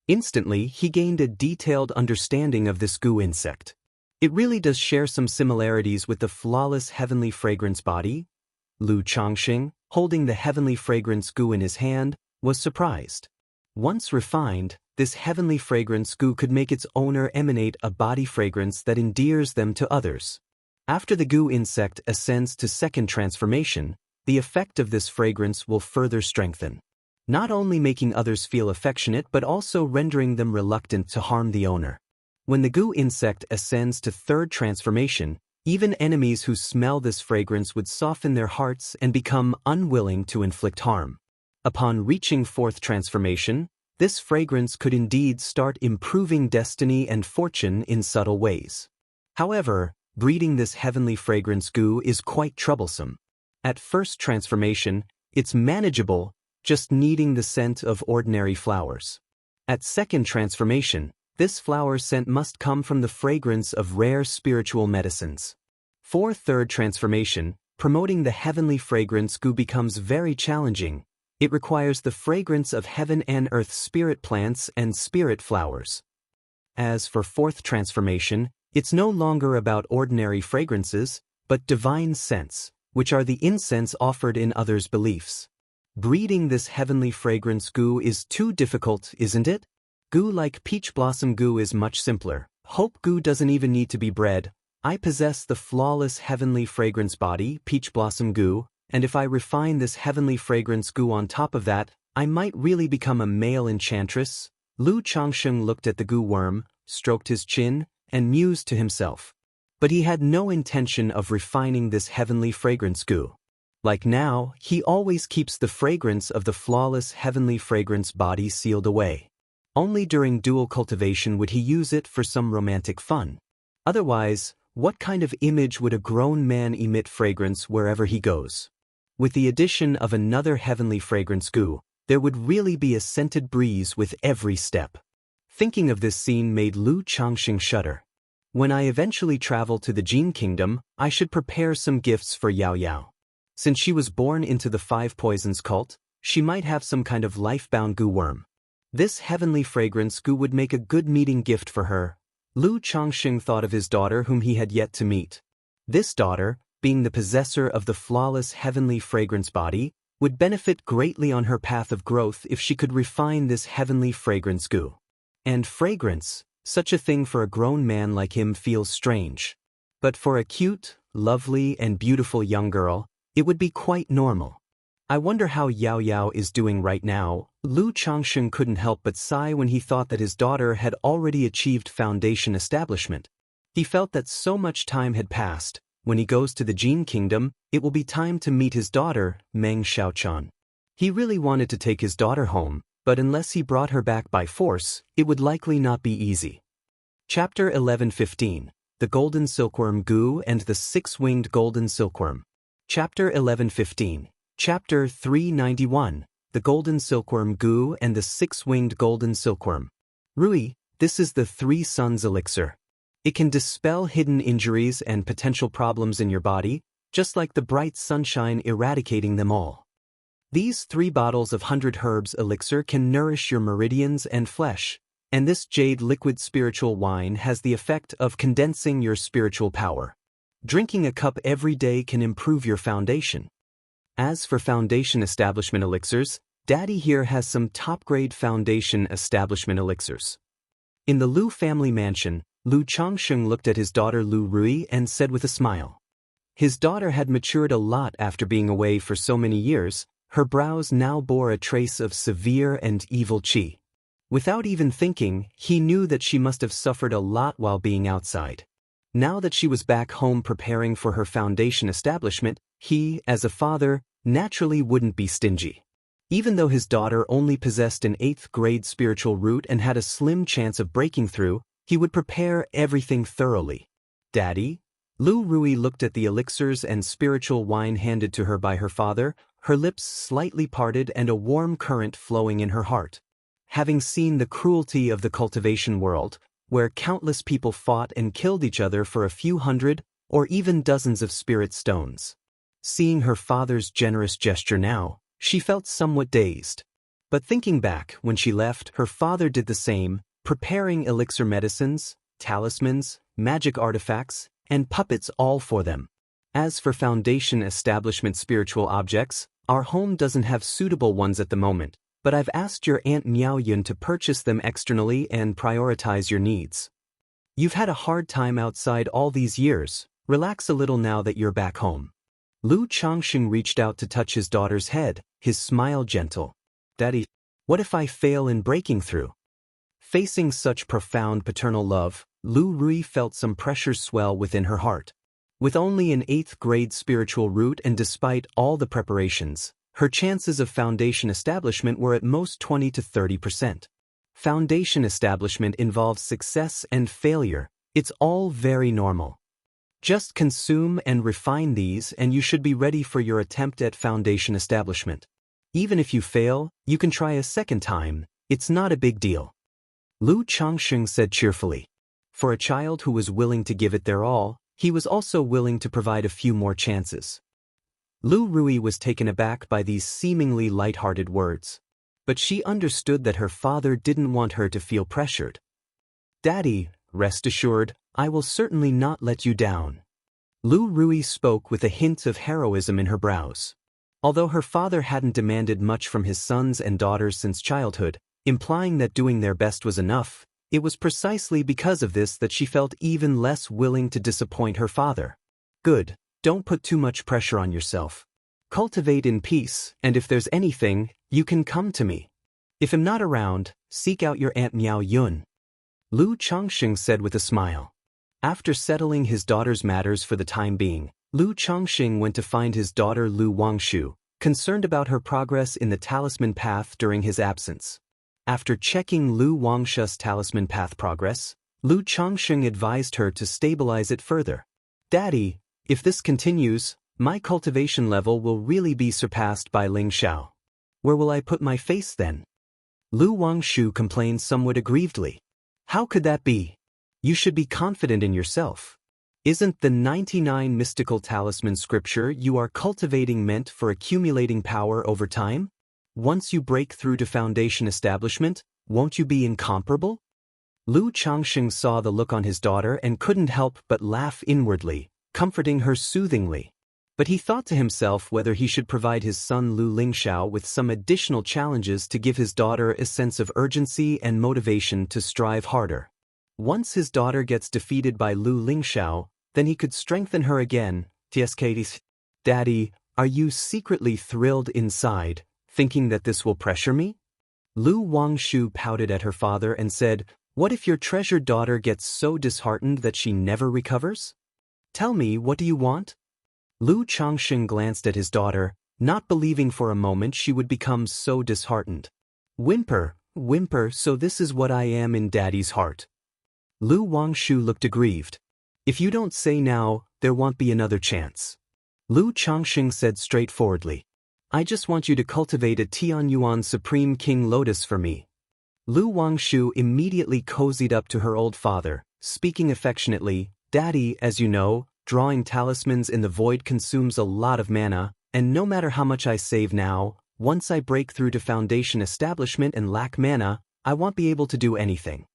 Instantly, he gained a detailed understanding of this goo insect. It really does share some similarities with the flawless heavenly fragrance body. Lu Changxing, holding the heavenly fragrance goo in his hand, was surprised. Once refined, this heavenly fragrance goo could make its owner emanate a body fragrance that endears them to others. After the goo insect ascends to second transformation, the effect of this fragrance will further strengthen, not only making others feel affectionate but also rendering them reluctant to harm the owner. When the goo insect ascends to third transformation, even enemies who smell this fragrance would soften their hearts and become unwilling to inflict harm. Upon reaching fourth transformation, this fragrance could indeed start improving destiny and fortune in subtle ways. However, breeding this heavenly fragrance goo is quite troublesome. At first transformation, it's manageable, just needing the scent of ordinary flowers. At second transformation, this flower scent must come from the fragrance of rare spiritual medicines. For third transformation, promoting the heavenly fragrance goo becomes very challenging. It requires the fragrance of heaven and earth spirit plants and spirit flowers. As for fourth transformation, it's no longer about ordinary fragrances, but divine scents, which are the incense offered in others' beliefs. Breeding this heavenly fragrance goo is too difficult, isn't it? Goo like peach blossom goo is much simpler. Hope goo doesn't even need to be bred. I possess the flawless heavenly fragrance body, peach blossom goo, and if I refine this heavenly fragrance goo on top of that, I might really become a male enchantress. Lu Changsheng looked at the goo worm, stroked his chin, and mused to himself. But he had no intention of refining this heavenly fragrance goo. Like now, he always keeps the fragrance of the flawless heavenly fragrance body sealed away. Only during dual cultivation would he use it for some romantic fun. Otherwise, what kind of image would a grown man emit fragrance wherever he goes? With the addition of another heavenly fragrance goo, there would really be a scented breeze with every step. Thinking of this scene made Lu Changxing shudder. When I eventually travel to the Jin Kingdom, I should prepare some gifts for Yao Yao. Since she was born into the 5 poisons cult, she might have some kind of life-bound goo worm. This heavenly fragrance goo would make a good meeting gift for her. Lu Changxing thought of his daughter whom he had yet to meet. This daughter, being the possessor of the flawless heavenly fragrance body, would benefit greatly on her path of growth if she could refine this heavenly fragrance goo. And fragrance, such a thing for a grown man like him feels strange. But for a cute, lovely, and beautiful young girl, it would be quite normal. I wonder how Yao Yao is doing right now. Lu Changsheng couldn't help but sigh when he thought that his daughter had already achieved foundation establishment. He felt that so much time had passed. When he goes to the Jin Kingdom, it will be time to meet his daughter, Meng Xiaochan. He really wanted to take his daughter home, but unless he brought her back by force, it would likely not be easy. Chapter 11:15. The Golden Silkworm Goo and the 6-Winged Golden Silkworm. Chapter 11:15. Chapter 391. The Golden Silkworm Goo and the 6-Winged Golden Silkworm. Rui, this is the 3 Suns Elixir. It can dispel hidden injuries and potential problems in your body, just like the bright sunshine eradicating them all. These 3 bottles of 100 Herbs Elixir can nourish your meridians and flesh, and this jade liquid spiritual wine has the effect of condensing your spiritual power. Drinking a cup every day can improve your foundation. As for foundation establishment elixirs, Daddy here has some top-grade foundation establishment elixirs. In the Lu family mansion, Lu Changsheng looked at his daughter Lu Rui and said with a smile. His daughter had matured a lot after being away for so many years. Her brows now bore a trace of severe and evil qi. Without even thinking, he knew that she must have suffered a lot while being outside. Now that she was back home preparing for her foundation establishment, he, as a father, naturally wouldn't be stingy. Even though his daughter only possessed an 8th grade spiritual root and had a slim chance of breaking through, he would prepare everything thoroughly. Daddy? Lu Rui looked at the elixirs and spiritual wine handed to her by her father, her lips slightly parted and a warm current flowing in her heart. Having seen the cruelty of the cultivation world, where countless people fought and killed each other for a few hundred or even dozens of spirit stones. Seeing her father's generous gesture now, she felt somewhat dazed. But thinking back, when she left, her father did the same, preparing elixir medicines, talismans, magic artifacts, and puppets all for them. As for foundation establishment spiritual objects, our home doesn't have suitable ones at the moment, but I've asked your Aunt Miao Yun to purchase them externally and prioritize your needs. You've had a hard time outside all these years, relax a little now that you're back home. Lu Changxing reached out to touch his daughter's head, his smile gentle. Daddy, what if I fail in breaking through? Facing such profound paternal love, Lu Rui felt some pressure swell within her heart. With only an 8th grade spiritual root and despite all the preparations, her chances of foundation establishment were at most 20 to 30%. Foundation establishment involves success and failure. It's all very normal. Just consume and refine these and you should be ready for your attempt at foundation establishment. Even if you fail, you can try a second time. It's not a big deal. Lu Changxing said cheerfully. For a child who was willing to give it their all, he was also willing to provide a few more chances. Lu Rui was taken aback by these seemingly light-hearted words. But she understood that her father didn't want her to feel pressured. Daddy, rest assured, I will certainly not let you down. Lu Rui spoke with a hint of heroism in her brows. Although her father hadn't demanded much from his sons and daughters since childhood, implying that doing their best was enough, it was precisely because of this that she felt even less willing to disappoint her father. Good, don't put too much pressure on yourself. Cultivate in peace, and if there's anything, you can come to me. If I'm not around, seek out your Aunt Miao Yun. Lu Changxing said with a smile. After settling his daughter's matters for the time being, Lu Changxing went to find his daughter Lu Wangshu, concerned about her progress in the talisman path during his absence. After checking Lu Wangshu's talisman path progress, Lu Changxing advised her to stabilize it further. Daddy, if this continues, my cultivation level will really be surpassed by Ling Xiao. Where will I put my face then? Lu Wangshu complained somewhat aggrievedly. How could that be? You should be confident in yourself. Isn't the 99 mystical talisman scripture you are cultivating meant for accumulating power over time? Once you break through to foundation establishment, won't you be incomparable? Lu Changxing saw the look on his daughter and couldn't help but laugh inwardly, comforting her soothingly. But he thought to himself whether he should provide his son Lu Lingxiao with some additional challenges to give his daughter a sense of urgency and motivation to strive harder. Once his daughter gets defeated by Lu Lingxiao, then he could strengthen her again. Daddy, are you secretly thrilled inside, thinking that this will pressure me? Lu Wangshu pouted at her father and said, What if your treasured daughter gets so disheartened that she never recovers? Tell me, what do you want? Lu Changxing glanced at his daughter, not believing for a moment she would become so disheartened. Whimper, so this is what I am in Daddy's heart. Lu Wangshu looked aggrieved. If you don't say now, there won't be another chance. Lu Changxing said straightforwardly. I just want you to cultivate a Tianyuan Supreme King Lotus for me. Lu Wangshu immediately cozied up to her old father, speaking affectionately, Daddy, as you know, drawing talismans in the void consumes a lot of mana, and no matter how much I save now, once I break through to foundation establishment and lack mana, I won't be able to do anything.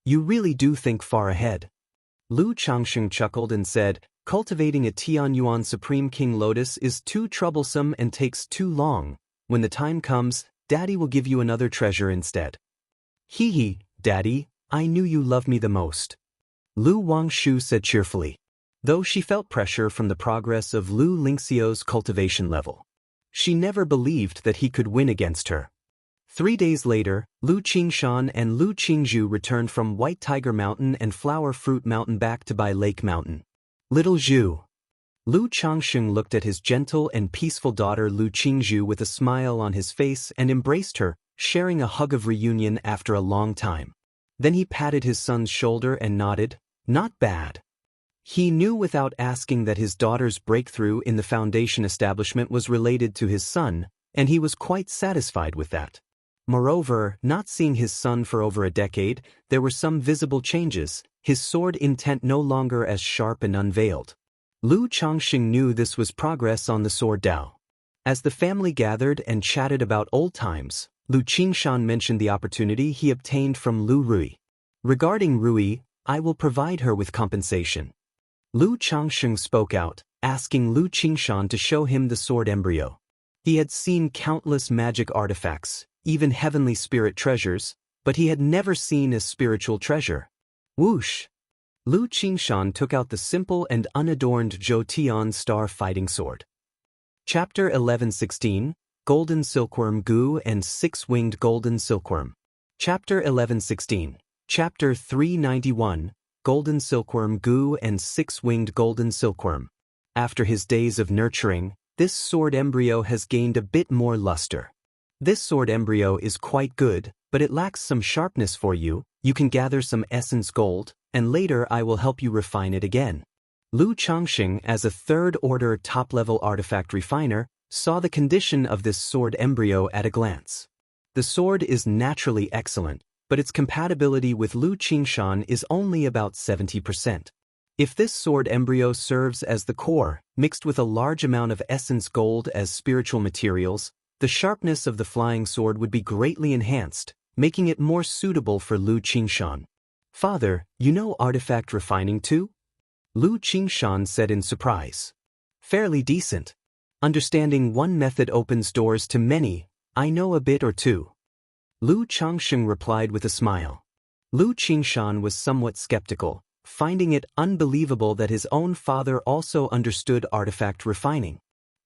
You really do think far ahead. Lu Changxing chuckled and said, Cultivating a Tianyuan Supreme King Lotus is too troublesome and takes too long. When the time comes, Daddy will give you another treasure instead. Hee, Daddy, I knew you loved me the most. Lu Wangshu said cheerfully, though she felt pressure from the progress of Lu Lingxiao's cultivation level. She never believed that he could win against her. 3 days later, Lu Qingshan and Lu Qingzhu returned from White Tiger Mountain and Flower Fruit Mountain back to Bai Lake Mountain. Little Zhu. Lu Changxing looked at his gentle and peaceful daughter Lu Qingzhu with a smile on his face and embraced her, sharing a hug of reunion after a long time. Then he patted his son's shoulder and nodded, Not bad. He knew without asking that his daughter's breakthrough in the foundation establishment was related to his son, and he was quite satisfied with that. Moreover, not seeing his son for over a decade, there were some visible changes, his sword intent no longer as sharp and unveiled. Lu Changxing knew this was progress on the sword Dao. As the family gathered and chatted about old times, Lu Qingshan mentioned the opportunity he obtained from Lu Rui. Regarding Rui, I will provide her with compensation. Lu Changxing spoke out, asking Lu Qingshan to show him the sword embryo. He had seen countless magic artifacts, even heavenly spirit treasures, but he had never seen a spiritual treasure. Whoosh! Lu Qingshan took out the simple and unadorned Zhou Tian Star Fighting Sword. Chapter 1116, Golden Silkworm Gu and Six-Winged Golden Silkworm. Chapter 1116, Chapter 391, Golden Silkworm Gu and Six-Winged Golden Silkworm. After his days of nurturing, this sword embryo has gained a bit more luster. This sword embryo is quite good, but it lacks some sharpness for you. You can gather some essence gold, and later I will help you refine it again. Lu Changxing, as a third-order top-level artifact refiner, saw the condition of this sword embryo at a glance. The sword is naturally excellent, but its compatibility with Lu Qingshan is only about 70%. If this sword embryo serves as the core, mixed with a large amount of essence gold as spiritual materials, the sharpness of the flying sword would be greatly enhanced, making it more suitable for Lu Qingshan. Father, you know artifact refining too? Lu Qingshan said in surprise. Fairly decent. Understanding one method opens doors to many, I know a bit or two. Lu Changxing replied with a smile. Lu Qingshan was somewhat skeptical, finding it unbelievable that his own father also understood artifact refining.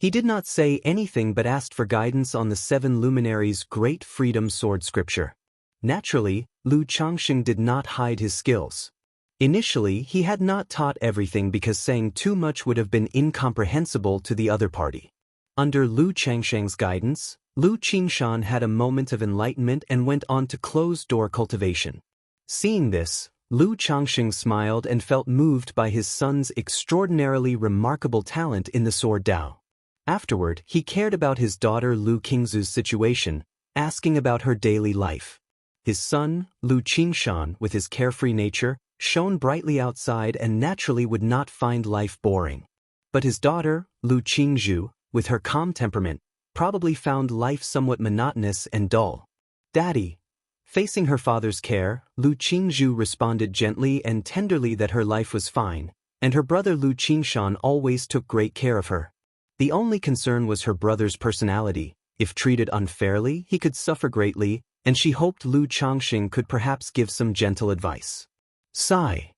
He did not say anything but asked for guidance on the 7 luminaries' great freedom sword scripture. Naturally, Lu Changxing did not hide his skills. Initially, he had not taught everything because saying too much would have been incomprehensible to the other party. Under Lu Changsheng's guidance, Lu Qingshan had a moment of enlightenment and went on to closed-door cultivation. Seeing this, Lu Changxing smiled and felt moved by his son's extraordinarily remarkable talent in the sword Dao. Afterward, he cared about his daughter Lu Qingzu's situation, asking about her daily life. His son, Lu Qingshan, with his carefree nature, shone brightly outside and naturally would not find life boring. But his daughter, Lu Qingzhu, with her calm temperament, probably found life somewhat monotonous and dull. "Daddy." Facing her father's care, Lu Qingzhu responded gently and tenderly that her life was fine, and her brother Lu Qingshan always took great care of her. The only concern was her brother's personality. If treated unfairly, he could suffer greatly, and she hoped Lu Changxing could perhaps give some gentle advice. Sigh.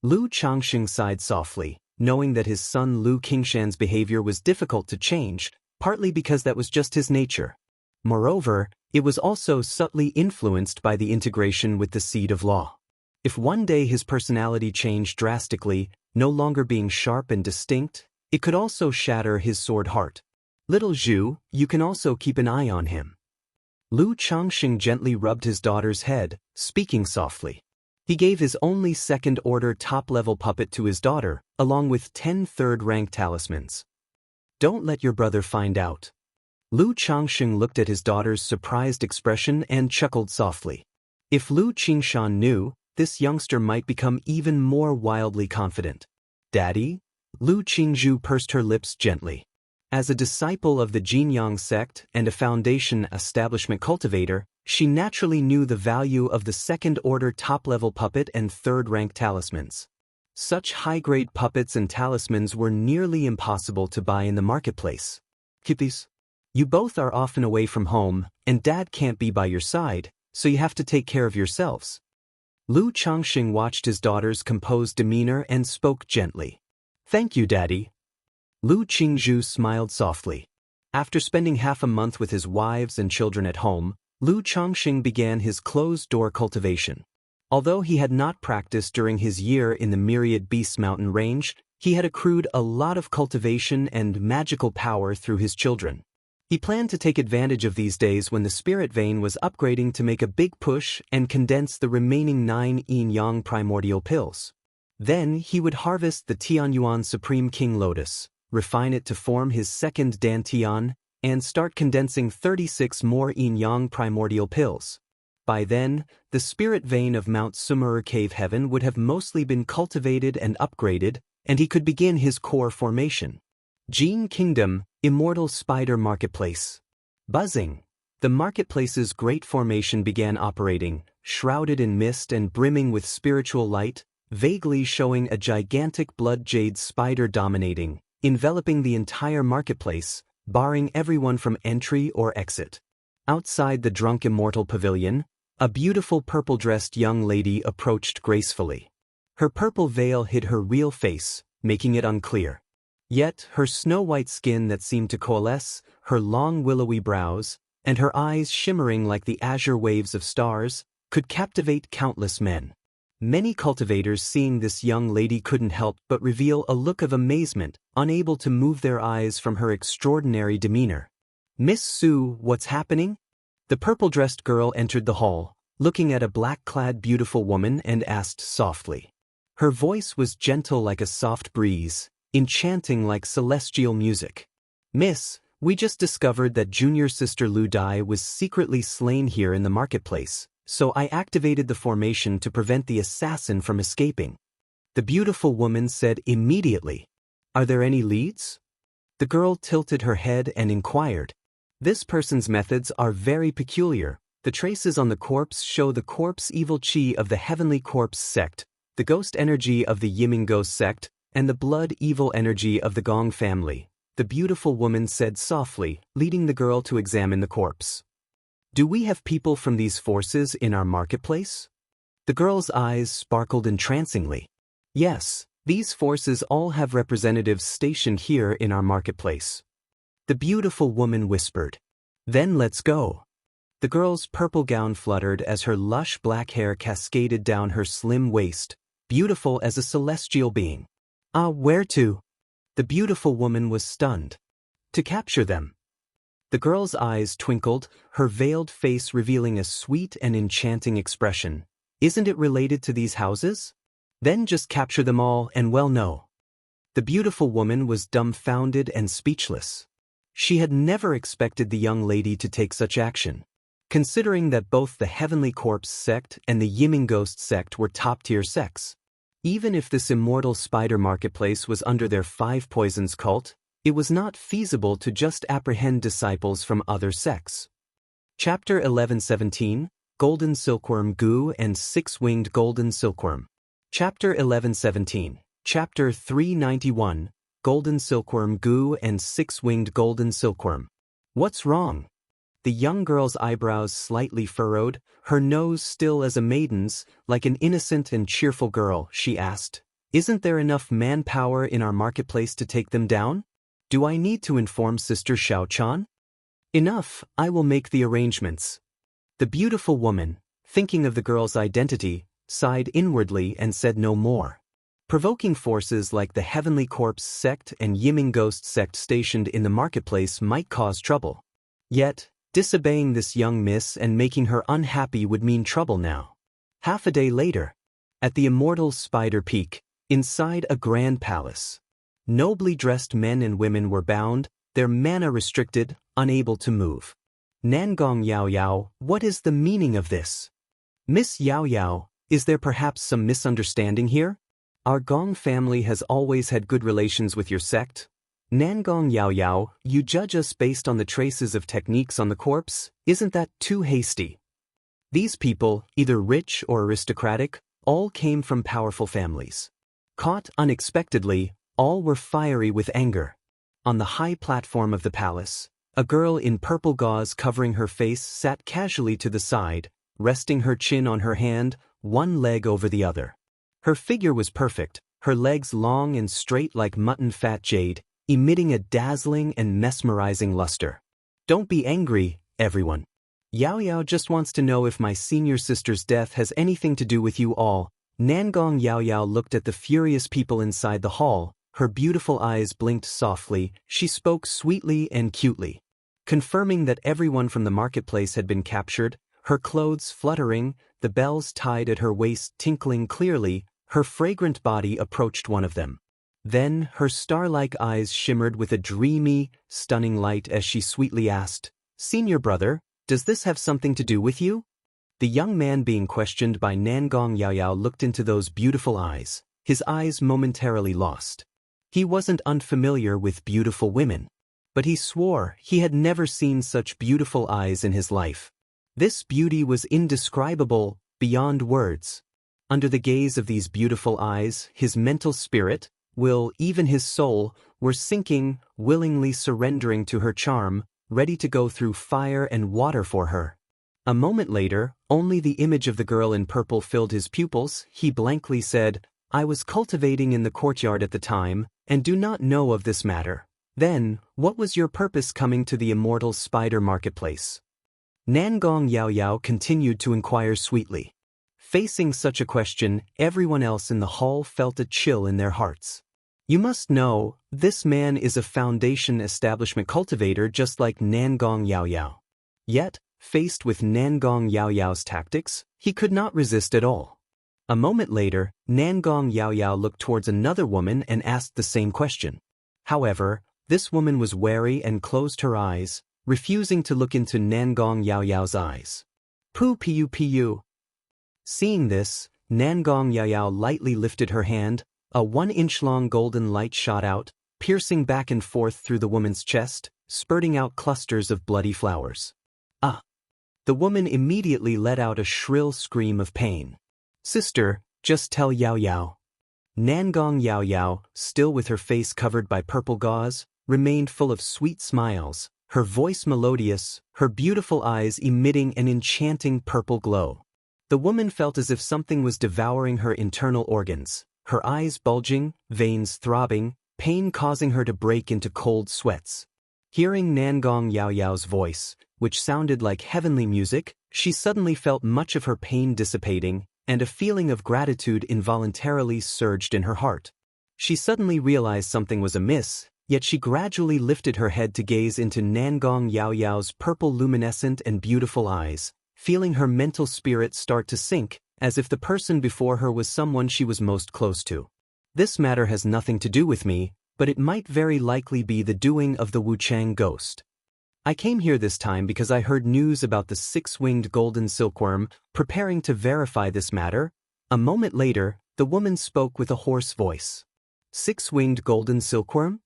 Lu Changxing sighed softly, knowing that his son Lu Qingshan's behavior was difficult to change, partly because that was just his nature. Moreover, it was also subtly influenced by the integration with the seed of law. If one day his personality changed drastically, no longer being sharp and distinct, it could also shatter his sword heart. "Little Zhu, you can also keep an eye on him." Lu Changxing gently rubbed his daughter's head, speaking softly. He gave his only second-order top-level puppet to his daughter, along with 10 third-rank talismans. "Don't let your brother find out." Lu Changxing looked at his daughter's surprised expression and chuckled softly. If Lu Qingshan knew, this youngster might become even more wildly confident. "Daddy?" Lu Qingzhu pursed her lips gently. As a disciple of the Jinyang sect and a foundation establishment cultivator, she naturally knew the value of the second-order top-level puppet and third-rank talismans. Such high-grade puppets and talismans were nearly impossible to buy in the marketplace. "Kippies, you both are often away from home, and Dad can't be by your side, so you have to take care of yourselves." Lu Changxing watched his daughter's composed demeanor and spoke gently. "Thank you, Daddy." Lu Qingzhu smiled softly. After spending half a month with his wives and children at home, Lu Changxing began his closed-door cultivation. Although he had not practiced during his year in the Myriad Beasts mountain range, he had accrued a lot of cultivation and magical power through his children. He planned to take advantage of these days when the spirit vein was upgrading to make a big push and condense the remaining 9 yin-yang primordial pills. Then he would harvest the Tianyuan Supreme King Lotus, refine it to form his second Dantian, and start condensing 36 more yin-yang primordial pills. By then, the spirit vein of Mount Sumeru Cave Heaven would have mostly been cultivated and upgraded, and he could begin his core formation. Jin Kingdom, Immortal Spider Marketplace. Buzzing. The marketplace's great formation began operating, shrouded in mist and brimming with spiritual light, vaguely showing a gigantic blood jade spider dominating, enveloping the entire marketplace, barring everyone from entry or exit. Outside the drunk Immortal pavilion, a beautiful purple-dressed young lady approached gracefully. Her purple veil hid her real face, making it unclear. Yet, her snow-white skin that seemed to coalesce, her long willowy brows, and her eyes shimmering like the azure waves of stars, could captivate countless men. Many cultivators seeing this young lady couldn't help but reveal a look of amazement, unable to move their eyes from her extraordinary demeanor. "Miss Su, what's happening?" The purple-dressed girl entered the hall, looking at a black-clad beautiful woman and asked softly. Her voice was gentle like a soft breeze, enchanting like celestial music. "Miss, we just discovered that junior sister Lu Dai was secretly slain here in the marketplace, so I activated the formation to prevent the assassin from escaping." The beautiful woman said immediately. "Are there any leads?" The girl tilted her head and inquired. "This person's methods are very peculiar. The traces on the corpse show the corpse evil chi of the Heavenly Corpse sect, the ghost energy of the Yiming Ghost sect, and the blood evil energy of the Gong family," the beautiful woman said softly, leading the girl to examine the corpse. "Do we have people from these forces in our marketplace?" The girl's eyes sparkled entrancingly. "Yes, these forces all have representatives stationed here in our marketplace." The beautiful woman whispered. Then let's go. The girl's purple gown fluttered as her lush black hair cascaded down her slim waist, beautiful as a celestial being. Ah, where to? The beautiful woman was stunned. To capture them. The girl's eyes twinkled, her veiled face revealing a sweet and enchanting expression. Isn't it related to these houses? Then just capture them all and well no. The beautiful woman was dumbfounded and speechless. She had never expected the young lady to take such action. Considering that both the Heavenly Corpse sect and the Yimming Ghost sect were top-tier sects. Even if this immortal spider marketplace was under their Five Poisons cult, it was not feasible to just apprehend disciples from other sects. Chapter 1117, Golden Silkworm Goo and Six-Winged Golden Silkworm. Chapter 1117, Chapter 391, Golden Silkworm Goo and Six-Winged Golden Silkworm. What's wrong? The young girl's eyebrows slightly furrowed, her nose still as a maiden's, like an innocent and cheerful girl, she asked. Isn't there enough manpower in our marketplace to take them down? Do I need to inform Sister Xiao-chan? Enough, I will make the arrangements. The beautiful woman, thinking of the girl's identity, sighed inwardly and said no more. Provoking forces like the Heavenly Corpse sect and Yimming Ghost sect stationed in the marketplace might cause trouble. Yet, disobeying this young miss and making her unhappy would mean trouble now. Half a day later, at the Immortal Spider Peak, inside a grand palace, nobly dressed men and women were bound, their mana restricted, unable to move. Nangong Yao Yao, what is the meaning of this? Miss Yao Yao, is there perhaps some misunderstanding here? Our Gong family has always had good relations with your sect. Nangong Yao Yao, you judge us based on the traces of techniques on the corpse, isn't that too hasty? These people, either rich or aristocratic, all came from powerful families. Caught unexpectedly, all were fiery with anger. On the high platform of the palace, a girl in purple gauze covering her face sat casually to the side, resting her chin on her hand, one leg over the other. Her figure was perfect, her legs long and straight like mutton fat jade, emitting a dazzling and mesmerizing luster. Don't be angry, everyone. Yao Yao just wants to know if my senior sister's death has anything to do with you all. Nangong Yao Yao looked at the furious people inside the hall, her beautiful eyes blinked softly, she spoke sweetly and cutely. Confirming that everyone from the marketplace had been captured, her clothes fluttering, the bells tied at her waist tinkling clearly, her fragrant body approached one of them. Then, her star-like eyes shimmered with a dreamy, stunning light as she sweetly asked, Senior brother, does this have something to do with you? The young man being questioned by Nangong Yao Yao looked into those beautiful eyes, his eyes momentarily lost. He wasn't unfamiliar with beautiful women, but he swore he had never seen such beautiful eyes in his life. This beauty was indescribable, beyond words. Under the gaze of these beautiful eyes, his mental spirit, will, even his soul, were sinking, willingly surrendering to her charm, ready to go through fire and water for her. A moment later, only the image of the girl in purple filled his pupils. He blankly said, I was cultivating in the courtyard at the time, and do not know of this matter. Then, what was your purpose coming to the Immortal Spider Marketplace? Nangong Yao Yao continued to inquire sweetly. Facing such a question, everyone else in the hall felt a chill in their hearts. You must know, this man is a foundation establishment cultivator just like Nangong Yao Yao. Yet, faced with Nangong Yao Yao's tactics, he could not resist at all. A moment later, Nangong Yao Yao looked towards another woman and asked the same question. However, this woman was wary and closed her eyes, refusing to look into Nangong Yao Yao's eyes. Pu. Seeing this, Nangong Yao Yao lightly lifted her hand, a 1-inch-long golden light shot out, piercing back and forth through the woman's chest, spurting out clusters of bloody flowers. Ah! The woman immediately let out a shrill scream of pain. Sister, just tell Yao Yao. Nangong Yao Yao, still with her face covered by purple gauze, remained full of sweet smiles, her voice melodious, her beautiful eyes emitting an enchanting purple glow. The woman felt as if something was devouring her internal organs, her eyes bulging, veins throbbing, pain causing her to break into cold sweats. Hearing Nangong Yaoyao's voice, which sounded like heavenly music, she suddenly felt much of her pain dissipating, and a feeling of gratitude involuntarily surged in her heart. She suddenly realized something was amiss, yet she gradually lifted her head to gaze into Nangong Yaoyao's purple luminescent and beautiful eyes, feeling her mental spirit start to sink, as if the person before her was someone she was most close to. This matter has nothing to do with me, but it might very likely be the doing of the Wuchang ghost. I came here this time because I heard news about the six-winged golden silkworm. Preparing to verify this matter, a moment later, the woman spoke with a hoarse voice. Six-winged golden silkworm?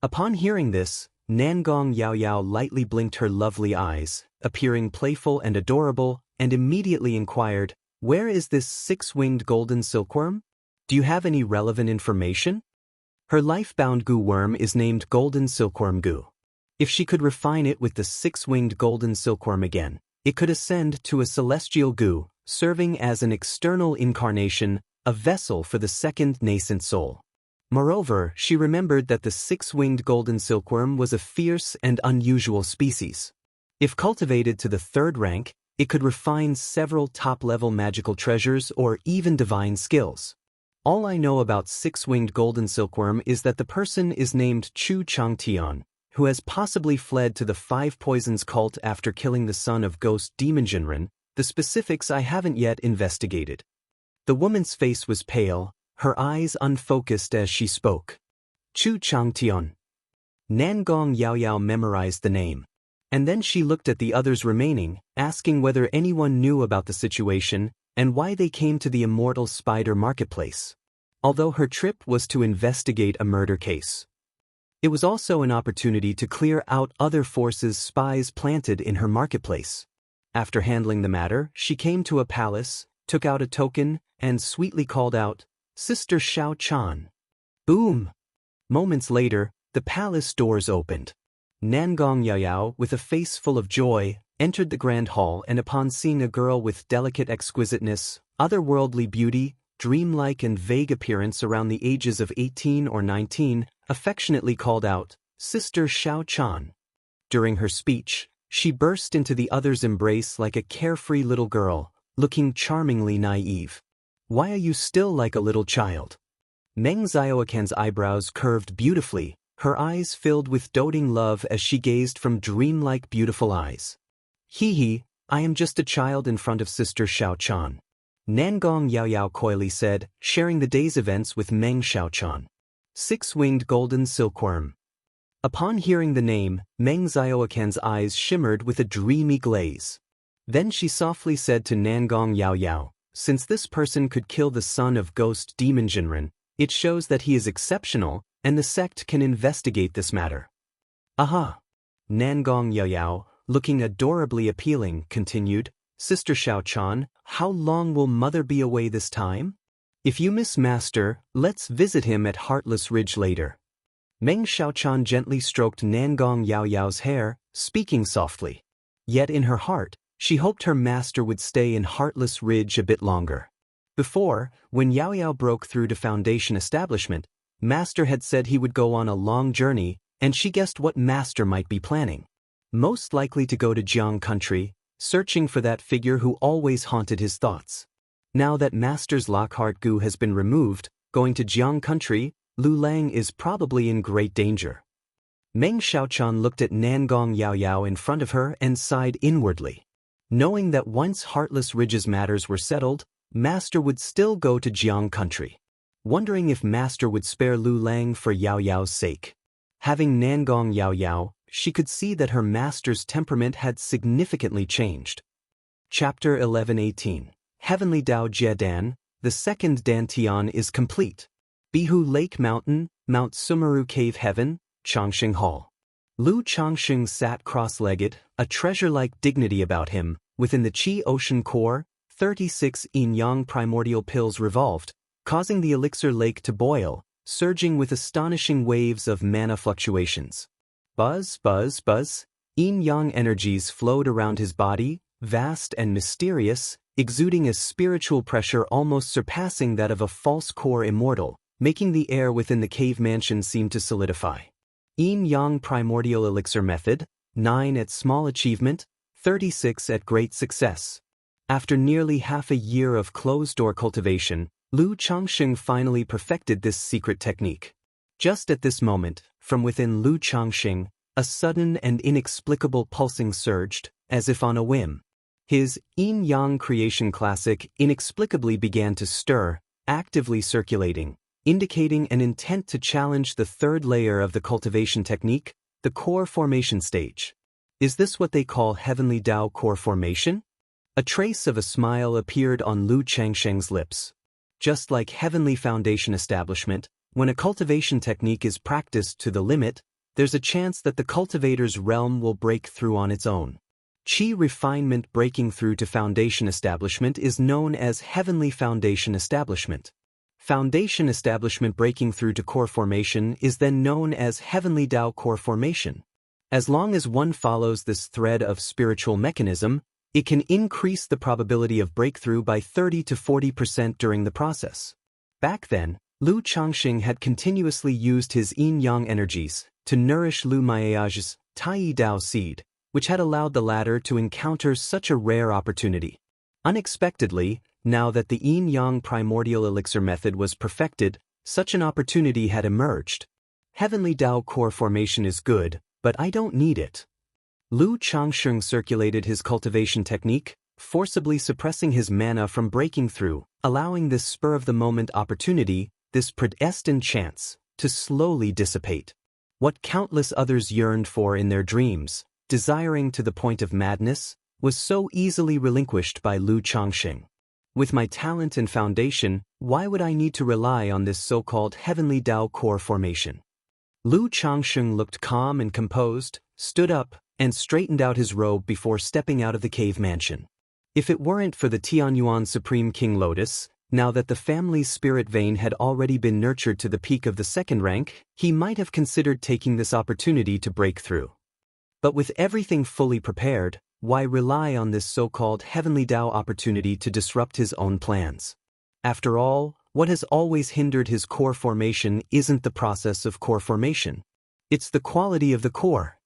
Upon hearing this, Nangong Yaoyao lightly blinked her lovely eyes, appearing playful and adorable, and immediately inquired, "Where is this six-winged golden silkworm? Do you have any relevant information?" Her life-bound goo worm is named golden silkworm goo. If she could refine it with the six-winged golden silkworm again, it could ascend to a celestial goo, serving as an external incarnation, a vessel for the second nascent soul. Moreover, she remembered that the six-winged golden silkworm was a fierce and unusual species. If cultivated to the third rank, it could refine several top-level magical treasures or even divine skills. All I know about six-winged golden silkworm is that the person is named Chu Changtian, who has possibly fled to the Five Poisons cult after killing the son of ghost demon Jinren. The specifics I haven't yet investigated. The woman's face was pale, her eyes unfocused as she spoke. Chu Changtian. Nangong Yaoyao memorized the name. And then she looked at the others remaining, asking whether anyone knew about the situation and why they came to the Immortal Spider Marketplace. Although her trip was to investigate a murder case, it was also an opportunity to clear out other forces' spies planted in her marketplace. After handling the matter, she came to a palace, took out a token, and sweetly called out, "Sister Xiao Chan." Boom! Moments later, the palace doors opened. Nangong Yaoyao, with a face full of joy, entered the grand hall and upon seeing a girl with delicate exquisiteness, otherworldly beauty, dreamlike and vague appearance around the ages of 18 or 19, affectionately called out, "Sister Xiao Chan." During her speech, she burst into the other's embrace like a carefree little girl, looking charmingly naive. "Why are you still like a little child?" Meng Xiaoquan's eyebrows curved beautifully, her eyes filled with doting love as she gazed from dreamlike beautiful eyes. "Hee, I am just a child in front of Sister Xiao Chan," Nangong Yaoyao coyly said, sharing the day's events with Meng Xiaochan. Six-winged golden silkworm. Upon hearing the name, Meng Xiaoquan's eyes shimmered with a dreamy glaze. Then she softly said to Nangong Yaoyao, "Since this person could kill the son of ghost demon Jinren, it shows that he is exceptional, and the sect can investigate this matter." "Aha!" Nangong Yaoyao, looking adorably appealing, continued, "Sister Xiaochan, how long will Mother be away this time? If you miss Master, let's visit him at Heartless Ridge later." Meng Xiaochan gently stroked Nangong Yaoyao's hair, speaking softly. Yet in her heart, she hoped her master would stay in Heartless Ridge a bit longer. Before, when Yaoyao broke through to Foundation Establishment, Master had said he would go on a long journey, and she guessed what Master might be planning. Most likely to go to Jiang country, searching for that figure who always haunted his thoughts. Now that Master's Lockhart goo has been removed, going to Jiang country, Lu Lang is probably in great danger. Meng Xiaochan looked at Nangong Yaoyao in front of her and sighed inwardly. Knowing that once Heartless Ridge's matters were settled, Master would still go to Jiang country. Wondering if Master would spare Lu Lang for Yaoyao's sake. Having Nangong Yaoyao, she could see that her master's temperament had significantly changed. Chapter 11:18. Heavenly Dao Jie Dan, the second Dantian is complete. Bihu Lake Mountain, Mount Sumeru Cave Heaven, Changxing Hall. Lu Changxing sat cross-legged, a treasure-like dignity about him. Within the Qi Ocean core, 36 yin-yang primordial pills revolved, causing the elixir lake to boil, surging with astonishing waves of mana fluctuations. Buzz, buzz, buzz. Yin-yang energies flowed around his body, vast and mysterious, exuding a spiritual pressure almost surpassing that of a false core immortal, making the air within the cave mansion seem to solidify. Yin-Yang Primordial Elixir Method, 9 at small achievement, 36 at great success. After nearly half a year of closed-door cultivation, Lu Changsheng finally perfected this secret technique. Just at this moment, from within Lu Changsheng, a sudden and inexplicable pulsing surged, as if on a whim. His yin-yang creation classic inexplicably began to stir, actively circulating, indicating an intent to challenge the third layer of the cultivation technique, the core formation stage. Is this what they call Heavenly Dao core formation? A trace of a smile appeared on Lu Changsheng's lips. Just like Heavenly Foundation establishment, when a cultivation technique is practiced to the limit, there's a chance that the cultivator's realm will break through on its own. Qi refinement breaking through to foundation establishment is known as Heavenly Foundation establishment. Foundation establishment breaking through to core formation is then known as Heavenly Dao core formation. As long as one follows this thread of spiritual mechanism, it can increase the probability of breakthrough by 30 to 40% during the process. Back then, Lu Changsheng had continuously used his yin-yang energies to nourish Lu Maiage's Tai Dao seed, which had allowed the latter to encounter such a rare opportunity. Unexpectedly, now that the yin-yang primordial elixir method was perfected, such an opportunity had emerged. Heavenly Dao core formation is good, but I don't need it. Lu Changsheng circulated his cultivation technique, forcibly suppressing his mana from breaking through, allowing this spur-of-the-moment opportunity, this predestined chance, to slowly dissipate. What countless others yearned for in their dreams, desiring to the point of madness, was so easily relinquished by Lu Changsheng. With my talent and foundation, why would I need to rely on this so-called Heavenly Dao core formation? Lu Changsheng looked calm and composed, stood up, and straightened out his robe before stepping out of the cave mansion. If it weren't for the Tianyuan Supreme King Lotus, now that the family's spirit vein had already been nurtured to the peak of the second rank, he might have considered taking this opportunity to break through. But with everything fully prepared, why rely on this so-called Heavenly Dao opportunity to disrupt his own plans? After all, what has always hindered his core formation isn't the process of core formation. It's the quality of the core.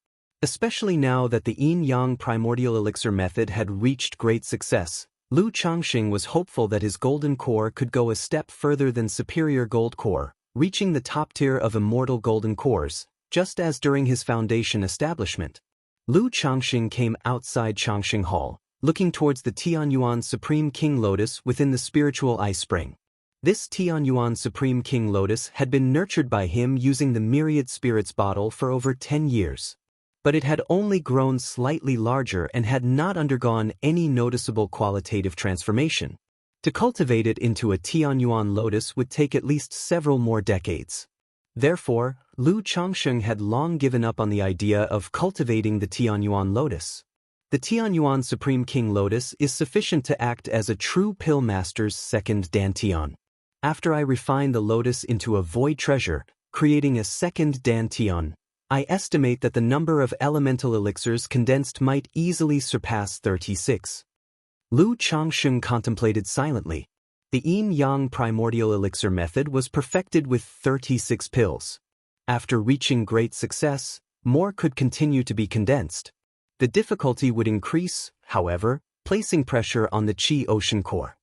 Especially now that the yin-yang primordial elixir method had reached great success, Lu Changsheng was hopeful that his golden core could go a step further than superior gold core, reaching the top tier of immortal golden cores, just as during his foundation establishment. Lu Changsheng came outside Changsheng Hall, looking towards the Tianyuan Supreme King Lotus within the spiritual ice spring. This Tianyuan Supreme King Lotus had been nurtured by him using the Myriad Spirits bottle for over 10 years. But it had only grown slightly larger and had not undergone any noticeable qualitative transformation. To cultivate it into a Tianyuan lotus would take at least several more decades. Therefore, Lu Changsheng had long given up on the idea of cultivating the Tianyuan lotus. The Tianyuan Supreme King Lotus is sufficient to act as a true pill master's second dantian. After I refine the lotus into a void treasure, creating a second dantian, I estimate that the number of elemental elixirs condensed might easily surpass 36. Lu Changsheng contemplated silently. The yin-yang primordial elixir method was perfected with 36 pills. After reaching great success, more could continue to be condensed. The difficulty would increase, however, placing pressure on the Qi ocean core.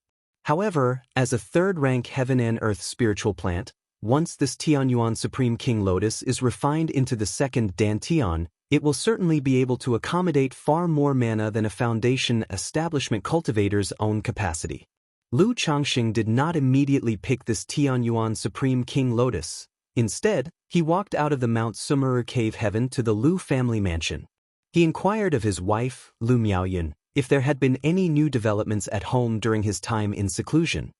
However, as a third-rank heaven and earth spiritual plant, once this Tianyuan Supreme King Lotus is refined into the second dantian, it will certainly be able to accommodate far more mana than a foundation establishment cultivator's own capacity. Lu Changsheng did not immediately pick this Tianyuan Supreme King Lotus. Instead, he walked out of the Mount Sumeru cave heaven to the Lu family mansion. He inquired of his wife, Lu Miaoyun, if there had been any new developments at home during his time in seclusion.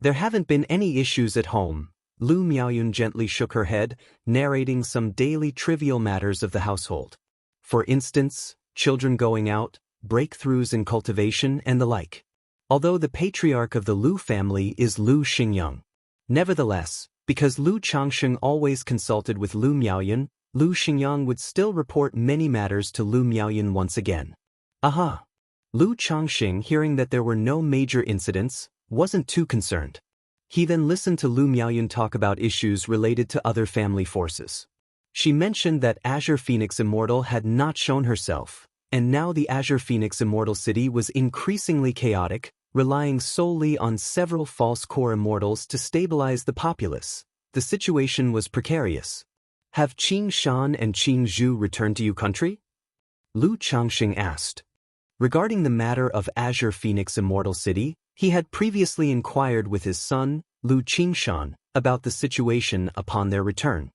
There haven't been any issues at home. Lu Miaoyun gently shook her head, narrating some daily trivial matters of the household. For instance, children going out, breakthroughs in cultivation, and the like. Although the patriarch of the Lu family is Lu Xingyang. Nevertheless, because Lu Changsheng always consulted with Lu Miaoyun, Lu Xingyang would still report many matters to Lu Miaoyun once again. Aha! Lu Changsheng, hearing that there were no major incidents, wasn't too concerned. He then listened to Lu Miaoyun talk about issues related to other family forces. She mentioned that Azure Phoenix Immortal had not shown herself, and now the Azure Phoenix Immortal city was increasingly chaotic, relying solely on several false core immortals to stabilize the populace. The situation was precarious. Have Qing Shan and Qing Zhu returned to your country? Lu Changxing asked. Regarding the matter of Azure Phoenix Immortal City, he had previously inquired with his son, Lu Qingshan, about the situation upon their return.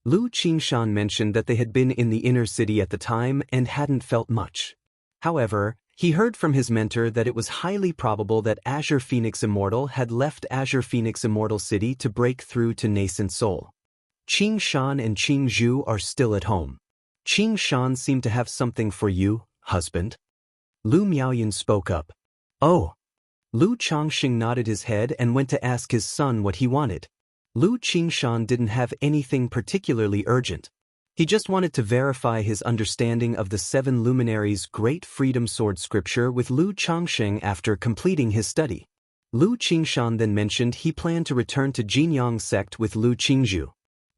Lu Qingshan mentioned that they had been in the inner city at the time and hadn't felt much. However, he heard from his mentor that it was highly probable that Azure Phoenix Immortal had left Azure Phoenix Immortal City to break through to Nascent Soul. Qing Shan and Qing Zhu are still at home. Qing Shan seemed to have something for you, husband. Lu Miaoyan spoke up. Oh. Lu Changxing nodded his head and went to ask his son what he wanted. Lu Qingshan didn't have anything particularly urgent. He just wanted to verify his understanding of the Seven Luminaries' Great Freedom Sword scripture with Lu Changxing after completing his study. Lu Qingshan then mentioned he planned to return to Jinyang sect with Lu Qingzhu.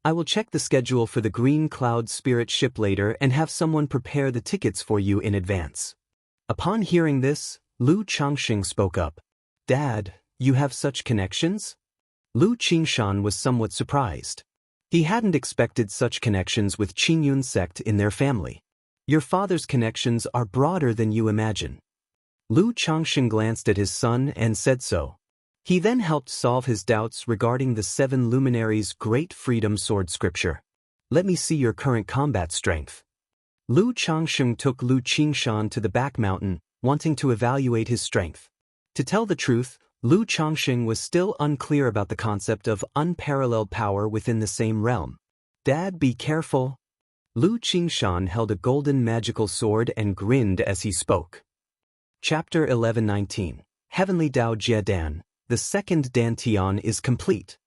I will check the schedule for the Green Cloud Spirit ship later and have someone prepare the tickets for you in advance. Upon hearing this, Lu Changxing spoke up. Dad, you have such connections? Lu Qingshan was somewhat surprised. He hadn't expected such connections with Qingyun sect in their family. Your father's connections are broader than you imagine. Lu Changxing glanced at his son and said so. He then helped solve his doubts regarding the Seven Luminaries' Great Freedom Sword scripture. Let me see your current combat strength. Lu Changxing took Lu Qingshan to the back mountain, wanting to evaluate his strength. To tell the truth, Lu Changxing was still unclear about the concept of unparalleled power within the same realm. Dad, be careful. Lu Qingshan held a golden magical sword and grinned as he spoke. Chapter 11:19. Heavenly Dao Jie Dan, the second Dantian is complete.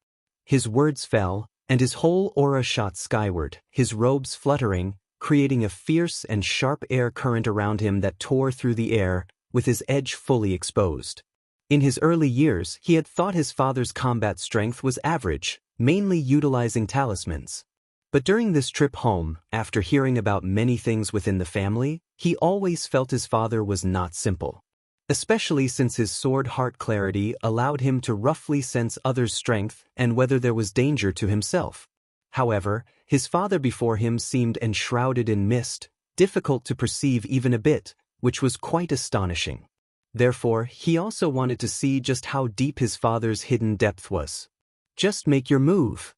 His words fell, and his whole aura shot skyward, his robes fluttering, creating a fierce and sharp air current around him that tore through the air, with his edge fully exposed. In his early years, he had thought his father's combat strength was average, mainly utilizing talismans. But during this trip home, after hearing about many things within the family, he always felt his father was not simple. Especially since his sword heart clarity allowed him to roughly sense others' strength and whether there was danger to himself. However, his father before him seemed enshrouded in mist, difficult to perceive even a bit, which was quite astonishing. Therefore, he also wanted to see just how deep his father's hidden depth was. Just make your move.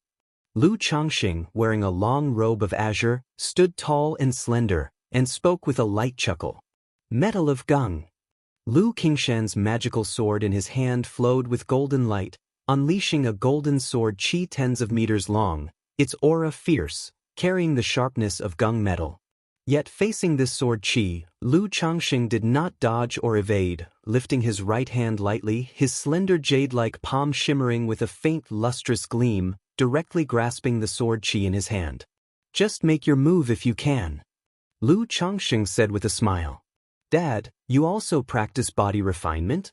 Lu Changxing, wearing a long robe of azure, stood tall and slender, and spoke with a light chuckle. Metal of Gung. Lu Qingshan's magical sword in his hand flowed with golden light, unleashing a golden sword chi tens of meters long, its aura fierce, carrying the sharpness of Gung metal. Yet facing this sword chi, Lu Changxing did not dodge or evade, lifting his right hand lightly, his slender jade-like palm shimmering with a faint lustrous gleam, directly grasping the sword chi in his hand. Just make your move if you can. Lu Changxing said with a smile. Dad, you also practice body refinement?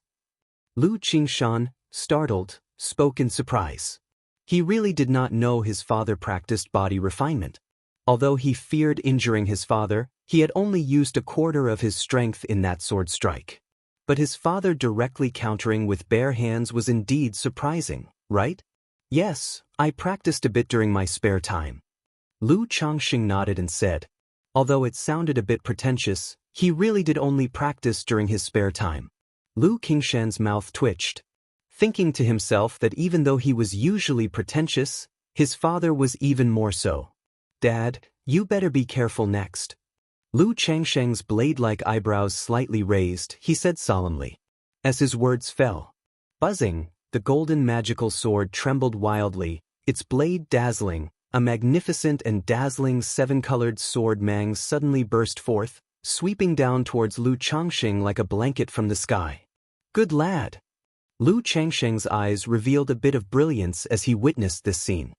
Lu Qingshan, startled, spoke in surprise. He really did not know his father practiced body refinement. Although he feared injuring his father, he had only used a quarter of his strength in that sword strike. But his father directly countering with bare hands was indeed surprising, right? Yes, I practiced a bit during my spare time. Lu Changxing nodded and said. Although it sounded a bit pretentious, he really did only practice during his spare time. Lu Qingshan's mouth twitched, thinking to himself that even though he was usually pretentious, his father was even more so. Dad, you better be careful next. Lu Changsheng's blade-like eyebrows slightly raised, he said solemnly. As his words fell, buzzing, the golden magical sword trembled wildly, its blade dazzling, a magnificent and dazzling seven-colored sword mang suddenly burst forth, sweeping down towards Lu Changxing like a blanket from the sky. Good lad. Lu Changsheng's eyes revealed a bit of brilliance as he witnessed this scene.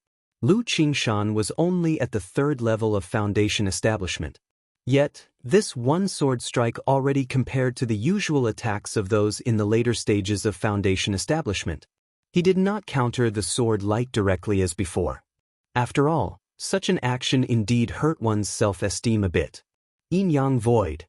Lu Qingshan was only at the third level of foundation establishment. Yet, this one sword strike already compared to the usual attacks of those in the later stages of foundation establishment. He did not counter the sword light directly as before. After all, Such an action indeed hurt one's self-esteem a bit. Yin-Yang Void.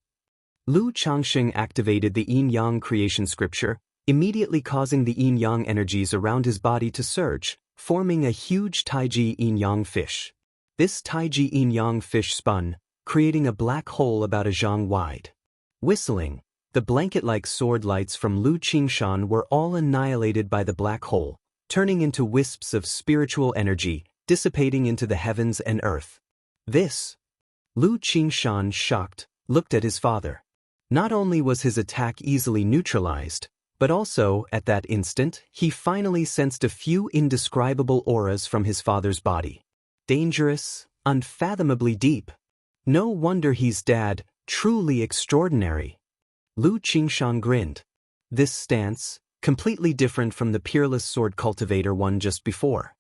Lu Changsheng activated the Yin-Yang creation scripture, immediately causing the Yin-Yang energies around his body to surge, forming a huge Taiji Yin-Yang fish. This Taiji Yin-Yang fish spun, creating a black hole about a zhang wide. Whistling, the blanket-like sword lights from Lu Qingshan were all annihilated by the black hole, turning into wisps of spiritual energy, dissipating into the heavens and earth. This. Lu Qingshan, shocked, looked at his father. Not only was his attack easily neutralized, but also, at that instant, he finally sensed a few indescribable auras from his father's body. Dangerous, unfathomably deep. No wonder he's Dad, truly extraordinary. Lu Qingshan grinned. This stance, completely different from the peerless sword cultivator one just before.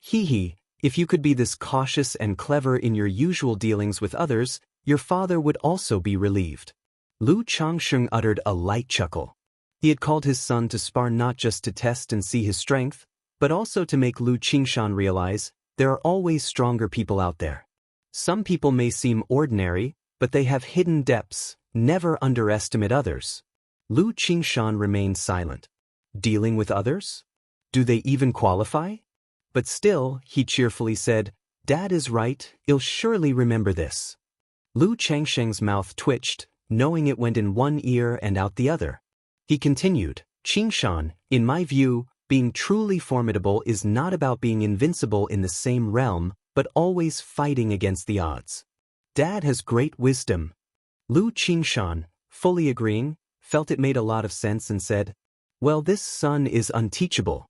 Hee, if you could be this cautious and clever in your usual dealings with others, your father would also be relieved. Lu Changsheng uttered a light chuckle. He had called his son to spar not just to test and see his strength, but also to make Lu Qingshan realize there are always stronger people out there. Some people may seem ordinary, but they have hidden depths. Never underestimate others. Lu Qingshan remained silent. Dealing with others? Do they even qualify? But still, he cheerfully said, Dad is right, he'll surely remember this. Lu Changsheng's mouth twitched, knowing it went in one ear and out the other. He continued, Qingshan, in my view, being truly formidable is not about being invincible in the same realm, but always fighting against the odds. Dad has great wisdom. Lu Qingshan, fully agreeing, felt it made a lot of sense and said, well, this son is unteachable.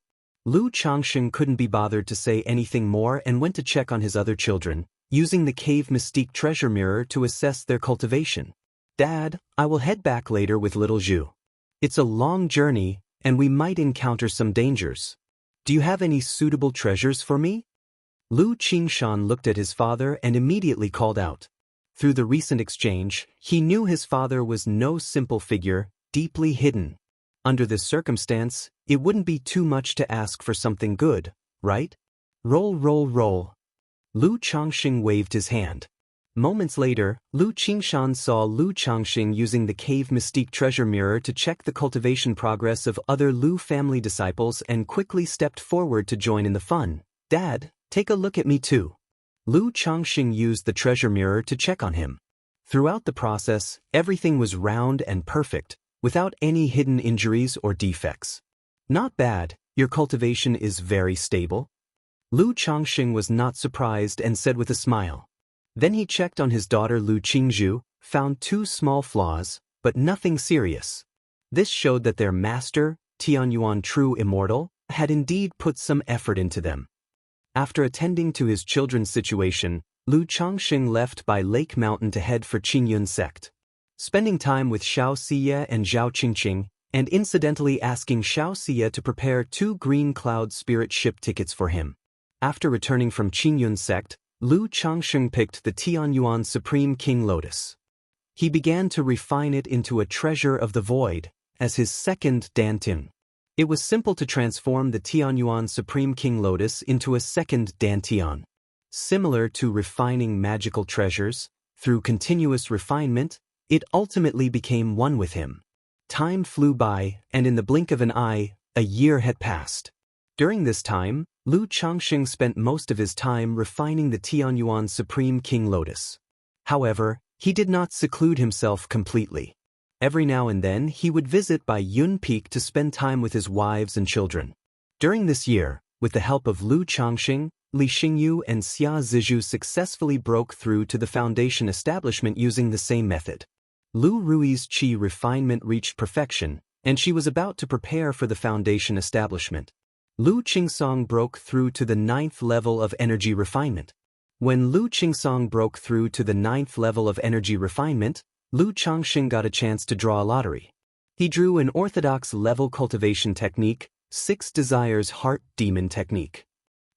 Lu Changsheng couldn't be bothered to say anything more and went to check on his other children, using the cave mystique treasure mirror to assess their cultivation. Dad, I will head back later with little Zhu. It's a long journey, and we might encounter some dangers. Do you have any suitable treasures for me? Lu Qingshan looked at his father and immediately called out. Through the recent exchange, he knew his father was no simple figure, deeply hidden. Under this circumstance, it wouldn't be too much to ask for something good, right? Roll, roll, roll. Lu Changsheng waved his hand. Moments later, Lu Qingshan saw Lu Changsheng using the cave mystique treasure mirror to check the cultivation progress of other Lu family disciples and quickly stepped forward to join in the fun. Dad, take a look at me too. Lu Changsheng used the treasure mirror to check on him. Throughout the process, everything was round and perfect, without any hidden injuries or defects. Not bad, your cultivation is very stable. Lu Changsheng was not surprised and said with a smile. Then he checked on his daughter Lu Qingzhu, found 2 small flaws, but nothing serious. This showed that their master, Tianyuan True Immortal, had indeed put some effort into them. After attending to his children's situation, Lu Changsheng left by Lake Mountain to head for Qingyun sect. Spending time with Xiaoxia and Zhao Qingqing, and incidentally asking Xiaoxia to prepare 2 green cloud spirit ship tickets for him. After returning from Qingyun sect, Lu Changsheng picked the Tianyuan Supreme King Lotus. He began to refine it into a treasure of the void, as his second Dantian. It was simple to transform the Tianyuan Supreme King Lotus into a second Dantian. Similar to refining magical treasures, through continuous refinement, it ultimately became one with him. Time flew by, and in the blink of an eye, a year had passed. During this time, Lu Changsheng spent most of his time refining the Tianyuan Supreme King Lotus. However, he did not seclude himself completely. Every now and then he would visit by Yun Peak to spend time with his wives and children. During this year, with the help of Lu Changsheng, Li Xingyu and Xia Zizhu successfully broke through to the foundation establishment using the same method. Lu Rui's qi refinement reached perfection, and she was about to prepare for the foundation establishment. Lu Qingsong broke through to the 9th level of energy refinement. When Lu Qingsong broke through to the 9th level of energy refinement, Lu Changsheng got a chance to draw a lottery. He drew an orthodox level cultivation technique, 6 Desires Heart Demon technique.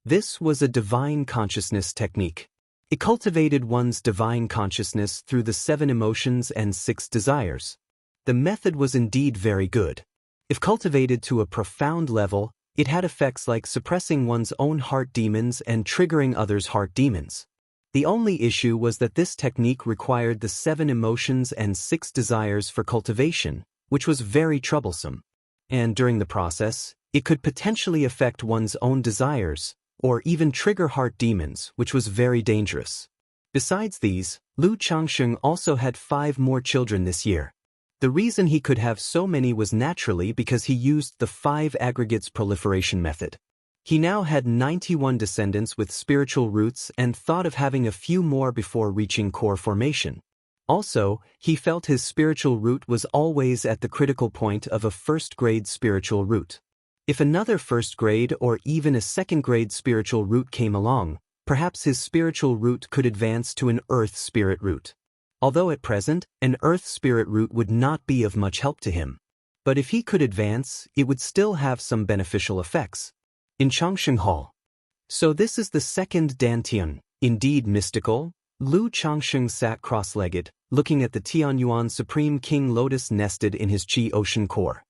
This was a divine consciousness technique. It cultivated one's divine consciousness through the 7 emotions and 6 desires. The method was indeed very good. If cultivated to a profound level, It had effects like suppressing one's own heart demons and triggering others' heart demons. The only issue was that this technique required the 7 emotions and 6 desires for cultivation, which was very troublesome. And during the process, it could potentially affect one's own desires, or even trigger heart demons, which was very dangerous. Besides these, Lu Changsheng also had 5 more children this year. The reason he could have so many was naturally because he used the 5 aggregates proliferation method. He now had 91 descendants with spiritual roots and thought of having a few more before reaching core formation. Also, he felt his spiritual root was always at the critical point of a first-grade spiritual root. If another first-grade or even a second-grade spiritual root came along, perhaps his spiritual root could advance to an earth spirit root. Although at present, an earth spirit root would not be of much help to him. But if he could advance, it would still have some beneficial effects. In Changsheng Hall. So this is the second Dantian, indeed mystical. Lu Changsheng sat cross-legged, looking at the Tianyuan Supreme King Lotus nested in his Qi Ocean core.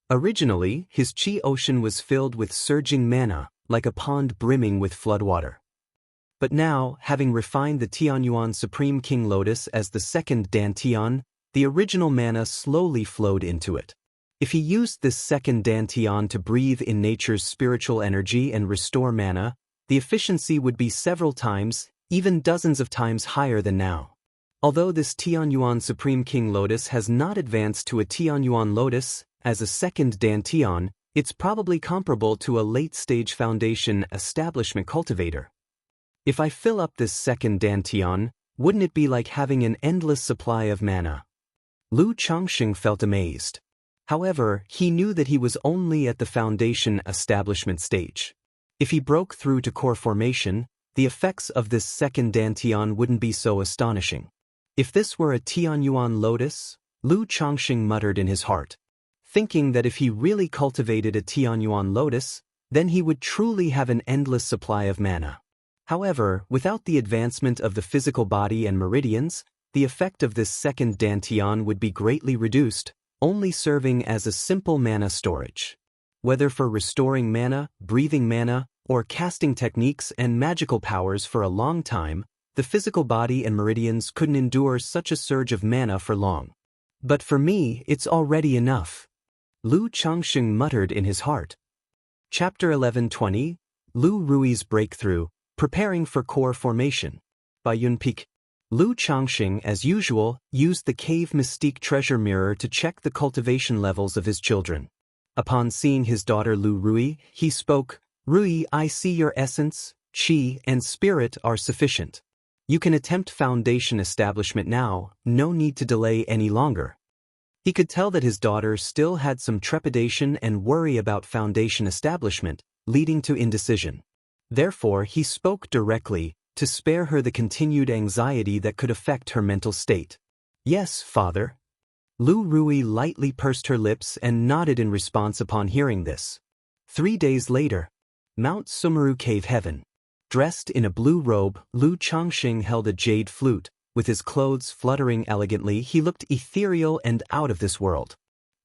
Originally, his Qi Ocean was filled with surging mana, like a pond brimming with floodwater. But now, having refined the Tianyuan Supreme King Lotus as the second Dantian, the original mana slowly flowed into it. If he used this second Dantian to breathe in nature's spiritual energy and restore mana, the efficiency would be several times, even dozens of times higher than now. Although this Tianyuan Supreme King Lotus has not advanced to a Tianyuan Lotus, as a second Dantian, it's probably comparable to a late-stage foundation establishment cultivator. If I fill up this second Dantian, wouldn't it be like having an endless supply of mana? Lu Changsheng felt amazed. However, he knew that he was only at the foundation establishment stage. If he broke through to core formation, the effects of this second Dantian wouldn't be so astonishing. If this were a Tianyuan Lotus, Lu Changsheng muttered in his heart, thinking that if he really cultivated a Tianyuan Lotus, then he would truly have an endless supply of mana. However, without the advancement of the physical body and meridians, the effect of this second Dantian would be greatly reduced, only serving as a simple mana storage. Whether for restoring mana, breathing mana, or casting techniques and magical powers for a long time, the physical body and meridians couldn't endure such a surge of mana for long. But for me, it's already enough. Lu Changsheng muttered in his heart. Chapter 11:20, Lu Rui's Breakthrough, Preparing for Core Formation. By Yun Peak. Lu Changsheng, as usual, used the Cave Mystique treasure mirror to check the cultivation levels of his children. Upon seeing his daughter Lu Rui, he spoke, "Rui, I see your essence, qi, and spirit are sufficient. You can attempt foundation establishment now, no need to delay any longer." He could tell that his daughter still had some trepidation and worry about foundation establishment, leading to indecision. Therefore, he spoke directly, to spare her the continued anxiety that could affect her mental state. "Yes, father." Lu Rui lightly pursed her lips and nodded in response upon hearing this. 3 days later, Mount Sumeru Cave Heaven. Dressed in a blue robe, Lu Changsheng held a jade flute. With his clothes fluttering elegantly, he looked ethereal and out of this world.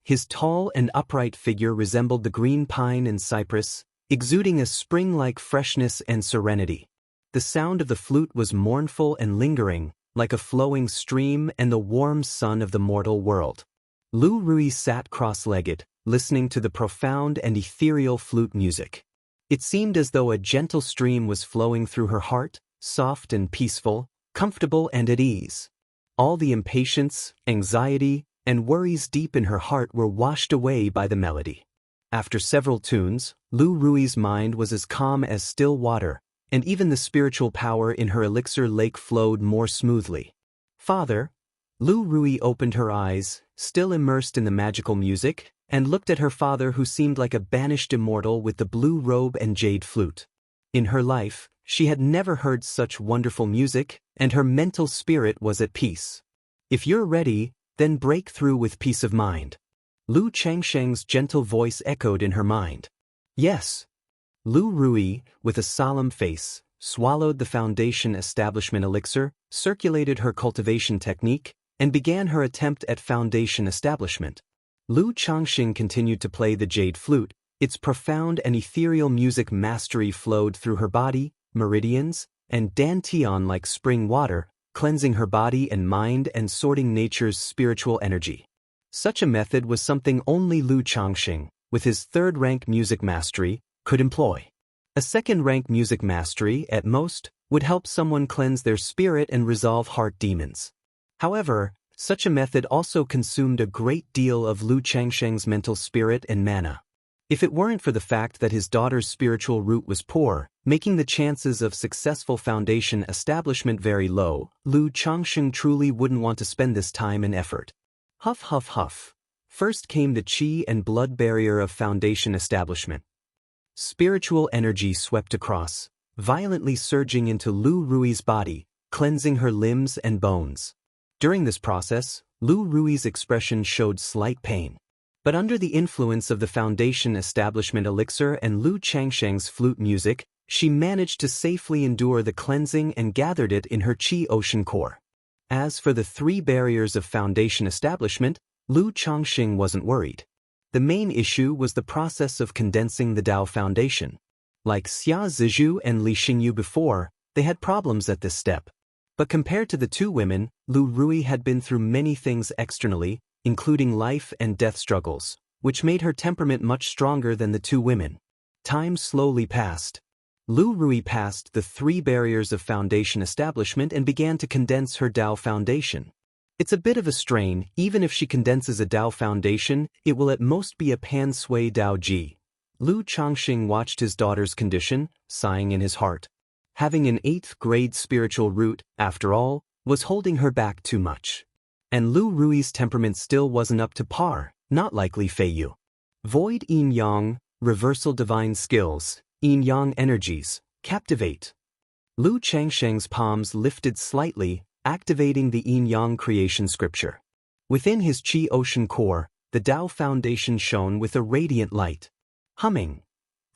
His tall and upright figure resembled the green pine and cypress, exuding a spring-like freshness and serenity. The sound of the flute was mournful and lingering, like a flowing stream and the warm sun of the mortal world. Lu Rui sat cross-legged, listening to the profound and ethereal flute music. It seemed as though a gentle stream was flowing through her heart, soft and peaceful, comfortable and at ease. All the impatience, anxiety, and worries deep in her heart were washed away by the melody. After several tunes, Lu Rui's mind was as calm as still water, and even the spiritual power in her elixir lake flowed more smoothly. "Father?" Lu Rui opened her eyes, still immersed in the magical music, and looked at her father who seemed like a banished immortal with the blue robe and jade flute. In her life, she had never heard such wonderful music, and her mental spirit was at peace. "If you're ready, then break through with peace of mind." Lu Changsheng's gentle voice echoed in her mind. "Yes." Lu Rui, with a solemn face, swallowed the foundation establishment elixir, circulated her cultivation technique, and began her attempt at foundation establishment. Lu Changsheng continued to play the jade flute, Its profound and ethereal music mastery flowed through her body, meridians, and dantian like spring water, cleansing her body and mind and sorting nature's spiritual energy. Such a method was something only Lu Changxing, with his third-rank music mastery, could employ. A second-rank music mastery, at most, would help someone cleanse their spirit and resolve heart demons. However, such a method also consumed a great deal of Lu Changxing's mental spirit and mana. If it weren't for the fact that his daughter's spiritual root was poor, making the chances of successful foundation establishment very low, Lu Changxing truly wouldn't want to spend this time and effort. Huff huff huff. First came the qi and blood barrier of foundation establishment. Spiritual energy swept across, violently surging into Lu Rui's body, cleansing her limbs and bones. During this process, Lu Rui's expression showed slight pain. But under the influence of the foundation establishment elixir and Lu Changxing's flute music, she managed to safely endure the cleansing and gathered it in her qi ocean core. As for the 3 barriers of foundation establishment, Lu Changxing wasn't worried. The main issue was the process of condensing the Dao foundation. Like Xia Zizhu and Li Xingyu before, they had problems at this step. But compared to the 2 women, Lu Rui had been through many things externally, including life and death struggles, which made her temperament much stronger than the 2 women. Time slowly passed. Lu Rui passed the 3 barriers of foundation establishment and began to condense her Dao foundation. It's a bit of a strain. Even if she condenses a Dao foundation, it will at most be a pan-sui Dao Ji. Lu Changxing watched his daughter's condition, sighing in his heart. Having an 8th grade spiritual root, after all, was holding her back too much. And Lu Rui's temperament still wasn't up to par, not like Li Feiyu. Void Yin Yang, reversal divine skills, Yin Yang energies, captivate. Lu Changxing's palms lifted slightly, activating the Yin Yang creation scripture. Within his qi ocean core, the Dao foundation shone with a radiant light. Humming.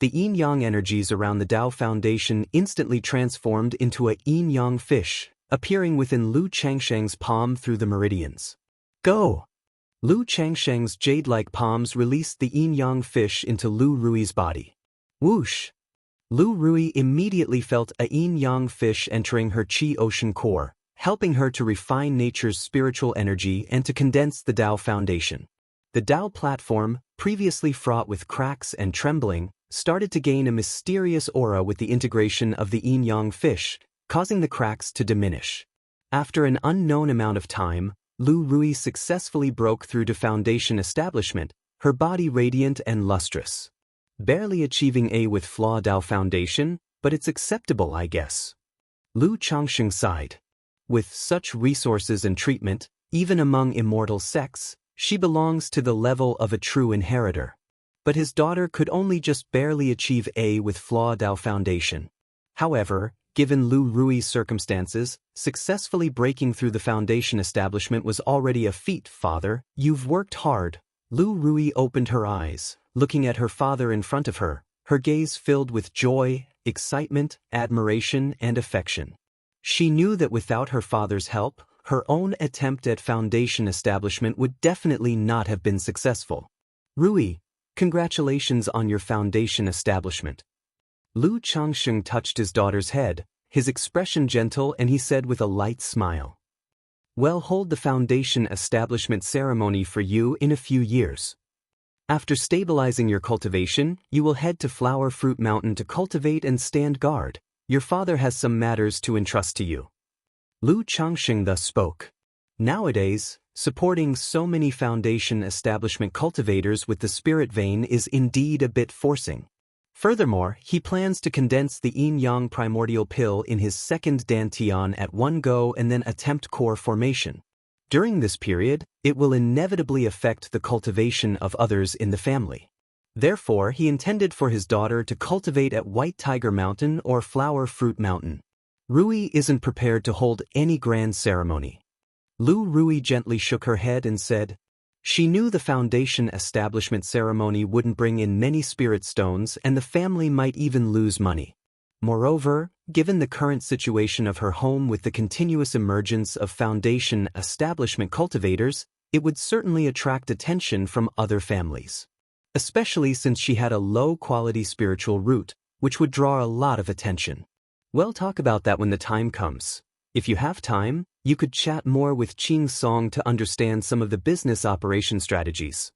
The Yin Yang energies around the Dao foundation instantly transformed into a Yin Yang fish, appearing within Lu Changxing's palm through the meridians. Go! Lu Changxing's jade-like palms released the Yin Yang fish into Lu Rui's body. Whoosh! Lu Rui immediately felt a Yin Yang fish entering her qi ocean core, helping her to refine nature's spiritual energy and to condense the Dao foundation. The Dao platform, previously fraught with cracks and trembling, started to gain a mysterious aura with the integration of the Yin Yang fish, causing the cracks to diminish. After an unknown amount of time, Lu Rui successfully broke through to foundation establishment, her body radiant and lustrous. Barely achieving A with flaw Dao foundation, but it's acceptable, I guess. Lu Changxing sighed. With such resources and treatment, even among immortal sects, she belongs to the level of a true inheritor. But his daughter could only just barely achieve A with flaw Dao foundation. However, given Lu Rui's circumstances, successfully breaking through the foundation establishment was already a feat. Father, you've worked hard. Lu Rui opened her eyes, looking at her father in front of her, her gaze filled with joy, excitement, admiration, and affection. She knew that without her father's help, her own attempt at foundation establishment would definitely not have been successful. Rui, congratulations on your foundation establishment. Lu Changxing touched his daughter's head, his expression gentle, and he said with a light smile, "We'll hold the foundation establishment ceremony for you in a few years. After stabilizing your cultivation, you will head to Flower Fruit Mountain to cultivate and stand guard. Your father has some matters to entrust to you." Lu Changxing thus spoke. Nowadays, supporting so many foundation establishment cultivators with the spirit vein is indeed a bit forcing. Furthermore, he plans to condense the yin-yang primordial pill in his second dantian at one go and then attempt core formation. During this period, it will inevitably affect the cultivation of others in the family. Therefore, he intended for his daughter to cultivate at White Tiger Mountain or Flower Fruit Mountain. Rui isn't prepared to hold any grand ceremony. Lu Rui gently shook her head and said, she knew the foundation establishment ceremony wouldn't bring in many spirit stones and the family might even lose money. Moreover, given the current situation of her home with the continuous emergence of foundation establishment cultivators, it would certainly attract attention from other families. especially since she had a low-quality spiritual root, which would draw a lot of attention. We'll talk about that when the time comes. If you have time, you could chat more with Qing Song to understand some of the business operation strategies.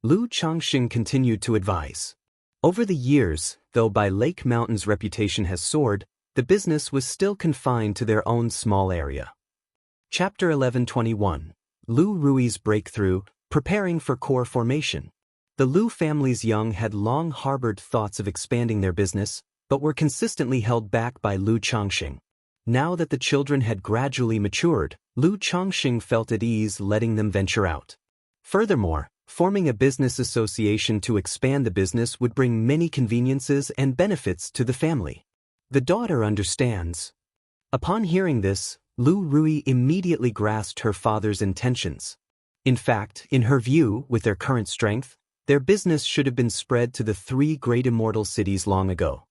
Lu Changxing continued to advise. Over the years, though Bai Lake Mountain's reputation has soared, the business was still confined to their own small area. Chapter 1121. Lu Rui's Breakthrough, Preparing for Core Formation. The Lu family's young had long harbored thoughts of expanding their business, but were consistently held back by Lu Changxing. Now that the children had gradually matured, Lu Changxing felt at ease letting them venture out. Furthermore, forming a business association to expand the business would bring many conveniences and benefits to the family. The daughter understands. Upon hearing this, Lu Rui immediately grasped her father's intentions. In fact, in her view, with their current strength, their business should have been spread to the 3 great immortal cities long ago.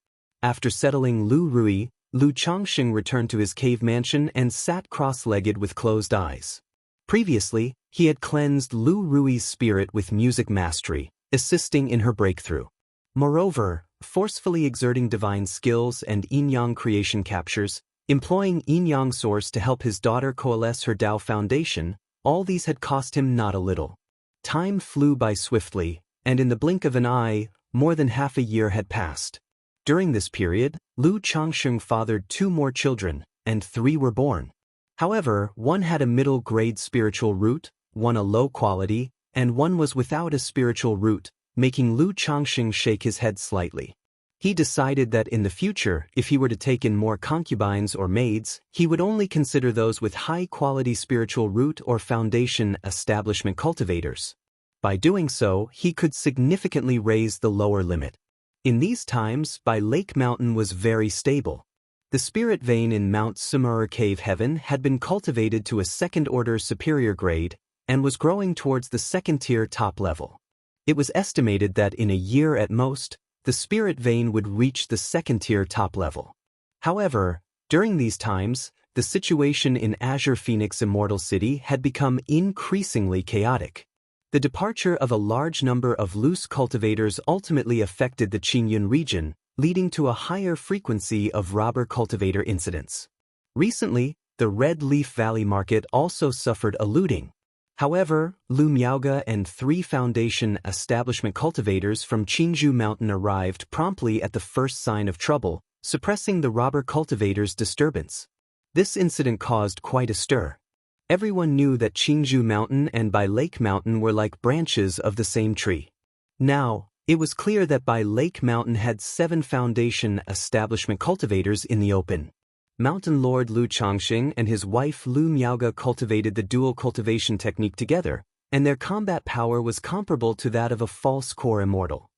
After settling Lu Rui, Lu Changxing returned to his cave mansion and sat cross-legged with closed eyes. Previously, he had cleansed Lu Rui's spirit with music mastery, assisting in her breakthrough. Moreover, forcefully exerting divine skills and yin-yang creation captures, employing yin-yang source to help his daughter coalesce her Dao foundation, all these had cost him not a little. Time flew by swiftly, and in the blink of an eye, more than half a year had passed. During this period, Lu Changxing fathered 2 more children, and 3 were born. However, one had a middle-grade spiritual root, one a low quality, and one was without a spiritual root, making Lu Changxing shake his head slightly. He decided that in the future, if he were to take in more concubines or maids, he would only consider those with high-quality spiritual root or foundation establishment cultivators. By doing so, he could significantly raise the lower limit. In these times, Bai Lake Mountain was very stable. The spirit vein in Mount Sumur Cave Heaven had been cultivated to a second-order superior grade and was growing towards the second-tier top level. It was estimated that in a year at most, the spirit vein would reach the second-tier top level. However, during these times, the situation in Azure Phoenix Immortal City had become increasingly chaotic. The departure of a large number of loose cultivators ultimately affected the Qingyun region, leading to a higher frequency of robber cultivator incidents. Recently, the Red Leaf Valley market also suffered a looting. However, Lu Miaoge and 3 foundation establishment cultivators from Qingzhou Mountain arrived promptly at the first sign of trouble, suppressing the robber cultivators' disturbance. This incident caused quite a stir. Everyone knew that Qingzhou Mountain and Bai Lake Mountain were like branches of the same tree. Now, it was clear that Bai Lake Mountain had 7 foundation establishment cultivators in the open. Mountain Lord Lu Changxing and his wife Lu Miaoge cultivated the dual cultivation technique together, and their combat power was comparable to that of a false core immortal.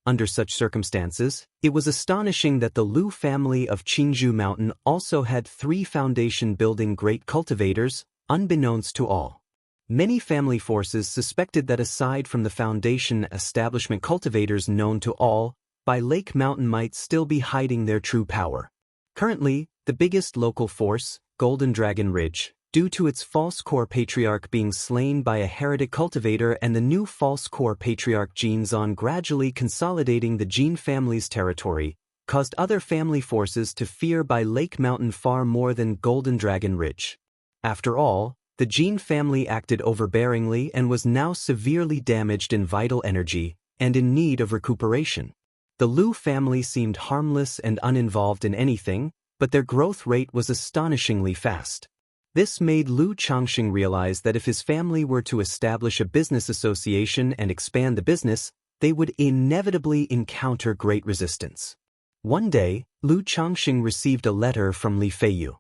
Under such circumstances, it was astonishing that the Lu family of Qingzhou Mountain also had 3 foundation-building great cultivators, unbeknownst to all. Many family forces suspected that aside from the foundation establishment cultivators known to all, Bai Lake Mountain might still be hiding their true power. Currently, the biggest local force, Golden Dragon Ridge, due to its false core patriarch being slain by a heretic cultivator and the new false core patriarch Jin Zan gradually consolidating the Jin family's territory, caused other family forces to fear Bai Lake Mountain far more than Golden Dragon Ridge. After all, the Jin family acted overbearingly and was now severely damaged in vital energy and in need of recuperation. The Lu family seemed harmless and uninvolved in anything, but their growth rate was astonishingly fast. This made Lu Changxing realize that if his family were to establish a business association and expand the business, they would inevitably encounter great resistance. One day, Lu Changxing received a letter from Li Feiyu.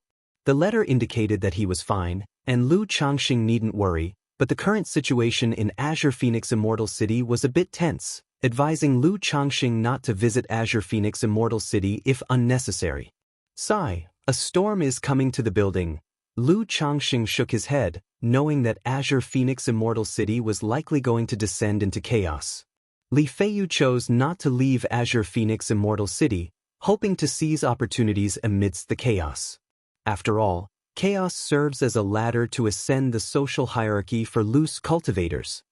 The letter indicated that he was fine, and Lu Changxing needn't worry, but the current situation in Azure Phoenix Immortal City was a bit tense, advising Lu Changxing not to visit Azure Phoenix Immortal City if unnecessary. Sigh, a storm is coming to the building. Lu Changxing shook his head, knowing that Azure Phoenix Immortal City was likely going to descend into chaos. Li Feiyu chose not to leave Azure Phoenix Immortal City, hoping to seize opportunities amidst the chaos. After all, chaos serves as a ladder to ascend the social hierarchy for loose cultivators.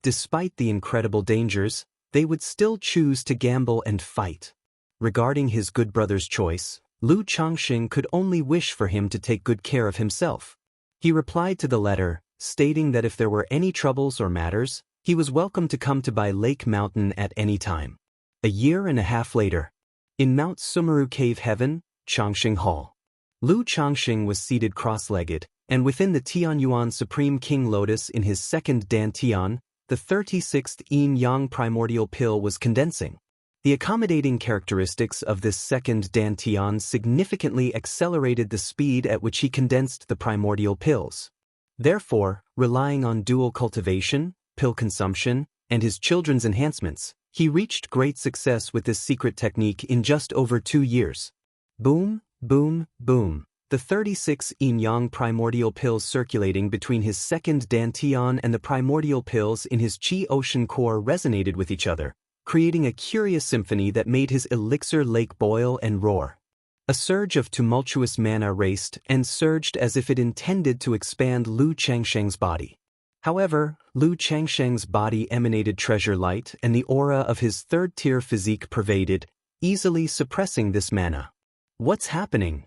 Despite the incredible dangers, they would still choose to gamble and fight. Regarding his good brother's choice, Lu Changxing could only wish for him to take good care of himself. He replied to the letter, stating that if there were any troubles or matters, he was welcome to come to Bai Lake Mountain at any time. A year and a half later, in Mount Sumeru Cave Heaven, Changxing Hall, Lu Changxing was seated cross-legged, and within the Tianyuan Supreme King Lotus in his second Dantian, the 36th yin-yang primordial pill was condensing. The accommodating characteristics of this second Dantian significantly accelerated the speed at which he condensed the primordial pills. Therefore, relying on dual cultivation, pill consumption, and his children's enhancements, he reached great success with this secret technique in just over 2 years. Boom, boom, boom. The 36 yin-yang primordial pills circulating between his second Dantian and the primordial pills in his Qi ocean core resonated with each other, creating a curious symphony that made his elixir lake boil and roar. A surge of tumultuous mana raced and surged as if it intended to expand Lu Changsheng's body. However, Lu Changsheng's body emanated treasure light and the aura of his third-tier physique pervaded, easily suppressing this mana. What's happening?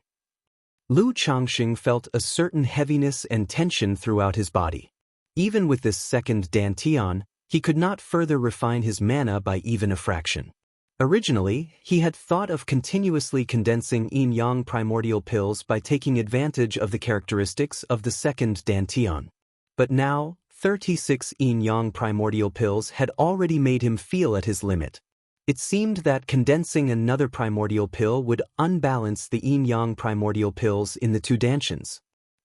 Lu Changxing felt a certain heaviness and tension throughout his body. Even with this second Dantian, he could not further refine his mana by even a fraction. Originally, he had thought of continuously condensing yin-yang primordial pills by taking advantage of the characteristics of the second Dantian. But now, 36 yin-yang primordial pills had already made him feel at his limit. It seemed that condensing another primordial pill would unbalance the yin-yang primordial pills in the 2 Dantians.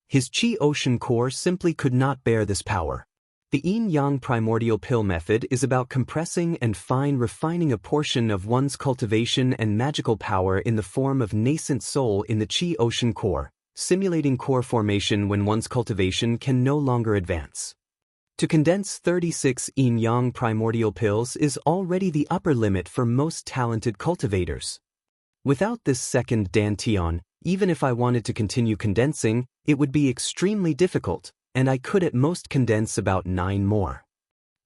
His Qi ocean core simply could not bear this power. The yin-yang primordial pill method is about compressing and fine-refining a portion of one's cultivation and magical power in the form of nascent soul in the Qi ocean core, simulating core formation when one's cultivation can no longer advance. To condense 36 yin-yang primordial pills is already the upper limit for most talented cultivators. Without this second Dantian, even if I wanted to continue condensing, it would be extremely difficult, and I could at most condense about 9 more.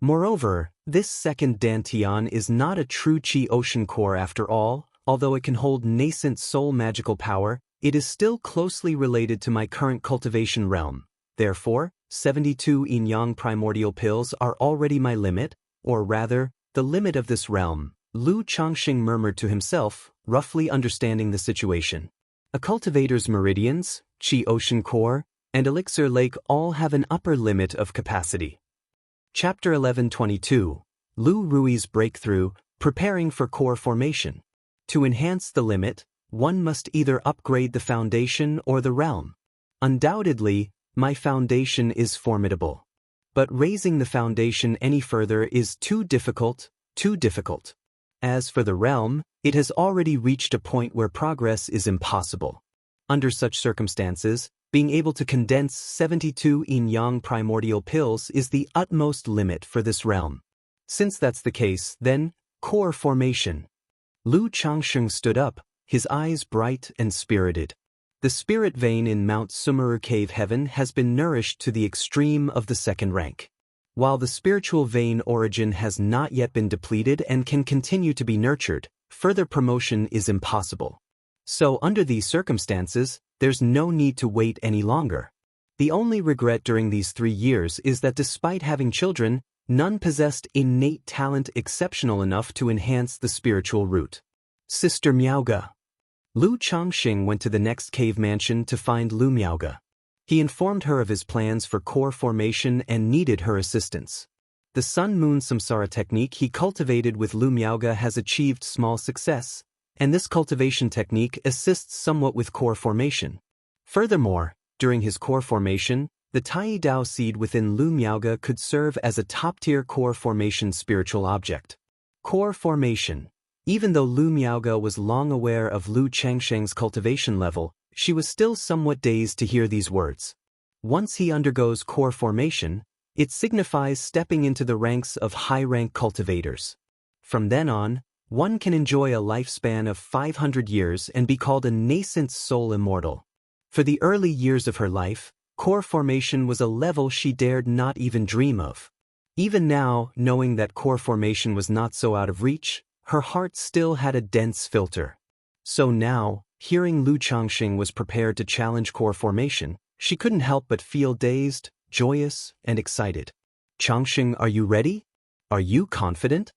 Moreover, this second Dantian is not a true Qi ocean core after all. Although it can hold nascent soul magical power, it is still closely related to my current cultivation realm. Therefore, 72 yin-yang primordial pills are already my limit, or rather, the limit of this realm, Lu Changxing murmured to himself, roughly understanding the situation. A cultivator's meridians, Qi ocean core, and elixir lake all have an upper limit of capacity. Chapter 11:22. Lu Rui's breakthrough, preparing for core formation. To enhance the limit, one must either upgrade the foundation or the realm. Undoubtedly, my foundation is formidable. But raising the foundation any further is too difficult. As for the realm, it has already reached a point where progress is impossible. Under such circumstances, being able to condense 72 yin-yang primordial pills is the utmost limit for this realm. Since that's the case, then, core formation. Lu Changxing stood up, his eyes bright and spirited. The spirit vein in Mount Sumeru Cave Heaven has been nourished to the extreme of the 2nd rank. While the spiritual vein origin has not yet been depleted and can continue to be nurtured, further promotion is impossible. So under these circumstances, there's no need to wait any longer. The only regret during these 3 years is that despite having children, none possessed innate talent exceptional enough to enhance the spiritual root. Sister Miaoga. Lu Changxing went to the next cave mansion to find Lu Miaoga. He informed her of his plans for core formation and needed her assistance. The Sun-Moon Samsara technique he cultivated with Lu Miaoga has achieved small success, and this cultivation technique assists somewhat with core formation. Furthermore, during his core formation, the Tai Dao seed within Lu Miaoga could serve as a top-tier core formation spiritual object. Core formation. Even though Lu Miaoga was long aware of Lu Changsheng's cultivation level, she was still somewhat dazed to hear these words. Once he undergoes core formation, it signifies stepping into the ranks of high-rank cultivators. From then on, one can enjoy a lifespan of 500 years and be called a nascent soul immortal. For the early years of her life, core formation was a level she dared not even dream of. Even now, knowing that core formation was not so out of reach, her heart still had a dense filter. So now, hearing Lu Changxing was prepared to challenge core formation, she couldn't help but feel dazed, joyous, and excited. Changxing, are you ready? Are you confident?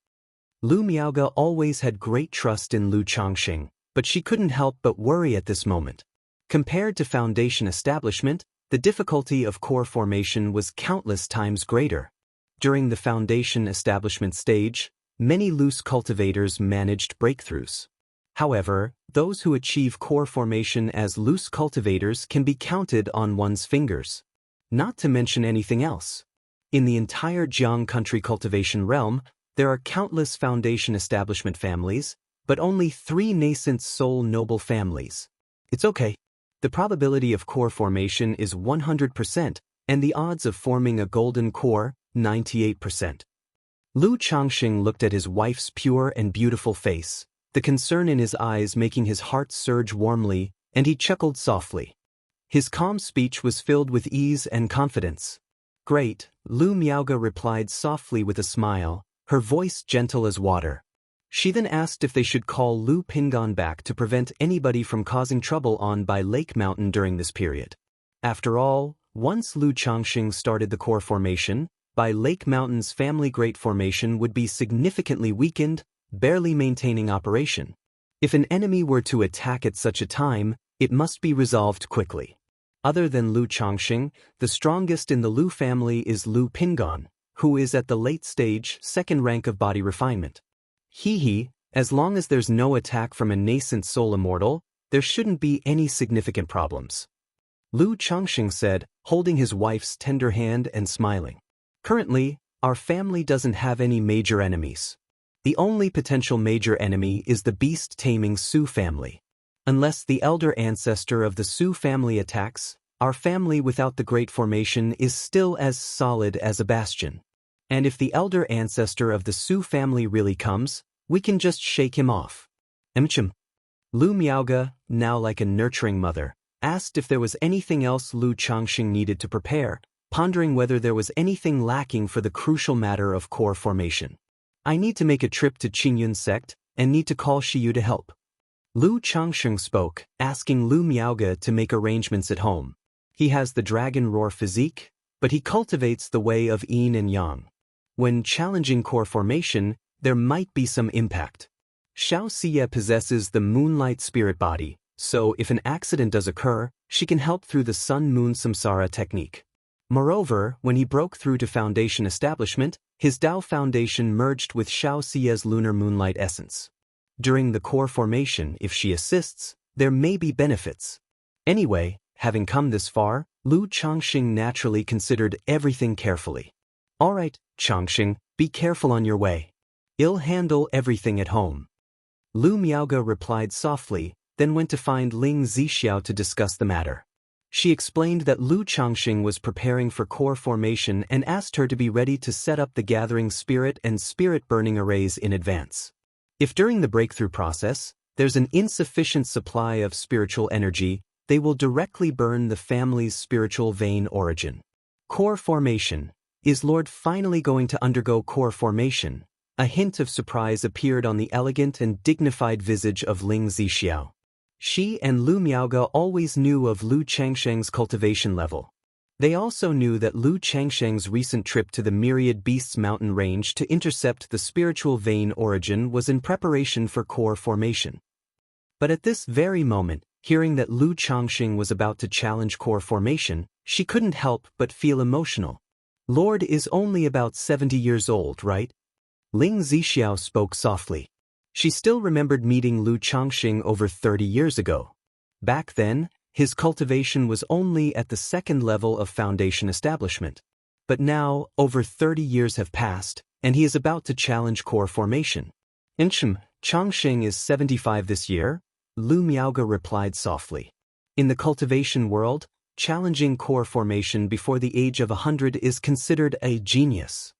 Lu Miaoge always had great trust in Lu Changxing, but she couldn't help but worry at this moment. Compared to foundation establishment, the difficulty of core formation was countless times greater. During the foundation establishment stage, many loose cultivators managed breakthroughs. However, those who achieve core formation as loose cultivators can be counted on one's fingers. Not to mention anything else. In the entire Jiang country cultivation realm, there are countless foundation establishment families, but only 3 nascent soul noble families. It's okay. The probability of core formation is 100%, and the odds of forming a golden core, 98%. Lu Changxing looked at his wife's pure and beautiful face, the concern in his eyes making his heart surge warmly, and he chuckled softly. His calm speech was filled with ease and confidence. Great, Lu Miaoge replied softly with a smile, her voice gentle as water. She then asked if they should call Lu Pingan back to prevent anybody from causing trouble on Bai Lake Mountain during this period. After all, once Lu Changxing started the core formation, Bai Lake Mountain's family great formation would be significantly weakened, barely maintaining operation. If an enemy were to attack at such a time, it must be resolved quickly. Other than Lu Changxing, the strongest in the Lu family is Lu Pingan, who is at the late stage, 2nd rank of body refinement. As long as there's no attack from a nascent soul immortal, there shouldn't be any significant problems. Lu Changxing said, holding his wife's tender hand and smiling. Currently, our family doesn't have any major enemies. The only potential major enemy is the beast-taming Su family. Unless the elder ancestor of the Su family attacks, our family without the great formation is still as solid as a bastion. And if the elder ancestor of the Su family really comes, we can just shake him off. Lu Miaoge, now like a nurturing mother, asked if there was anything else Lu Changxing needed to prepare, pondering whether there was anything lacking for the crucial matter of core formation. I need to make a trip to Qingyun sect, and need to call Shiyu to help. Lu Changxing spoke, asking Lu Miaoge to make arrangements at home. He has the dragon roar physique, but he cultivates the way of yin and yang. When challenging core formation, there might be some impact. Xianxia possesses the moonlight spirit body, so if an accident does occur, she can help through the sun-moon samsara technique. Moreover, when he broke through to foundation establishment, his Dao foundation merged with Xiaoxia's lunar moonlight essence. During the core formation, if she assists, there may be benefits. Anyway, having come this far, Lu Changxing naturally considered everything carefully. Alright, Changxing, be careful on your way. I'll handle everything at home. Lu Miaoge replied softly, then went to find Ling Zixiao to discuss the matter. She explained that Lu Changxing was preparing for core formation and asked her to be ready to set up the gathering spirit and spirit burning arrays in advance. If during the breakthrough process, there's an insufficient supply of spiritual energy, they will directly burn the family's spiritual vein origin. Core formation. Is Lord finally going to undergo core formation? A hint of surprise appeared on the elegant and dignified visage of Ling Zixiao. She and Lu Miaoge always knew of Lu Changxing's cultivation level. They also knew that Lu Changxing's recent trip to the Myriad Beasts mountain range to intercept the spiritual vein origin was in preparation for core formation. But at this very moment, hearing that Lu Changxing was about to challenge core formation, she couldn't help but feel emotional. Lord is only about 70 years old, right? Ling Zixiao spoke softly. She still remembered meeting Lu Changxing over 30 years ago. Back then, his cultivation was only at the 2nd level of foundation establishment. But now, over 30 years have passed, and he is about to challenge core formation. Changxing is 75 this year, Lu Miaoge replied softly. In the cultivation world, challenging core formation before the age of 100 is considered a genius.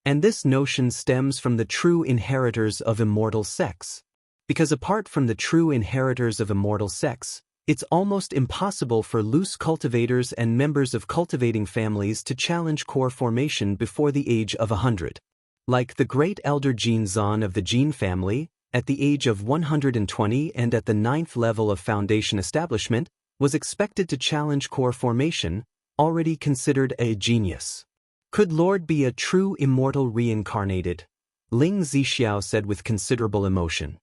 And this notion stems from the true inheritors of immortal sex. Because apart from the true inheritors of immortal sex, It's almost impossible for loose cultivators and members of cultivating families to challenge core formation before the age of 100. Like the great elder Jin Zan of the Jin family, at the age of 120 and at the 9th level of foundation establishment, was expected to challenge core formation, already considered a genius. Could Lord be a true immortal reincarnated? Ling Zixiao said with considerable emotion.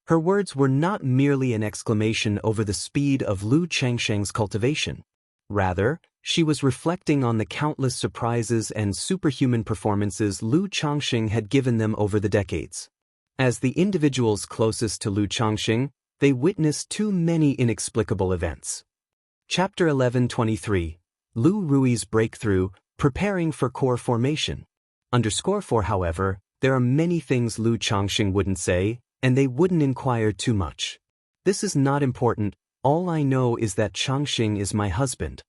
Her words were not merely an exclamation over the speed of Lu Changsheng's cultivation. Rather, she was reflecting on the countless surprises and superhuman performances Lu Changsheng had given them over the decades. As the individuals closest to Lu Changsheng, they witnessed too many inexplicable events. Chapter 11:23. Lu Rui's breakthrough, preparing for core formation. Underscore 4. However, there are many things Lu Changsheng wouldn't say, and they wouldn't inquire too much. This is not important, all I know is that Changsheng is my husband.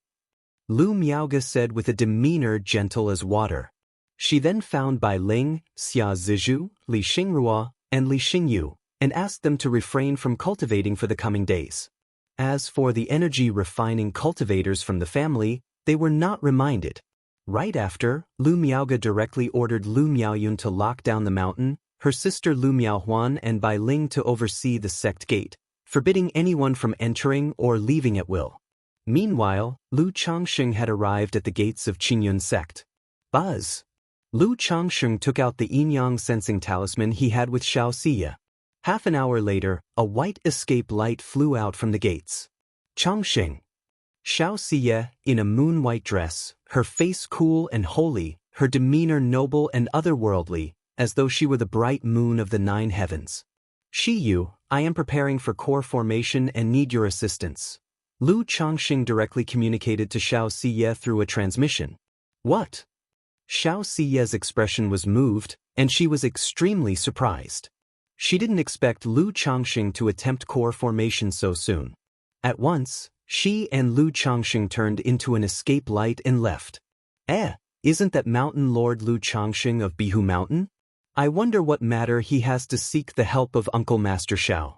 Lu Miaoge said with a demeanor gentle as water. She then found Bai Ling, Xia Zizhu, Li Xingrua, and Li Xingyu, and asked them to refrain from cultivating for the coming days. As for the energy-refining cultivators from the family, they were not reminded. Right after, Lu Miaoge directly ordered Lu Miaoyun to lock down the mountain, her sister Lu Miaohuan and Bai Ling to oversee the sect gate, forbidding anyone from entering or leaving at will. Meanwhile, Lu Changsheng had arrived at the gates of Qingyun sect. Buzz! Lu Changsheng took out the yin-yang sensing talisman he had with Xianxia. Half an hour later, a white escape light flew out from the gates. Changsheng! Xianxia, in a moon-white dress, her face cool and holy, her demeanor noble and otherworldly, as though she were the bright moon of the 9 heavens. Shiyu, I am preparing for core formation and need your assistance. Lu Changsheng directly communicated to Xianxia through a transmission. What? Xianxia's expression was moved, and she was extremely surprised. She didn't expect Lu Changsheng to attempt core formation so soon. At once, she and Lu Changsheng turned into an escape light and left. Isn't that Mountain Lord Lu Changsheng of Bihu Mountain? I wonder what matter he has to seek the help of Uncle Master Xiao.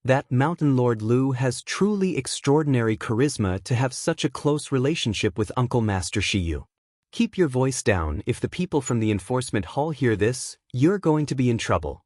That Mountain Lord Lu has truly extraordinary charisma to have such a close relationship with Uncle Master Shiyu. Keep your voice down. If the people from the enforcement hall hear this, you're going to be in trouble.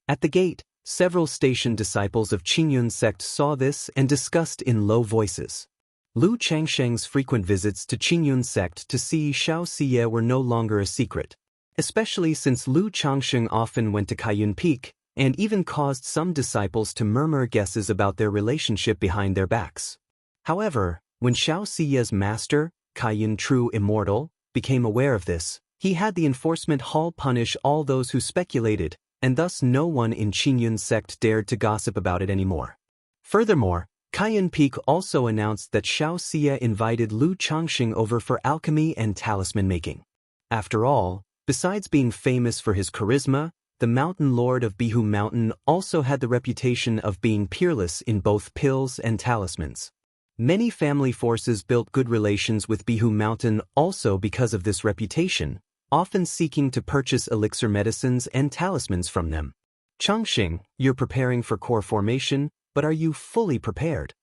At the gate, several station disciples of Qingyun sect saw this and discussed in low voices. Lu Changsheng's frequent visits to Qingyun sect to see Xianxia were no longer a secret, especially since Lu Changsheng often went to Kaiyun Peak, and even caused some disciples to murmur guesses about their relationship behind their backs. However, when Xiaoxia's master, Kaiyun True Immortal, became aware of this, he had the enforcement hall punish all those who speculated, and thus no one in Qingyun sect dared to gossip about it anymore. Furthermore, Kaiyun Peak also announced that Xiaoxia invited Lu Changsheng over for alchemy and talisman making. After all, besides being famous for his charisma, the Mountain Lord of Bihu Mountain also had the reputation of being peerless in both pills and talismans. Many family forces built good relations with Bihu Mountain also because of this reputation, often seeking to purchase elixir medicines and talismans from them. Changsheng, you're preparing for core formation, but are you fully prepared?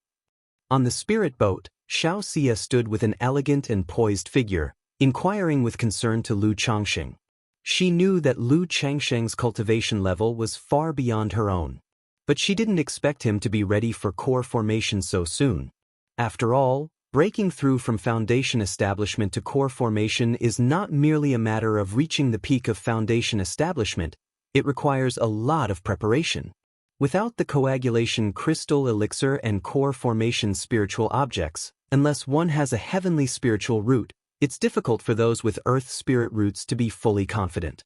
On the spirit boat, Xiaoxia stood with an elegant and poised figure, inquiring with concern to Lu Changsheng. She knew that Lu Changsheng's cultivation level was far beyond her own. But she didn't expect him to be ready for core formation so soon. After all, breaking through from foundation establishment to core formation is not merely a matter of reaching the peak of foundation establishment, it requires a lot of preparation. Without the coagulation crystal elixir and core formation spiritual objects, unless one has a heavenly spiritual root, it's difficult for those with earth spirit roots to be fully confident.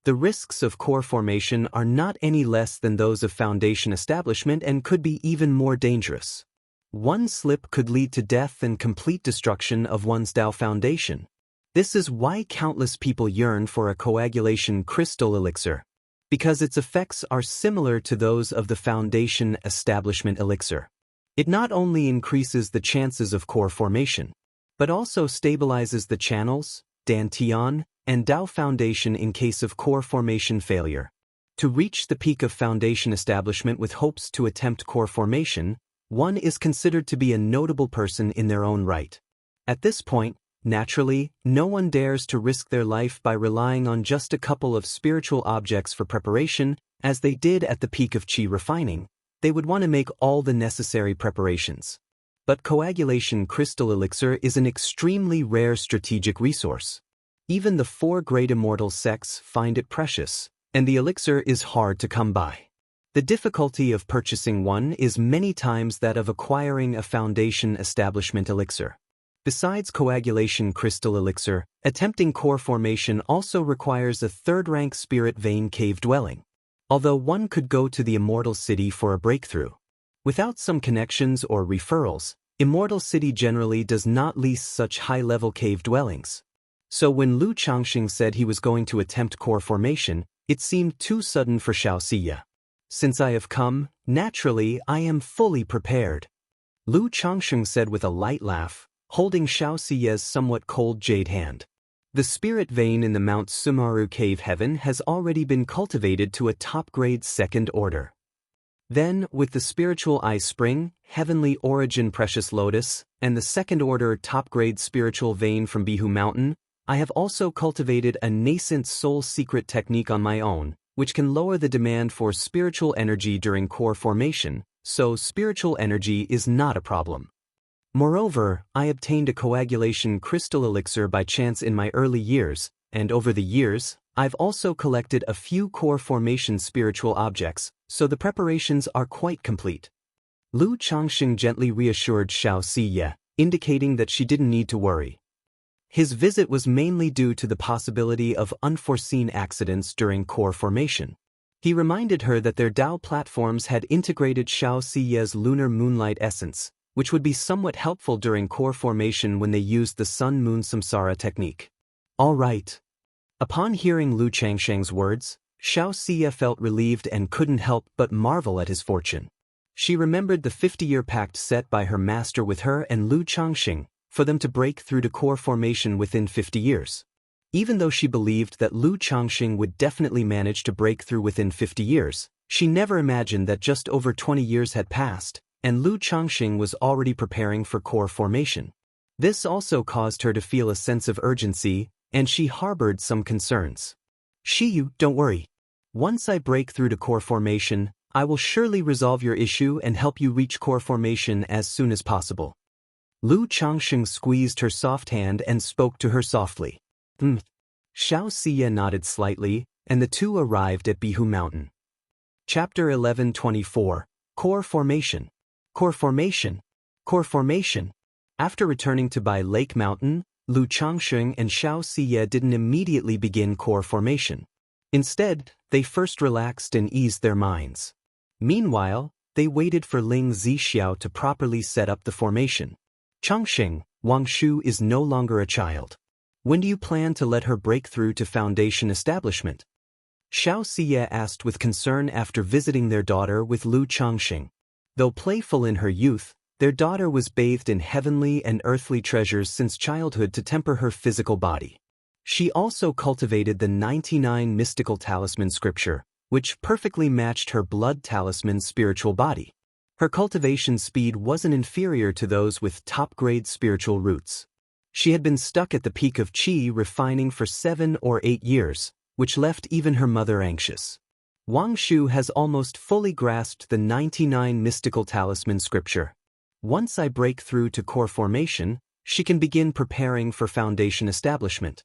The risks of core formation are not any less than those of foundation establishment and could be even more dangerous. One slip could lead to death and complete destruction of one's Dao foundation. This is why countless people yearn for a coagulation crystal elixir, because its effects are similar to those of the foundation establishment elixir. It not only increases the chances of core formation, but also stabilizes the channels, Dantian, and Dao foundation in case of core formation failure. To reach the peak of foundation establishment with hopes to attempt core formation, one is considered to be a notable person in their own right. At this point, naturally, no one dares to risk their life by relying on just a couple of spiritual objects for preparation, as they did at the peak of qi refining. They would want to make all the necessary preparations. But coagulation crystal elixir is an extremely rare strategic resource. Even the 4 great immortal sects find it precious, and the elixir is hard to come by. The difficulty of purchasing one is many times that of acquiring a foundation establishment elixir. Besides coagulation crystal elixir, attempting core formation also requires a 3rd-rank spirit vein cave dwelling. Although one could go to the Immortal City for a breakthrough. Without some connections or referrals, Immortal City generally does not lease such high-level cave dwellings. So when Lu Changxing said he was going to attempt core formation, it seemed too sudden for Xianxia. Since I have come, naturally I am fully prepared. Lu Changxing said with a light laugh, holding Xianxia's somewhat cold jade hand. The spirit vein in the Mount Sumaru cave heaven has already been cultivated to a top-grade 2nd order. Then, with the spiritual eye spring, heavenly origin precious lotus, and the 2nd order top-grade spiritual vein from Bihu Mountain, I have also cultivated a nascent soul secret technique on my own, which can lower the demand for spiritual energy during core formation, so spiritual energy is not a problem. Moreover, I obtained a coagulation crystal elixir by chance in my early years, and over the years, I've also collected a few core formation spiritual objects, so the preparations are quite complete. Lu Changxing gently reassured Xianxia, indicating that she didn't need to worry. His visit was mainly due to the possibility of unforeseen accidents during core formation. He reminded her that their Dao platforms had integrated Xiaoxia's lunar moonlight essence, which would be somewhat helpful during core formation when they used the sun-moon samsara technique. All right. Upon hearing Lu Changxing's words, Xiaoxia felt relieved and couldn't help but marvel at his fortune. She remembered the 50-year pact set by her master with her and Lu Changxing, for them to break through to core formation within 50 years. Even though she believed that Lu Changxing would definitely manage to break through within 50 years, she never imagined that just over 20 years had passed, and Lu Changxing was already preparing for core formation. This also caused her to feel a sense of urgency, and she harbored some concerns. Shiyu, don't worry. Once I break through to core formation, I will surely resolve your issue and help you reach core formation as soon as possible. Lu Changxing squeezed her soft hand and spoke to her softly. Xiaoxia nodded slightly, and the two arrived at Bihu Mountain. Chapter 11:24, Core Formation. Core Formation. Core Formation. After returning to Bai Lake Mountain, Lu Changxing and Xiaoxia didn't immediately begin core formation. Instead, they first relaxed and eased their minds. Meanwhile, they waited for Ling Zixiao to properly set up the formation. Changxing, Wang Shu is no longer a child. When do you plan to let her break through to foundation establishment? Xiaoxia asked with concern after visiting their daughter with Lu Changxing. Though playful in her youth, their daughter was bathed in heavenly and earthly treasures since childhood to temper her physical body. She also cultivated the 99 mystical talisman scripture, which perfectly matched her blood talisman spiritual body. Her cultivation speed wasn't inferior to those with top-grade spiritual roots. She had been stuck at the peak of qi refining for 7 or 8 years, which left even her mother anxious. Wang Shu has almost fully grasped the 99 mystical talisman scripture. Once I break through to core formation, she can begin preparing for foundation establishment.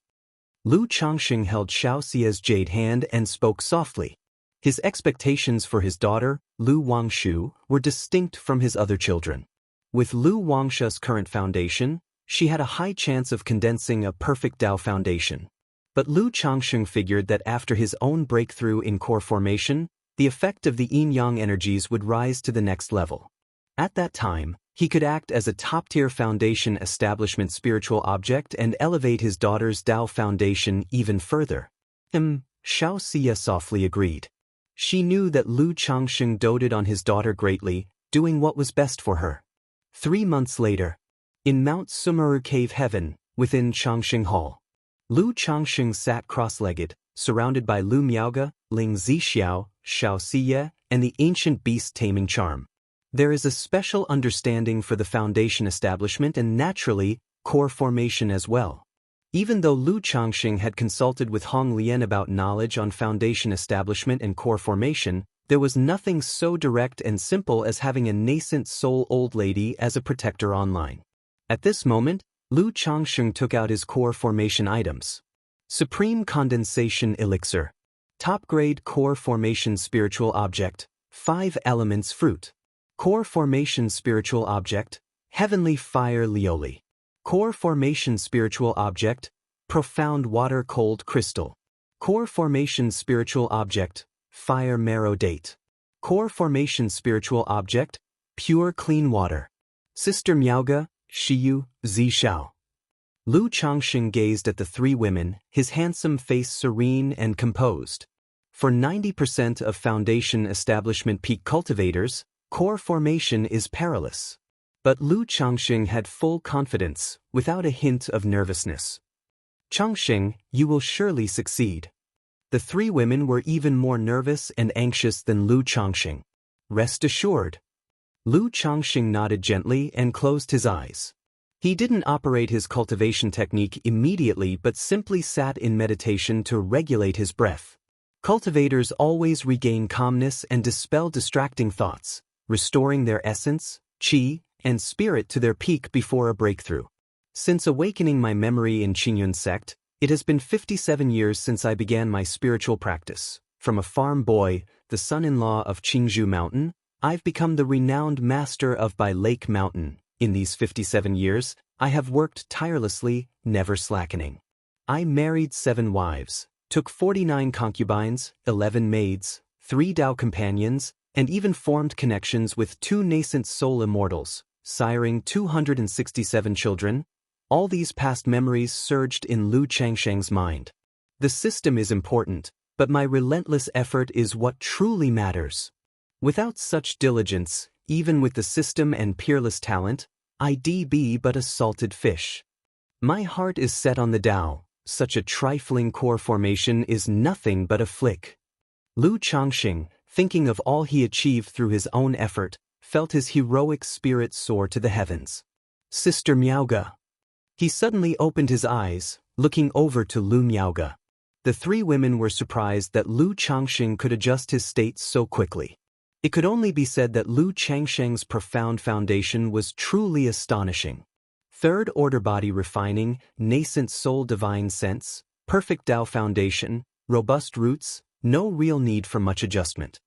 Lu Changxing held Xiaoxia's jade hand and spoke softly. His expectations for his daughter, Lu Wangshu, were distinct from his other children. With Lu Wangshu's current foundation, she had a high chance of condensing a perfect Dao foundation. But Lu Changxing figured that after his own breakthrough in core formation, the effect of the yin-yang energies would rise to the next level. At that time, he could act as a top-tier foundation establishment spiritual object and elevate his daughter's Dao foundation even further. Xiaoxia softly agreed. She knew that Lu Changxing doted on his daughter greatly, doing what was best for her. 3 months later, in Mount Sumaru Cave Heaven, within Changxing Hall, Lu Changxing sat cross-legged, surrounded by Lu Miaoge, Ling Zixiao, Xiaoxia, and the ancient beast taming charm. There is a special understanding for the foundation establishment and naturally, core formation as well. Even though Lu Changxing had consulted with Wang Lin about knowledge on foundation establishment and core formation, there was nothing so direct and simple as having a nascent soul old lady as a protector online. At this moment, Lu Changxing took out his core formation items. Supreme Condensation Elixir. Top-grade Core Formation Spiritual Object, 5 Elements Fruit. Core Formation Spiritual Object, Heavenly Fire Lioli. Core Formation Spiritual Object, Profound Water Cold Crystal. Core Formation Spiritual Object, Fire Marrow Date. Core Formation Spiritual Object, Pure Clean Water. Sister Miaoga, Shiyu, Zishao. Lu Changxing gazed at the 3 women, his handsome face serene and composed. For 90% of foundation establishment peak cultivators, core formation is perilous. But Lu Changxing had full confidence, without a hint of nervousness. Changxing, you will surely succeed. The 3 women were even more nervous and anxious than Lu Changxing. Rest assured. Lu Changxing nodded gently and closed his eyes. He didn't operate his cultivation technique immediately but simply sat in meditation to regulate his breath. Cultivators always regain calmness and dispel distracting thoughts, restoring their essence, qi, and spirit to their peak before a breakthrough. Since awakening my memory in Qingyun sect, it has been 57 years since I began my spiritual practice. From a farm boy, the son-in-law of Qingzhou Mountain, I've become the renowned master of Bai Lake Mountain. In these 57 years, I have worked tirelessly, never slackening. I married 7 wives, took 49 concubines, 11 maids, 3 Dao companions, and even formed connections with 2 nascent soul immortals, siring 267 children. All these past memories surged in Lu Changxing's mind. The system is important, but my relentless effort is what truly matters. Without such diligence, even with the system and peerless talent, I'd be but a salted fish. My heart is set on the Tao. Such a trifling core formation is nothing but a flick. Lu Changxing, thinking of all he achieved through his own effort, felt his heroic spirit soar to the heavens. Sister Miaoga. He suddenly opened his eyes, looking over to Lu Miaoga. The 3 women were surprised that Lu Changxing could adjust his state so quickly. It could only be said that Lu Changxing's profound foundation was truly astonishing. Third order body refining, nascent soul divine sense, perfect Tao foundation, robust roots, no real need for much adjustment.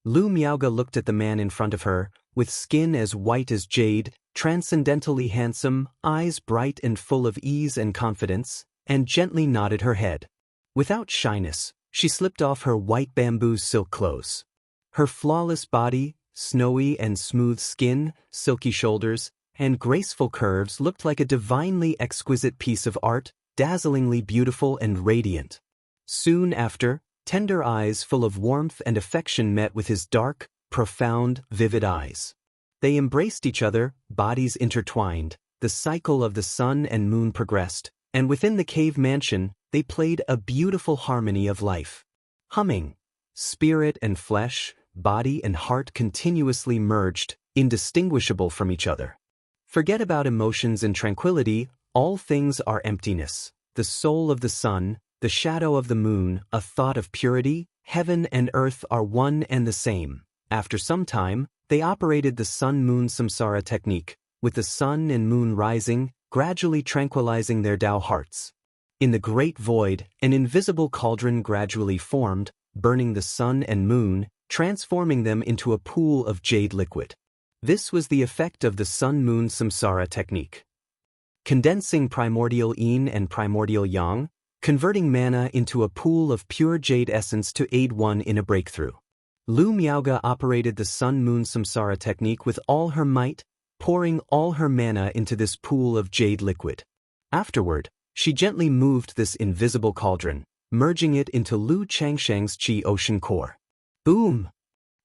Lu Miaoga looked at the man in front of her, with skin as white as jade, transcendentally handsome, eyes bright and full of ease and confidence, and gently nodded her head. Without shyness, she slipped off her white bamboo silk clothes. Her flawless body, snowy and smooth skin, silky shoulders, and graceful curves looked like a divinely exquisite piece of art, dazzlingly beautiful and radiant. Soon after, tender eyes full of warmth and affection met with his dark, profound, vivid eyes. They embraced each other, bodies intertwined, the cycle of the sun and moon progressed, and within the cave mansion, they played a beautiful harmony of life. Humming. Spirit and flesh, body and heart continuously merged, indistinguishable from each other. Forget about emotions and tranquility, all things are emptiness. The soul of the sun, the shadow of the moon, a thought of purity, heaven and earth are one and the same. After some time, they operated the sun-moon samsara technique, with the sun and moon rising, gradually tranquilizing their Tao hearts. In the great void, an invisible cauldron gradually formed, burning the sun and moon, transforming them into a pool of jade liquid. This was the effect of the sun-moon samsara technique. Condensing primordial yin and primordial yang, converting mana into a pool of pure jade essence to aid one in a breakthrough. Lu Miaoga operated the sun-moon samsara technique with all her might, pouring all her mana into this pool of jade liquid. Afterward, she gently moved this invisible cauldron, merging it into Lu Changxing's qi ocean core. Boom!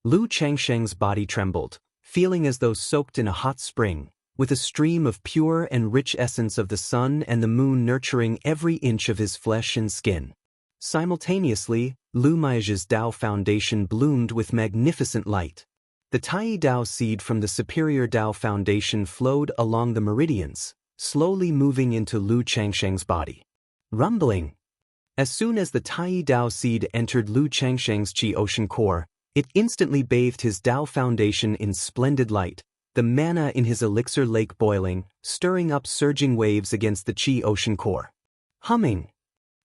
Lu Changxing's body trembled, feeling as though soaked in a hot spring, with a stream of pure and rich essence of the sun and the moon nurturing every inch of his flesh and skin. Simultaneously, Lu Miaoga's Tao foundation bloomed with magnificent light. The Tai Dao seed from the superior Dao foundation flowed along the meridians, slowly moving into Lu Changsheng's body. Rumbling. As soon as the Tai Dao seed entered Lu Changsheng's Qi ocean core, it instantly bathed his Dao foundation in splendid light, the mana in his elixir lake boiling, stirring up surging waves against the Qi ocean core. Humming.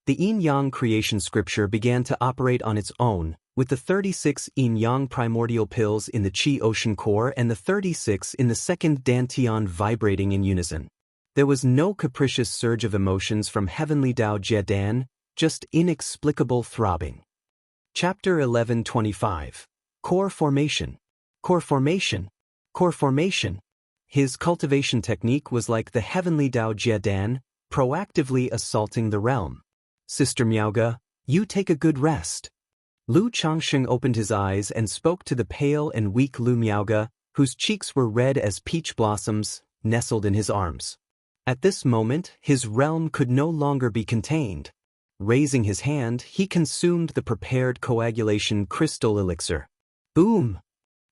The yin-yang creation scripture began to operate on its own, with the 36 yin-yang primordial pills in the Qi ocean core and the 36 in the second dantian vibrating in unison. There was no capricious surge of emotions from heavenly Dao Jiedan, just inexplicable throbbing. Chapter 11:25. Core Formation. Core Formation. Core Formation. His cultivation technique was like the heavenly Dao Jiedan, proactively assaulting the realm. Sister Miaoge, you take a good rest. Lu Changsheng opened his eyes and spoke to the pale and weak Lu Miaoge, whose cheeks were red as peach blossoms, nestled in his arms. At this moment, his realm could no longer be contained. Raising his hand, he consumed the prepared coagulation crystal elixir. Boom!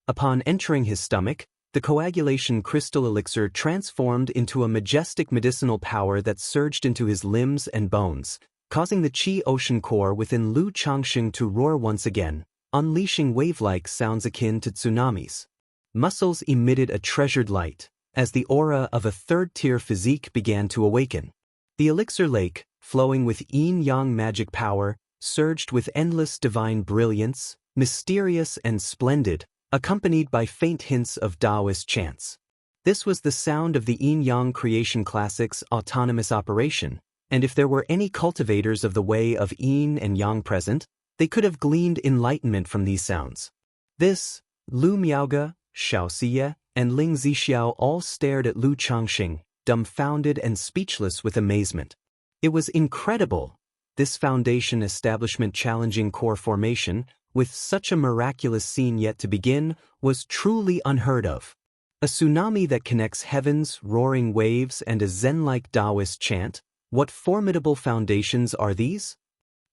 Upon entering his stomach, the coagulation crystal elixir transformed into a majestic medicinal power that surged into his limbs and bones, causing the Qi ocean core within Lu Changsheng to roar once again, unleashing wave-like sounds akin to tsunamis. Muscles emitted a treasured light, as the aura of a third-tier physique began to awaken. The elixir lake, flowing with yin-yang magic power, surged with endless divine brilliance, mysterious and splendid, accompanied by faint hints of Daoist chants. This was the sound of the yin-yang creation classic's autonomous operation, and if there were any cultivators of the way of yin and yang present, they could have gleaned enlightenment from these sounds. This, Lu Miaoge, Xiaoxia, and Ling Zixiao all stared at Lu Changsheng, dumbfounded and speechless with amazement. It was incredible, this foundation establishment challenging core formation, with such a miraculous scene yet to begin, was truly unheard of. A tsunami that connects heaven's roaring waves and a zen-like Daoist chant, what formidable foundations are these?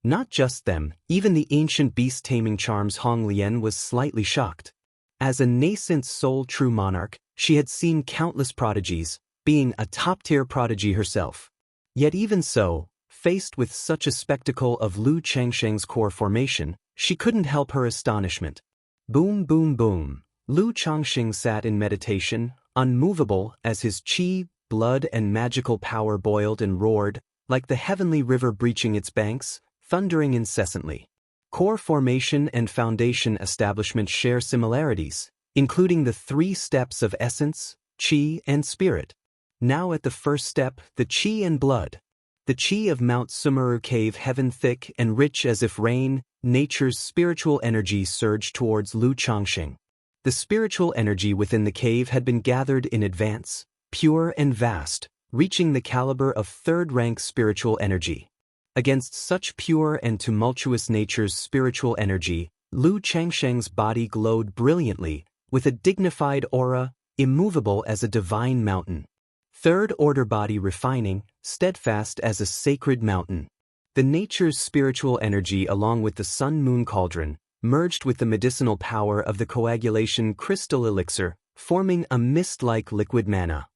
Not just them, even the ancient beast-taming charms Hong Lian was slightly shocked. As a nascent soul-true monarch, she had seen countless prodigies, being a top-tier prodigy herself. Yet even so, faced with such a spectacle of Lu Changsheng's core formation, she couldn't help her astonishment. Boom, boom, boom. Lu Changsheng sat in meditation, unmovable as his qi, blood and magical power boiled and roared, like the heavenly river breaching its banks, thundering incessantly. Core formation and foundation establishment share similarities, including the 3 steps of essence, qi, and spirit. Now at the first step, the qi and blood. The qi of Mount Sumeru Cave, heaven thick and rich as if rain, nature's spiritual energy surged towards Lu Changsheng. The spiritual energy within the cave had been gathered in advance, pure and vast, reaching the caliber of third-rank spiritual energy. Against such pure and tumultuous nature's spiritual energy, Lu Changsheng's body glowed brilliantly, with a dignified aura, immovable as a divine mountain. Third-order body refining, steadfast as a sacred mountain. The nature's spiritual energy along with the sun-moon cauldron, merged with the medicinal power of the coagulation crystal elixir, forming a mist-like liquid mana.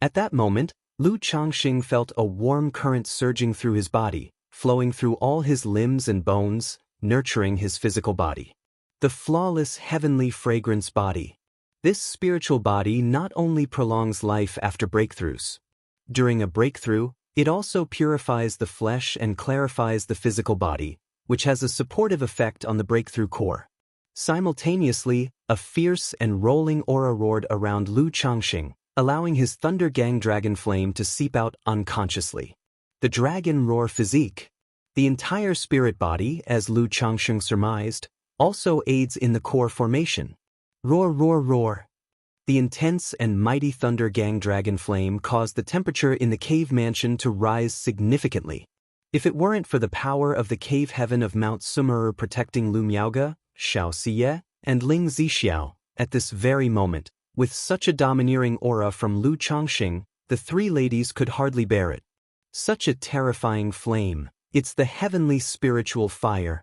At that moment, Lu Changsheng felt a warm current surging through his body, flowing through all his limbs and bones, nurturing his physical body. The flawless heavenly fragrance body. This spiritual body not only prolongs life after breakthroughs. During a breakthrough, it also purifies the flesh and clarifies the physical body, which has a supportive effect on the breakthrough core. Simultaneously, a fierce and rolling aura roared around Lu Changsheng, allowing his thunder gang dragon flame to seep out unconsciously. The dragon roar physique. The entire spirit body, as Lu Changsheng surmised, also aids in the core formation. Roar, roar, roar. The intense and mighty thunder gang dragon flame caused the temperature in the cave mansion to rise significantly. If it weren't for the power of the cave heaven of Mount Sumeru protecting Lu Miaoge, Xiaoxia, and Ling Zixiao, at this very moment, with such a domineering aura from Lu Changsheng, the 3 ladies could hardly bear it. Such a terrifying flame, it's the heavenly spiritual fire.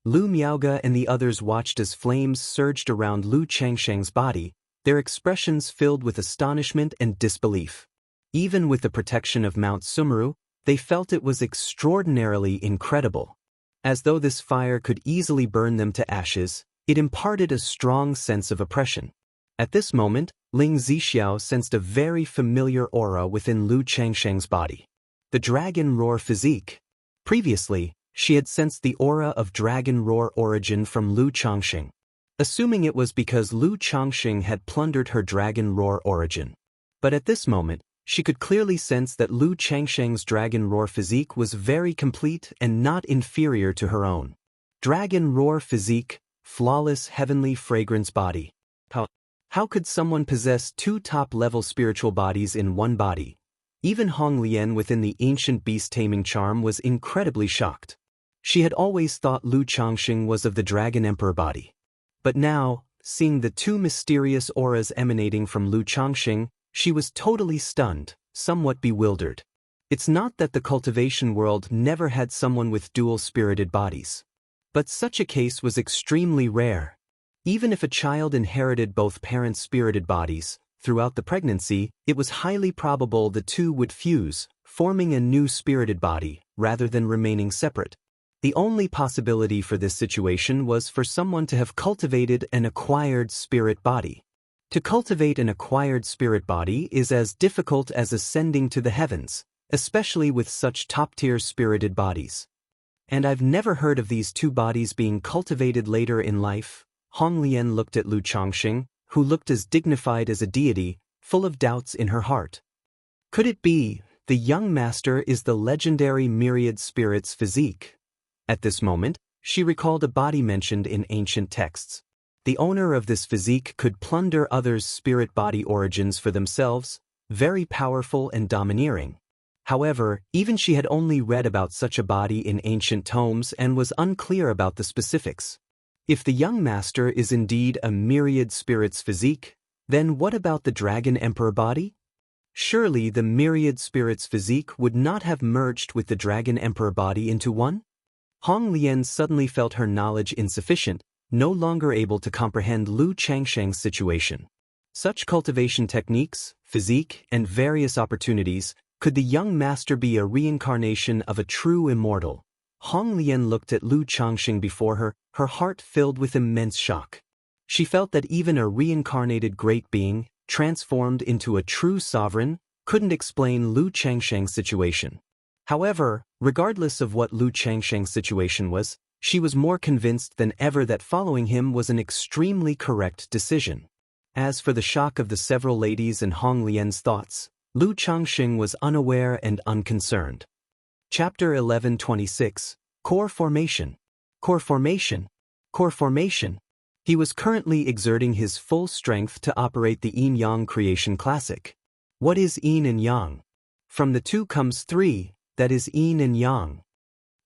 Lu Miaoge and the others watched as flames surged around Lu Changsheng's body, their expressions filled with astonishment and disbelief. Even with the protection of Mount Sumeru, they felt it was extraordinarily incredible. As though this fire could easily burn them to ashes, it imparted a strong sense of oppression. At this moment, Ling Zixiao sensed a very familiar aura within Lu Changsheng's body. The dragon roar physique. Previously, she had sensed the aura of dragon roar origin from Lu Changsheng, assuming it was because Lu Changsheng had plundered her dragon roar origin. But at this moment, she could clearly sense that Lu Changsheng's dragon roar physique was very complete and not inferior to her own. Dragon roar physique, flawless heavenly fragrance body. How could someone possess two top-level spiritual bodies in one body? Even Hong Lian within the ancient beast-taming charm was incredibly shocked. She had always thought Lu Changsheng was of the Dragon Emperor body. But now, seeing the two mysterious auras emanating from Lu Changsheng, she was totally stunned, somewhat bewildered. It's not that the cultivation world never had someone with dual-spirited bodies. But such a case was extremely rare. Even if a child inherited both parents' spirited bodies, throughout the pregnancy, it was highly probable the two would fuse, forming a new spirited body, rather than remaining separate. The only possibility for this situation was for someone to have cultivated an acquired spirit body. To cultivate an acquired spirit body is as difficult as ascending to the heavens, especially with such top-tier spirited bodies. And I've never heard of these two bodies being cultivated later in life. Hong Lian looked at Lu Changsheng, who looked as dignified as a deity, full of doubts in her heart. Could it be, the young master is the legendary myriad spirits physique? At this moment, she recalled a body mentioned in ancient texts. The owner of this physique could plunder others' spirit body origins for themselves, very powerful and domineering. However, even she had only read about such a body in ancient tomes and was unclear about the specifics. If the young master is indeed a myriad spirits physique, then what about the Dragon Emperor body? Surely the myriad spirits physique would not have merged with the Dragon Emperor body into one? Hong Lian suddenly felt her knowledge insufficient, no longer able to comprehend Lu Changsheng's situation. Such cultivation techniques, physique, and various opportunities, could the young master be a reincarnation of a true immortal? Hong Lian looked at Lu Changsheng before her, her heart filled with immense shock. She felt that even a reincarnated great being, transformed into a true sovereign, couldn't explain Lu Changsheng's situation. However, regardless of what Lu Changsheng's situation was, she was more convinced than ever that following him was an extremely correct decision. As for the shock of the several ladies and Hong Lian's thoughts, Lu Changsheng was unaware and unconcerned. Chapter 11:26, Core Formation. Core Formation. Core Formation. He was currently exerting his full strength to operate the Yin-Yang creation classic. What is Yin and Yang? From the two comes three, that is Yin and Yang.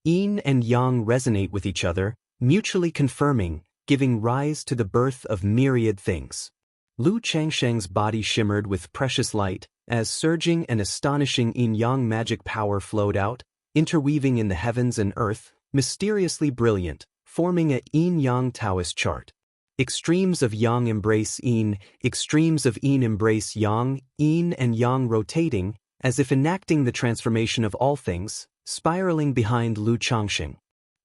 Yin and Yang resonate with each other, mutually confirming, giving rise to the birth of myriad things. Lu Changsheng's body shimmered with precious light, as surging and astonishing Yin-Yang magic power flowed out, interweaving in the heavens and earth, mysteriously brilliant, forming a Yin-Yang Daoist chart. Extremes of Yang embrace Yin, extremes of Yin embrace Yang, Yin and Yang rotating, as if enacting the transformation of all things, spiraling behind Lu Changsheng.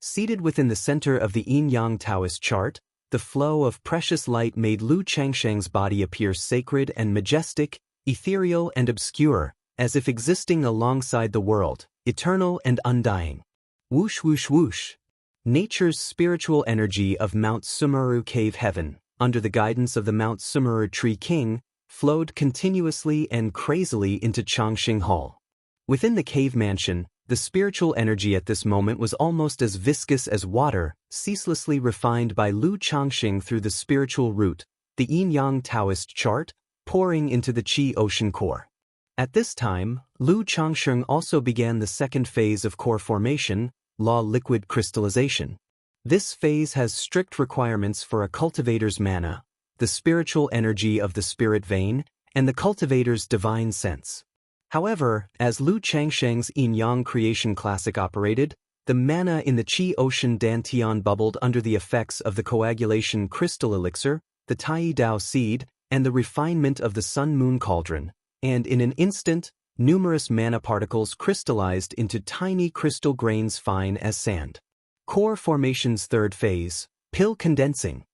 Seated within the center of the Yin-Yang Daoist chart, the flow of precious light made Lu Changsheng's body appear sacred and majestic, ethereal and obscure, as if existing alongside the world, eternal and undying. Whoosh whoosh whoosh. Nature's spiritual energy of Mount Sumeru Cave Heaven, under the guidance of the Mount Sumeru Tree King, flowed continuously and crazily into Changsheng Hall. Within the cave mansion, the spiritual energy at this moment was almost as viscous as water, ceaselessly refined by Lu Changsheng through the spiritual root, the Yin-Yang Daoist chart, pouring into the Qi ocean core. At this time, Lu Changsheng also began the second phase of core formation, law liquid crystallization. This phase has strict requirements for a cultivator's mana, the spiritual energy of the spirit vein, and the cultivator's divine sense. However, as Lu Changsheng's Yin-Yang creation classic operated, The mana in the Qi Ocean Dantian bubbled under the effects of the coagulation crystal elixir, the Tai Dao seed, and the refinement of the sun-moon cauldron, and in an instant, numerous mana particles crystallized into tiny crystal grains fine as sand. Core formation's third phase, pill condensing.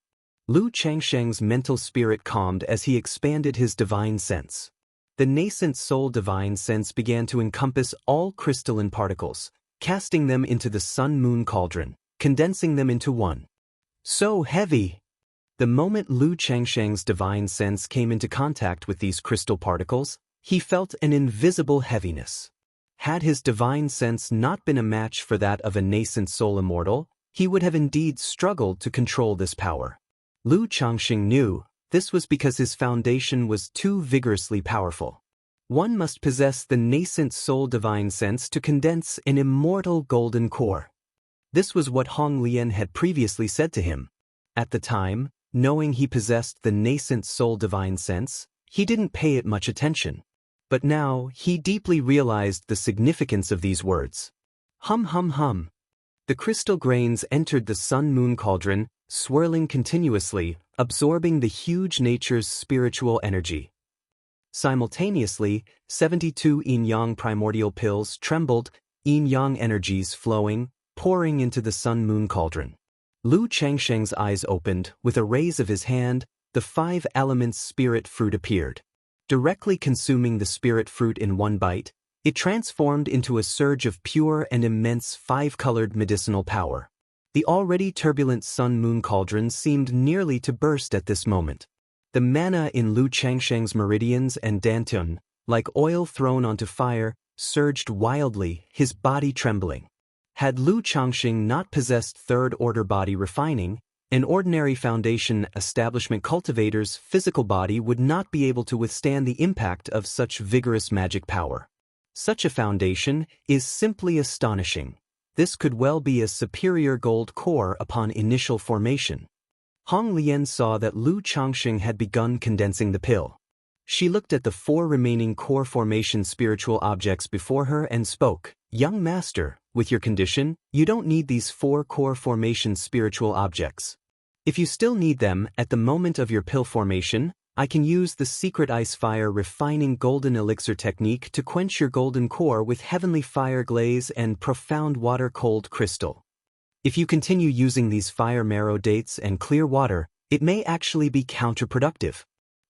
Lu Changsheng's mental spirit calmed as he expanded his divine sense. The nascent soul divine sense began to encompass all crystalline particles, casting them into the sun-moon cauldron, condensing them into one. So heavy! The moment Lu Changsheng's divine sense came into contact with these crystal particles, he felt an invisible heaviness. Had his divine sense not been a match for that of a nascent soul immortal, he would have indeed struggled to control this power. Lu Changsheng knew this was because his foundation was too vigorously powerful. One must possess the nascent soul divine sense to condense an immortal golden core. This was what Wang Lin had previously said to him. At the time, knowing he possessed the nascent soul divine sense, he didn't pay it much attention. But now, he deeply realized the significance of these words. Hum hum hum. The crystal grains entered the sun-moon cauldron, swirling continuously, absorbing the huge nature's spiritual energy. Simultaneously, 72 yin-yang primordial pills trembled, yin-yang energies flowing, pouring into the sun-moon cauldron. Lu Changsheng's eyes opened. With a raise of his hand, the 5 elements spirit fruit appeared. Directly consuming the spirit fruit in one bite, it transformed into a surge of pure and immense 5-colored medicinal power. The already turbulent sun-moon cauldron seemed nearly to burst at this moment. The mana in Lu Changsheng's meridians and dantian, like oil thrown onto fire, surged wildly, his body trembling. Had Lu Changsheng not possessed third-order body refining, an ordinary foundation establishment cultivator's physical body would not be able to withstand the impact of such vigorous magic power. Such a foundation is simply astonishing. This could well be a superior gold core upon initial formation. Wang Lin saw that Lu Changsheng had begun condensing the pill. She looked at the 4 remaining core formation spiritual objects before her and spoke. Young master, with your condition, you don't need these 4 core formation spiritual objects. If you still need them at the moment of your pill formation, I can use the secret ice fire refining golden elixir technique to quench your golden core with heavenly fire glaze and profound water cold crystal. If you continue using these fire marrow dates and clear water, it may actually be counterproductive.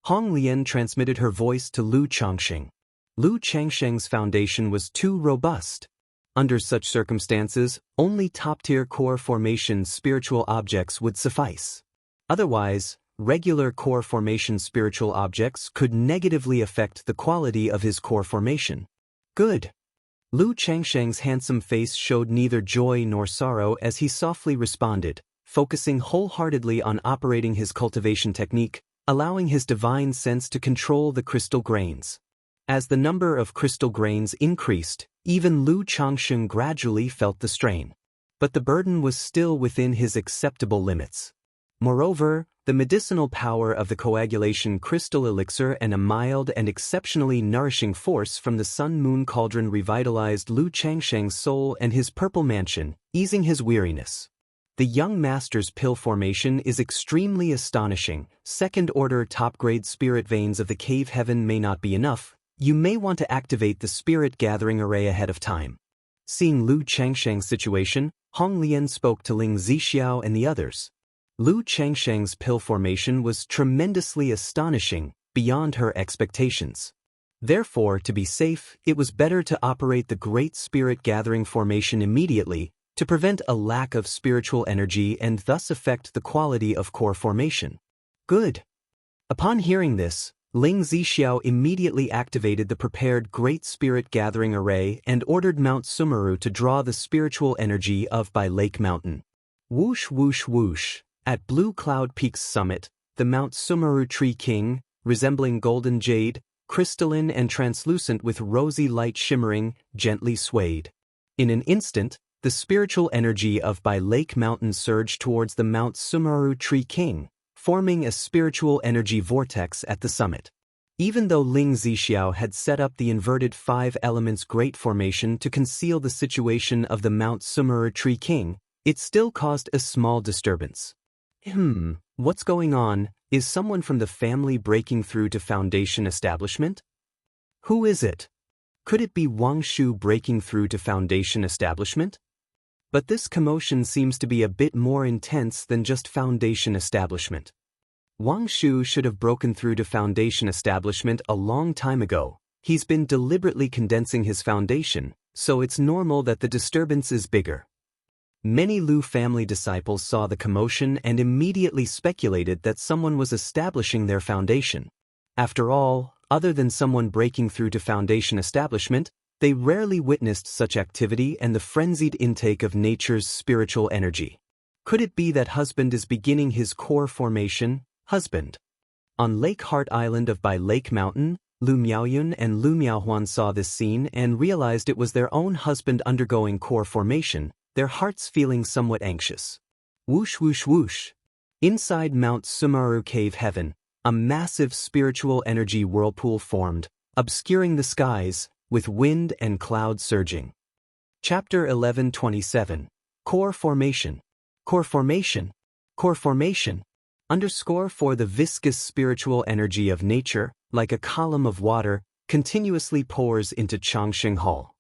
Wang Lin transmitted her voice to Lu Changsheng. Lu Changsheng's foundation was too robust. Under such circumstances, only top-tier core formation spiritual objects would suffice. Otherwise, regular core formation spiritual objects could negatively affect the quality of his core formation. Good. Lu Changsheng's handsome face showed neither joy nor sorrow as he softly responded, focusing wholeheartedly on operating his cultivation technique, allowing his divine sense to control the crystal grains. As the number of crystal grains increased, even Lu Changsheng gradually felt the strain. But the burden was still within his acceptable limits. Moreover, the medicinal power of the coagulation crystal elixir and a mild and exceptionally nourishing force from the sun-moon cauldron revitalized Lu Changsheng's soul and his purple mansion, easing his weariness. The young master's pill formation is extremely astonishing. Second-order top-grade spirit veins of the cave heaven may not be enough. You may want to activate the spirit gathering array ahead of time. Seeing Lu Changsheng's situation, Wang Lin spoke to Ling Zixiao and the others. Lu Changsheng's pill formation was tremendously astonishing, beyond her expectations. Therefore, to be safe, it was better to operate the Great Spirit Gathering formation immediately, to prevent a lack of spiritual energy and thus affect the quality of core formation. Good. Upon hearing this, Ling Zixiao immediately activated the prepared Great Spirit Gathering Array and ordered Mount Sumeru to draw the spiritual energy of by Lake Mountain. Whoosh whoosh whoosh. At Blue Cloud Peak's summit, the Mount Sumeru Tree King, resembling golden jade, crystalline and translucent with rosy light shimmering, gently swayed. In an instant, the spiritual energy of by Lake Mountain surged towards the Mount Sumeru Tree King, forming a spiritual energy vortex at the summit. Even though Ling Zixiao had set up the inverted 5 elements Great Formation to conceal the situation of the Mount Sumeru Tree King, it still caused a small disturbance. What's going on? Is someone from the family breaking through to Foundation establishment? Who is it? Could it be Wang Shu breaking through to Foundation establishment? But this commotion seems to be a bit more intense than just Foundation establishment. Wang Shu should have broken through to Foundation establishment a long time ago. He's been deliberately condensing his foundation, so it's normal that the disturbance is bigger. Many Lu family disciples saw the commotion and immediately speculated that someone was establishing their foundation. After all, other than someone breaking through to Foundation establishment, they rarely witnessed such activity and the frenzied intake of nature's spiritual energy. Could it be that husband is beginning his core formation? Husband. On Lake Heart Island of Bai Lake Mountain, Lu Miaoyun and Lu Miaohuan saw this scene and realized it was their own husband undergoing core formation, their hearts feeling somewhat anxious. Whoosh whoosh whoosh. Inside Mount Sumeru Cave Heaven, a massive spiritual energy whirlpool formed, obscuring the skies, with wind and cloud surging. Chapter 11:27. Core Formation. Core Formation. Core Formation. For the viscous spiritual energy of nature, like a column of water, continuously pours into Changxing Hall.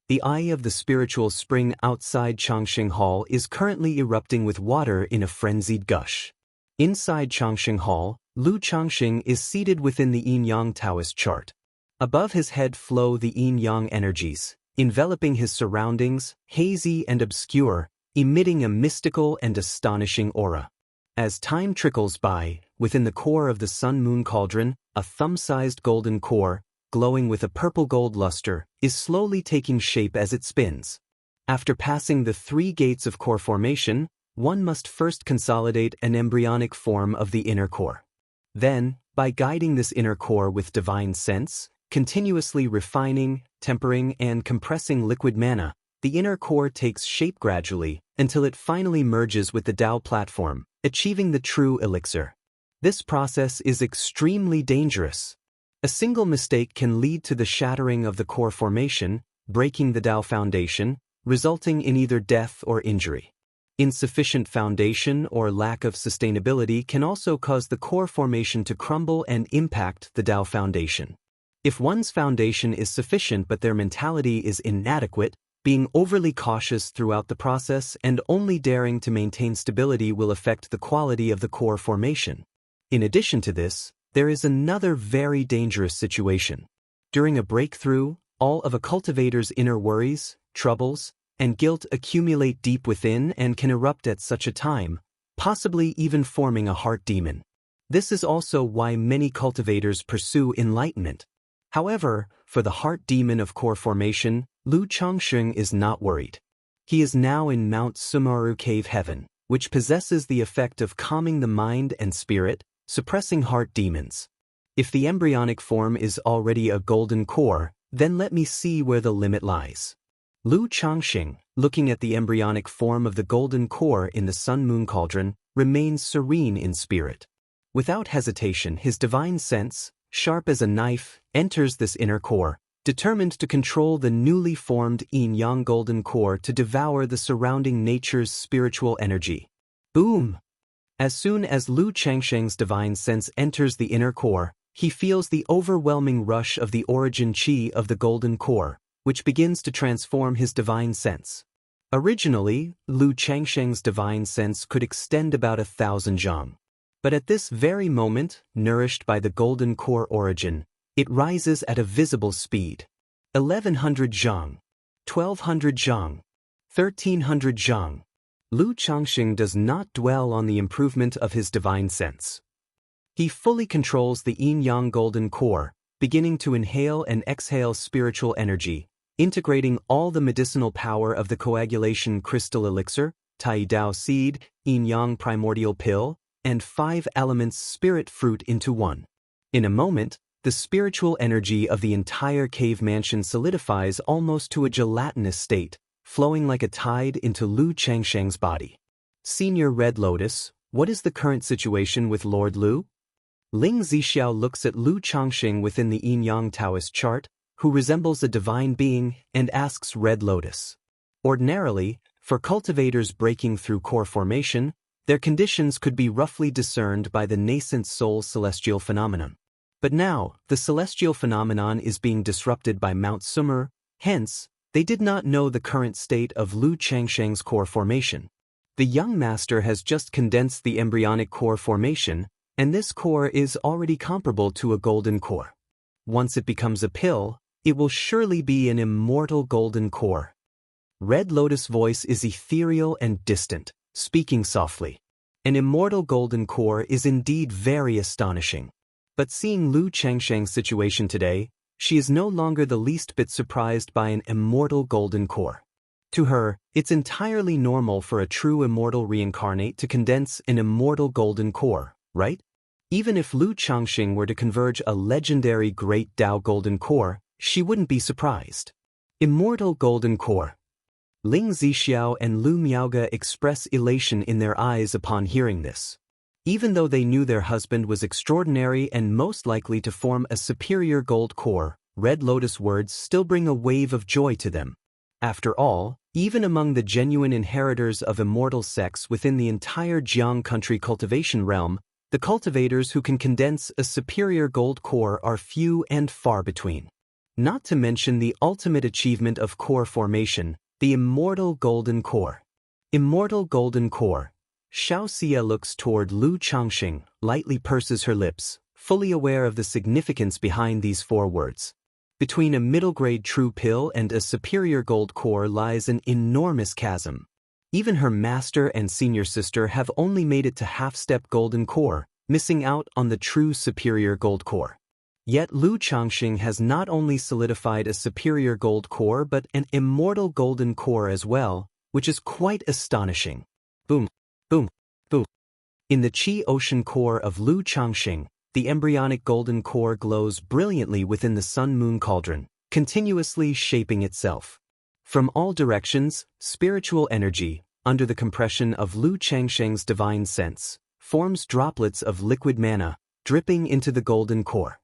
The eye of the spiritual spring outside Changxing Hall is currently erupting with water in a frenzied gush. Inside Changxing Hall, Lu Changxing is seated within the Yin-Yang Taoist chart. Above his head flow the Yin-Yang energies, enveloping his surroundings, hazy and obscure, emitting a mystical and astonishing aura. As time trickles by, within the core of the sun-moon cauldron, a thumb-sized golden core, glowing with a purple-gold luster, is slowly taking shape as it spins. After passing the 3 gates of core formation, one must first consolidate an embryonic form of the inner core. Then, by guiding this inner core with divine sense, continuously refining, tempering, and compressing liquid mana, the inner core takes shape gradually until it finally merges with the Tao platform, achieving the true elixir. This process is extremely dangerous. A single mistake can lead to the shattering of the core formation, breaking the Tao foundation, resulting in either death or injury. Insufficient foundation or lack of sustainability can also cause the core formation to crumble and impact the Tao foundation. If one's foundation is sufficient but their mentality is inadequate, being overly cautious throughout the process and only daring to maintain stability will affect the quality of the core formation. In addition to this, there is another very dangerous situation. During a breakthrough, all of a cultivator's inner worries, troubles, and guilt accumulate deep within and can erupt at such a time, possibly even forming a heart demon. This is also why many cultivators pursue enlightenment. However, for the heart demon of core formation, Lu Changxing is not worried. He is now in Mount Sumeru Cave Heaven, which possesses the effect of calming the mind and spirit, suppressing heart demons. If the embryonic form is already a golden core, then let me see where the limit lies. Lu Changxing, looking at the embryonic form of the golden core in the sun-moon cauldron, remains serene in spirit. Without hesitation, his divine sense, sharp as a knife, enters this inner core, determined to control the newly formed yin-yang golden core to devour the surrounding nature's spiritual energy. Boom! As soon as Lu Changxing's divine sense enters the inner core, he feels the overwhelming rush of the origin qi of the golden core, which begins to transform his divine sense. Originally, Lu Changxing's divine sense could extend about 1,000 zhang. But at this very moment, nourished by the golden core origin, it rises at a visible speed. 1,100 zhang, 1,200 zhang, 1,300 zhang. Lu Changxing does not dwell on the improvement of his divine sense. He fully controls the yin-yang golden core, beginning to inhale and exhale spiritual energy, integrating all the medicinal power of the coagulation crystal elixir, Tai Dao seed, yin-yang primordial pill, and 5 elements spirit fruit into one. In a moment, the spiritual energy of the entire cave mansion solidifies almost to a gelatinous state, flowing like a tide into Lu Changxing's body. Senior Red Lotus, what is the current situation with Lord Lu? Ling Zixiao looks at Lu Changxing within the yin-yang Taoist chart, who resembles a divine being, and asks Red Lotus. Ordinarily, for cultivators breaking through core formation, their conditions could be roughly discerned by the nascent soul's celestial phenomenon. But now, the celestial phenomenon is being disrupted by Mount Sumer, hence, they did not know the current state of Lu Changxing's core formation. The young master has just condensed the embryonic core formation, and this core is already comparable to a golden core. Once it becomes a pill, it will surely be an immortal golden core. Red Lotus' voice is ethereal and distant, speaking softly. An immortal golden core is indeed very astonishing. But seeing Lu Changxing's situation today, she is no longer the least bit surprised by an immortal golden core. To her, it's entirely normal for a true immortal reincarnate to condense an immortal golden core, right? Even if Lu Changxing were to converge a legendary Great Dao golden core, she wouldn't be surprised. Immortal golden core. Ling Zixiao and Lu Miaoge express elation in their eyes upon hearing this. Even though they knew their husband was extraordinary and most likely to form a superior gold core, Red Lotus words still bring a wave of joy to them. After all, even among the genuine inheritors of immortal sex within the entire Jiang country cultivation realm, the cultivators who can condense a superior gold core are few and far between. Not to mention the ultimate achievement of core formation, the immortal golden core. Immortal golden core. Xianxia looks toward Lu Changxing, lightly purses her lips, fully aware of the significance behind these 4 words. Between a middle-grade true pill and a superior gold core lies an enormous chasm. Even her master and senior sister have only made it to half-step golden core, missing out on the true superior gold core. Yet Lu Changxing has not only solidified a superior gold core but an immortal golden core as well, which is quite astonishing. Boom, boom, boom. In the Qi Ocean core of Lu Changxing, the embryonic golden core glows brilliantly within the sun-moon cauldron, continuously shaping itself. From all directions, spiritual energy, under the compression of Lu Changxing's divine sense, forms droplets of liquid mana, dripping into the golden core.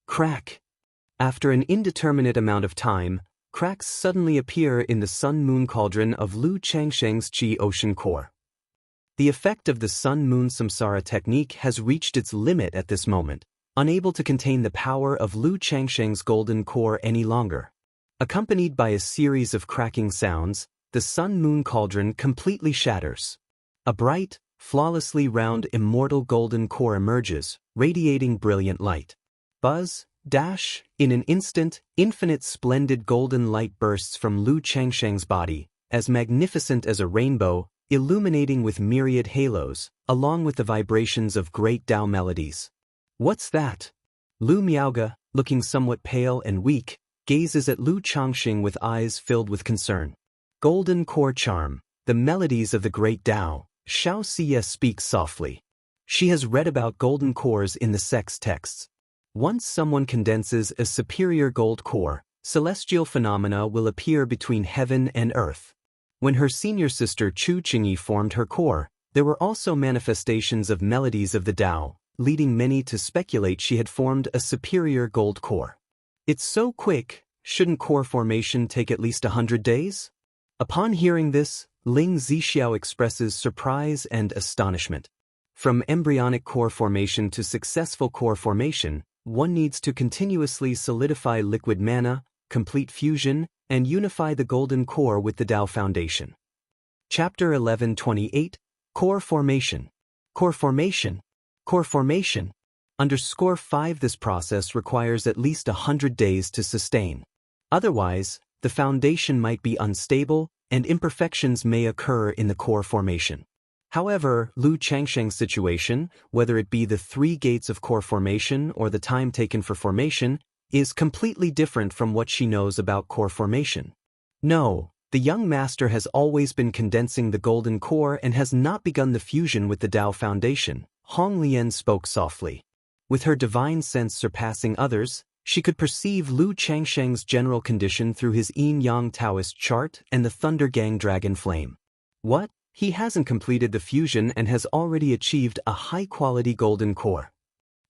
Crack. After an indeterminate amount of time, cracks suddenly appear in the sun-moon cauldron of Lu Changxing's Qi Ocean core. The effect of the sun-moon samsara technique has reached its limit at this moment, unable to contain the power of Lu Changxing's golden core any longer. Accompanied by a series of cracking sounds, the sun-moon cauldron completely shatters. A bright, flawlessly round immortal golden core emerges, radiating brilliant light. Buzz, dash, in an instant, infinite splendid golden light bursts from Lu Changxing's body, as magnificent as a rainbow, illuminating with myriad halos, along with the vibrations of great Dao melodies. What's that? Lu Miaoge, looking somewhat pale and weak, gazes at Lu Changxing with eyes filled with concern. Golden core charm, the melodies of the great Dao, Xianxia speaks softly. She has read about golden cores in the sex texts. Once someone condenses a superior gold core, celestial phenomena will appear between heaven and earth. When her senior sister Chu Qingyi formed her core, there were also manifestations of melodies of the Tao, leading many to speculate she had formed a superior gold core. It's so quick, shouldn't core formation take at least 100 days? Upon hearing this, Ling Zixiao expresses surprise and astonishment. From embryonic core formation to successful core formation, one needs to continuously solidify liquid mana, complete fusion, and unify the golden core with the Tao foundation. Chapter 11:28, Core Formation. Core Formation. Core Formation. Underscore 5 This process requires at least 100 days to sustain. Otherwise, the foundation might be unstable, and imperfections may occur in the core formation. However, Lu Changxing's situation, whether it be the 3 gates of core formation or the time taken for formation, is completely different from what she knows about core formation. No, the young master has always been condensing the golden core and has not begun the fusion with the Tao foundation, Hong Lian spoke softly. With her divine sense surpassing others, she could perceive Lu Changxing's general condition through his yin-yang Taoist chart and the Thunder Gang Dragon Flame. What? He hasn't completed the fusion and has already achieved a high-quality golden core.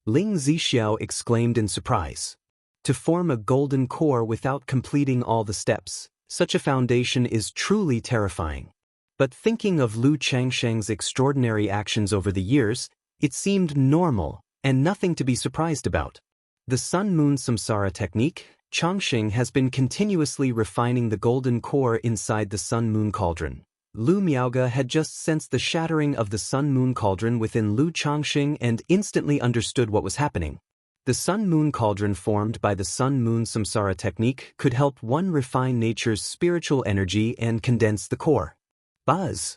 Ling Zixiao exclaimed in surprise. To form a golden core without completing all the steps, such a foundation is truly terrifying. But thinking of Lu Changsheng's extraordinary actions over the years, it seemed normal and nothing to be surprised about. The Sun-Moon Samsara technique, Changsheng has been continuously refining the golden core inside the Sun-Moon cauldron. Lu Miaoge had just sensed the shattering of the Sun-Moon cauldron within Lu Changsheng and instantly understood what was happening. The Sun-Moon cauldron formed by the Sun-Moon Samsara technique could help one refine nature's spiritual energy and condense the core. Buzz!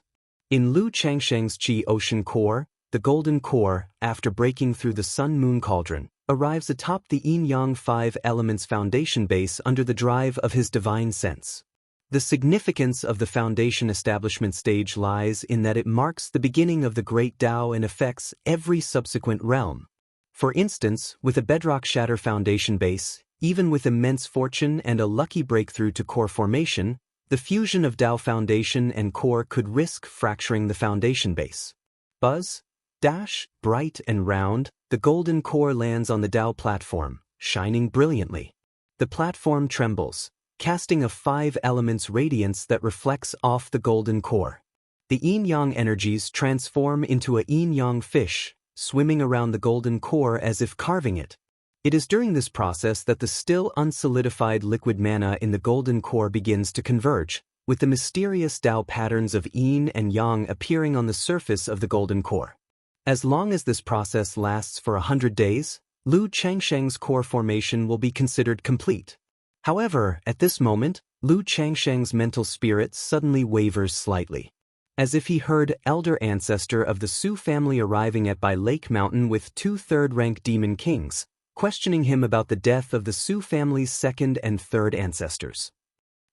In Lu Changsheng's Qi Ocean core, the golden core, after breaking through the Sun-Moon cauldron, arrives atop the yin-yang 5 elements foundation base under the drive of his divine sense. The significance of the foundation establishment stage lies in that it marks the beginning of the great Tao and affects every subsequent realm. For instance, with a bedrock shatter foundation base, even with immense fortune and a lucky breakthrough to core formation, the fusion of Tao foundation and core could risk fracturing the foundation base. Buzz, dash, bright and round, the golden core lands on the Tao platform, shining brilliantly. The platform trembles, casting a 5 elements radiance that reflects off the golden core. The yin-yang energies transform into a yin-yang fish, swimming around the golden core as if carving it. It is during this process that the still unsolidified liquid mana in the golden core begins to converge, with the mysterious Tao patterns of yin and yang appearing on the surface of the golden core. As long as this process lasts for 100 days, Lu Changsheng's core formation will be considered complete. However, at this moment, Lu Changsheng's mental spirit suddenly wavers slightly. As if he heard elder ancestor of the Su family arriving at Bai Lake Mountain with 2 third-rank demon kings, questioning him about the death of the Su family's 2nd and 3rd ancestors.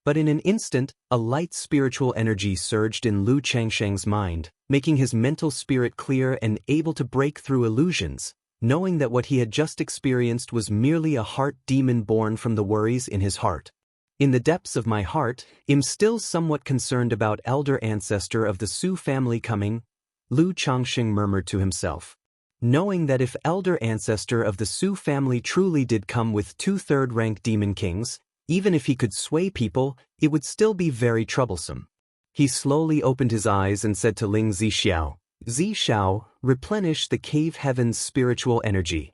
But in an instant, a light spiritual energy surged in Lu Changsheng's mind, making his mental spirit clear and able to break through illusions, knowing that what he had just experienced was merely a heart demon born from the worries in his heart. In the depths of my heart, I'm still somewhat concerned about elder ancestor of the Su family coming, Lu Changsheng murmured to himself. Knowing that if elder ancestor of the Su family truly did come with 2 third-rank demon kings, even if he could sway people, it would still be very troublesome. He slowly opened his eyes and said to Ling Zixiao, "Zixiao, replenish the cave heaven's spiritual energy."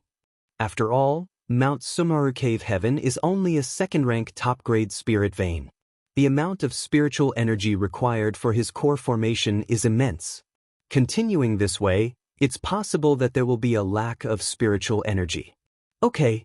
After all, Mount Sumaru Cave Heaven is only a 2nd-rank top-grade spirit vein. The amount of spiritual energy required for his core formation is immense. Continuing this way, it's possible that there will be a lack of spiritual energy. Okay.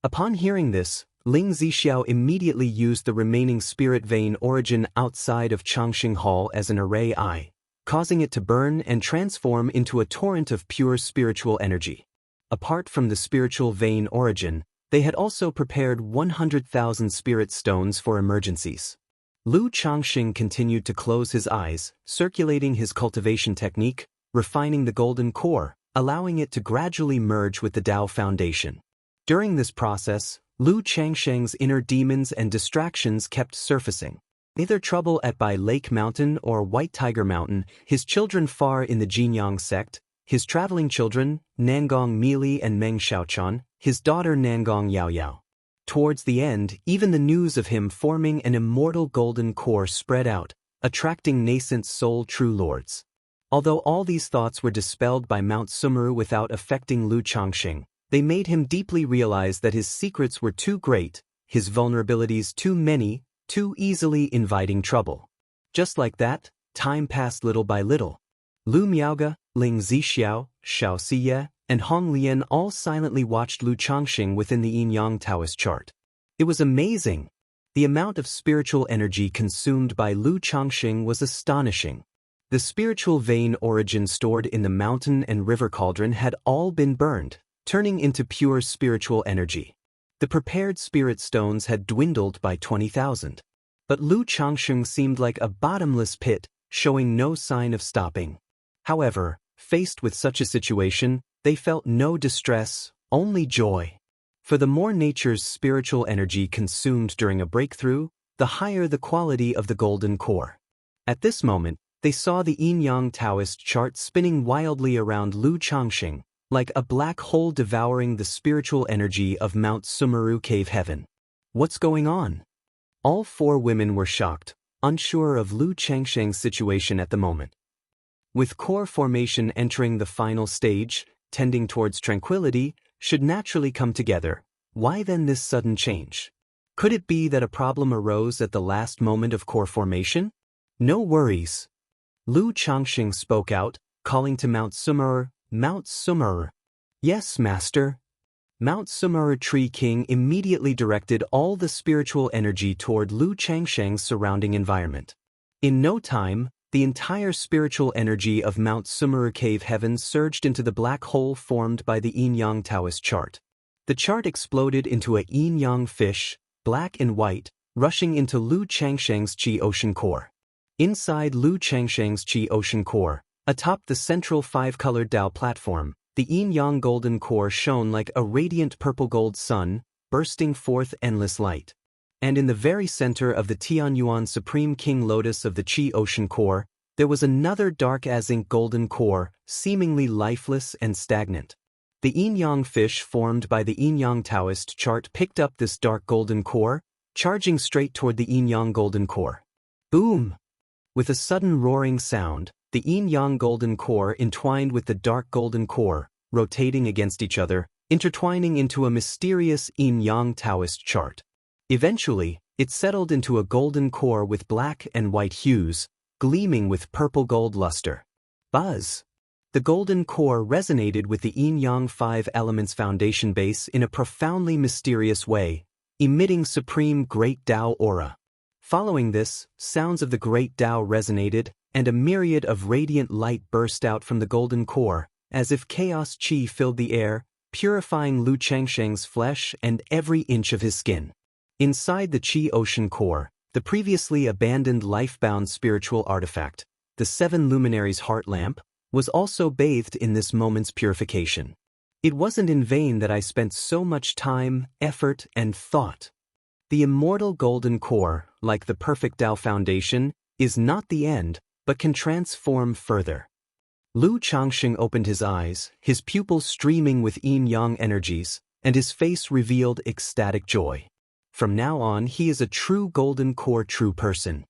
Upon hearing this, Ling Zixiao immediately used the remaining spirit vein origin outside of Changsheng Hall as an array eye, causing it to burn and transform into a torrent of pure spiritual energy. Apart from the spiritual vein origin, they had also prepared 100,000 spirit stones for emergencies. Lu Changsheng continued to close his eyes, circulating his cultivation technique, refining the golden core, allowing it to gradually merge with the Tao foundation. During this process, Lu Changsheng's inner demons and distractions kept surfacing. Either trouble at Bai Lake Mountain or White Tiger Mountain, his children far in the Jinyang sect, his traveling children, Nangong Mili and Meng Xiaochan, his daughter Nangong Yaoyao. Towards the end, even the news of him forming an immortal golden core spread out, attracting nascent soul true lords. Although all these thoughts were dispelled by Mount Sumeru without affecting Lu Changsheng, they made him deeply realize that his secrets were too great, his vulnerabilities too many, too easily inviting trouble. Just like that, time passed little by little. Lu Miaoge, Ling Zixiao, Xiao Siye, and Hong Lian all silently watched Lu Changsheng within the yin-yang Taoist chart. It was amazing. The amount of spiritual energy consumed by Lu Changsheng was astonishing. The spiritual vein origin stored in the mountain and river cauldron had all been burned, turning into pure spiritual energy. The prepared spirit stones had dwindled by 20,000. But Lu Changsheng seemed like a bottomless pit, showing no sign of stopping. However, faced with such a situation, they felt no distress, only joy. For the more nature's spiritual energy consumed during a breakthrough, the higher the quality of the golden core. At this moment, they saw the yin-yang Taoist chart spinning wildly around Lu Changsheng, like a black hole devouring the spiritual energy of Mount Sumeru Cave Heaven. What's going on? All four women were shocked, unsure of Lu Changsheng's situation at the moment. With core formation entering the final stage, tending towards tranquility, should naturally come together. Why then this sudden change? Could it be that a problem arose at the last moment of core formation? No worries. Lu Changsheng spoke out, calling to Mount Sumeru. Mount Sumeru. Yes, master. Mount Sumeru Tree King immediately directed all the spiritual energy toward Lu Changsheng's surrounding environment. In no time, the entire spiritual energy of Mount Sumeru Cave Heaven surged into the black hole formed by the Yin-Yang Taoist chart. The chart exploded into a yin-yang fish, black and white, rushing into Lu Changsheng's Qi Ocean core. Inside Lu Changsheng's Qi Ocean core, atop the central five-colored Dao platform, the yin-yang golden core shone like a radiant purple-gold sun, bursting forth endless light. And in the very center of the Tianyuan Supreme King Lotus of the Qi Ocean core, there was another dark-as-ink golden core, seemingly lifeless and stagnant. The yin-yang fish formed by the yin-yang Taoist chart picked up this dark golden core, charging straight toward the yin-yang golden core. Boom! With a sudden roaring sound, the yin-yang golden core entwined with the dark golden core, rotating against each other, intertwining into a mysterious yin-yang Taoist chart. Eventually, it settled into a golden core with black and white hues, gleaming with purple-gold luster. Buzz! The golden core resonated with the yin-yang five elements foundation base in a profoundly mysterious way, emitting supreme Great Tao aura. Following this, sounds of the Great Tao resonated, and a myriad of radiant light burst out from the golden core, as if chaos qi filled the air, purifying Lu Changsheng's flesh and every inch of his skin. Inside the Qi Ocean core, the previously abandoned life-bound spiritual artifact, the Seven Luminaries Heart Lamp, was also bathed in this moment's purification. It wasn't in vain that I spent so much time, effort, and thought. The immortal golden core, like the perfect Tao foundation, is not the end, but can transform further. Lu Changsheng opened his eyes, his pupils streaming with yin-yang energies, and his face revealed ecstatic joy. From now on, he is a true golden core true person.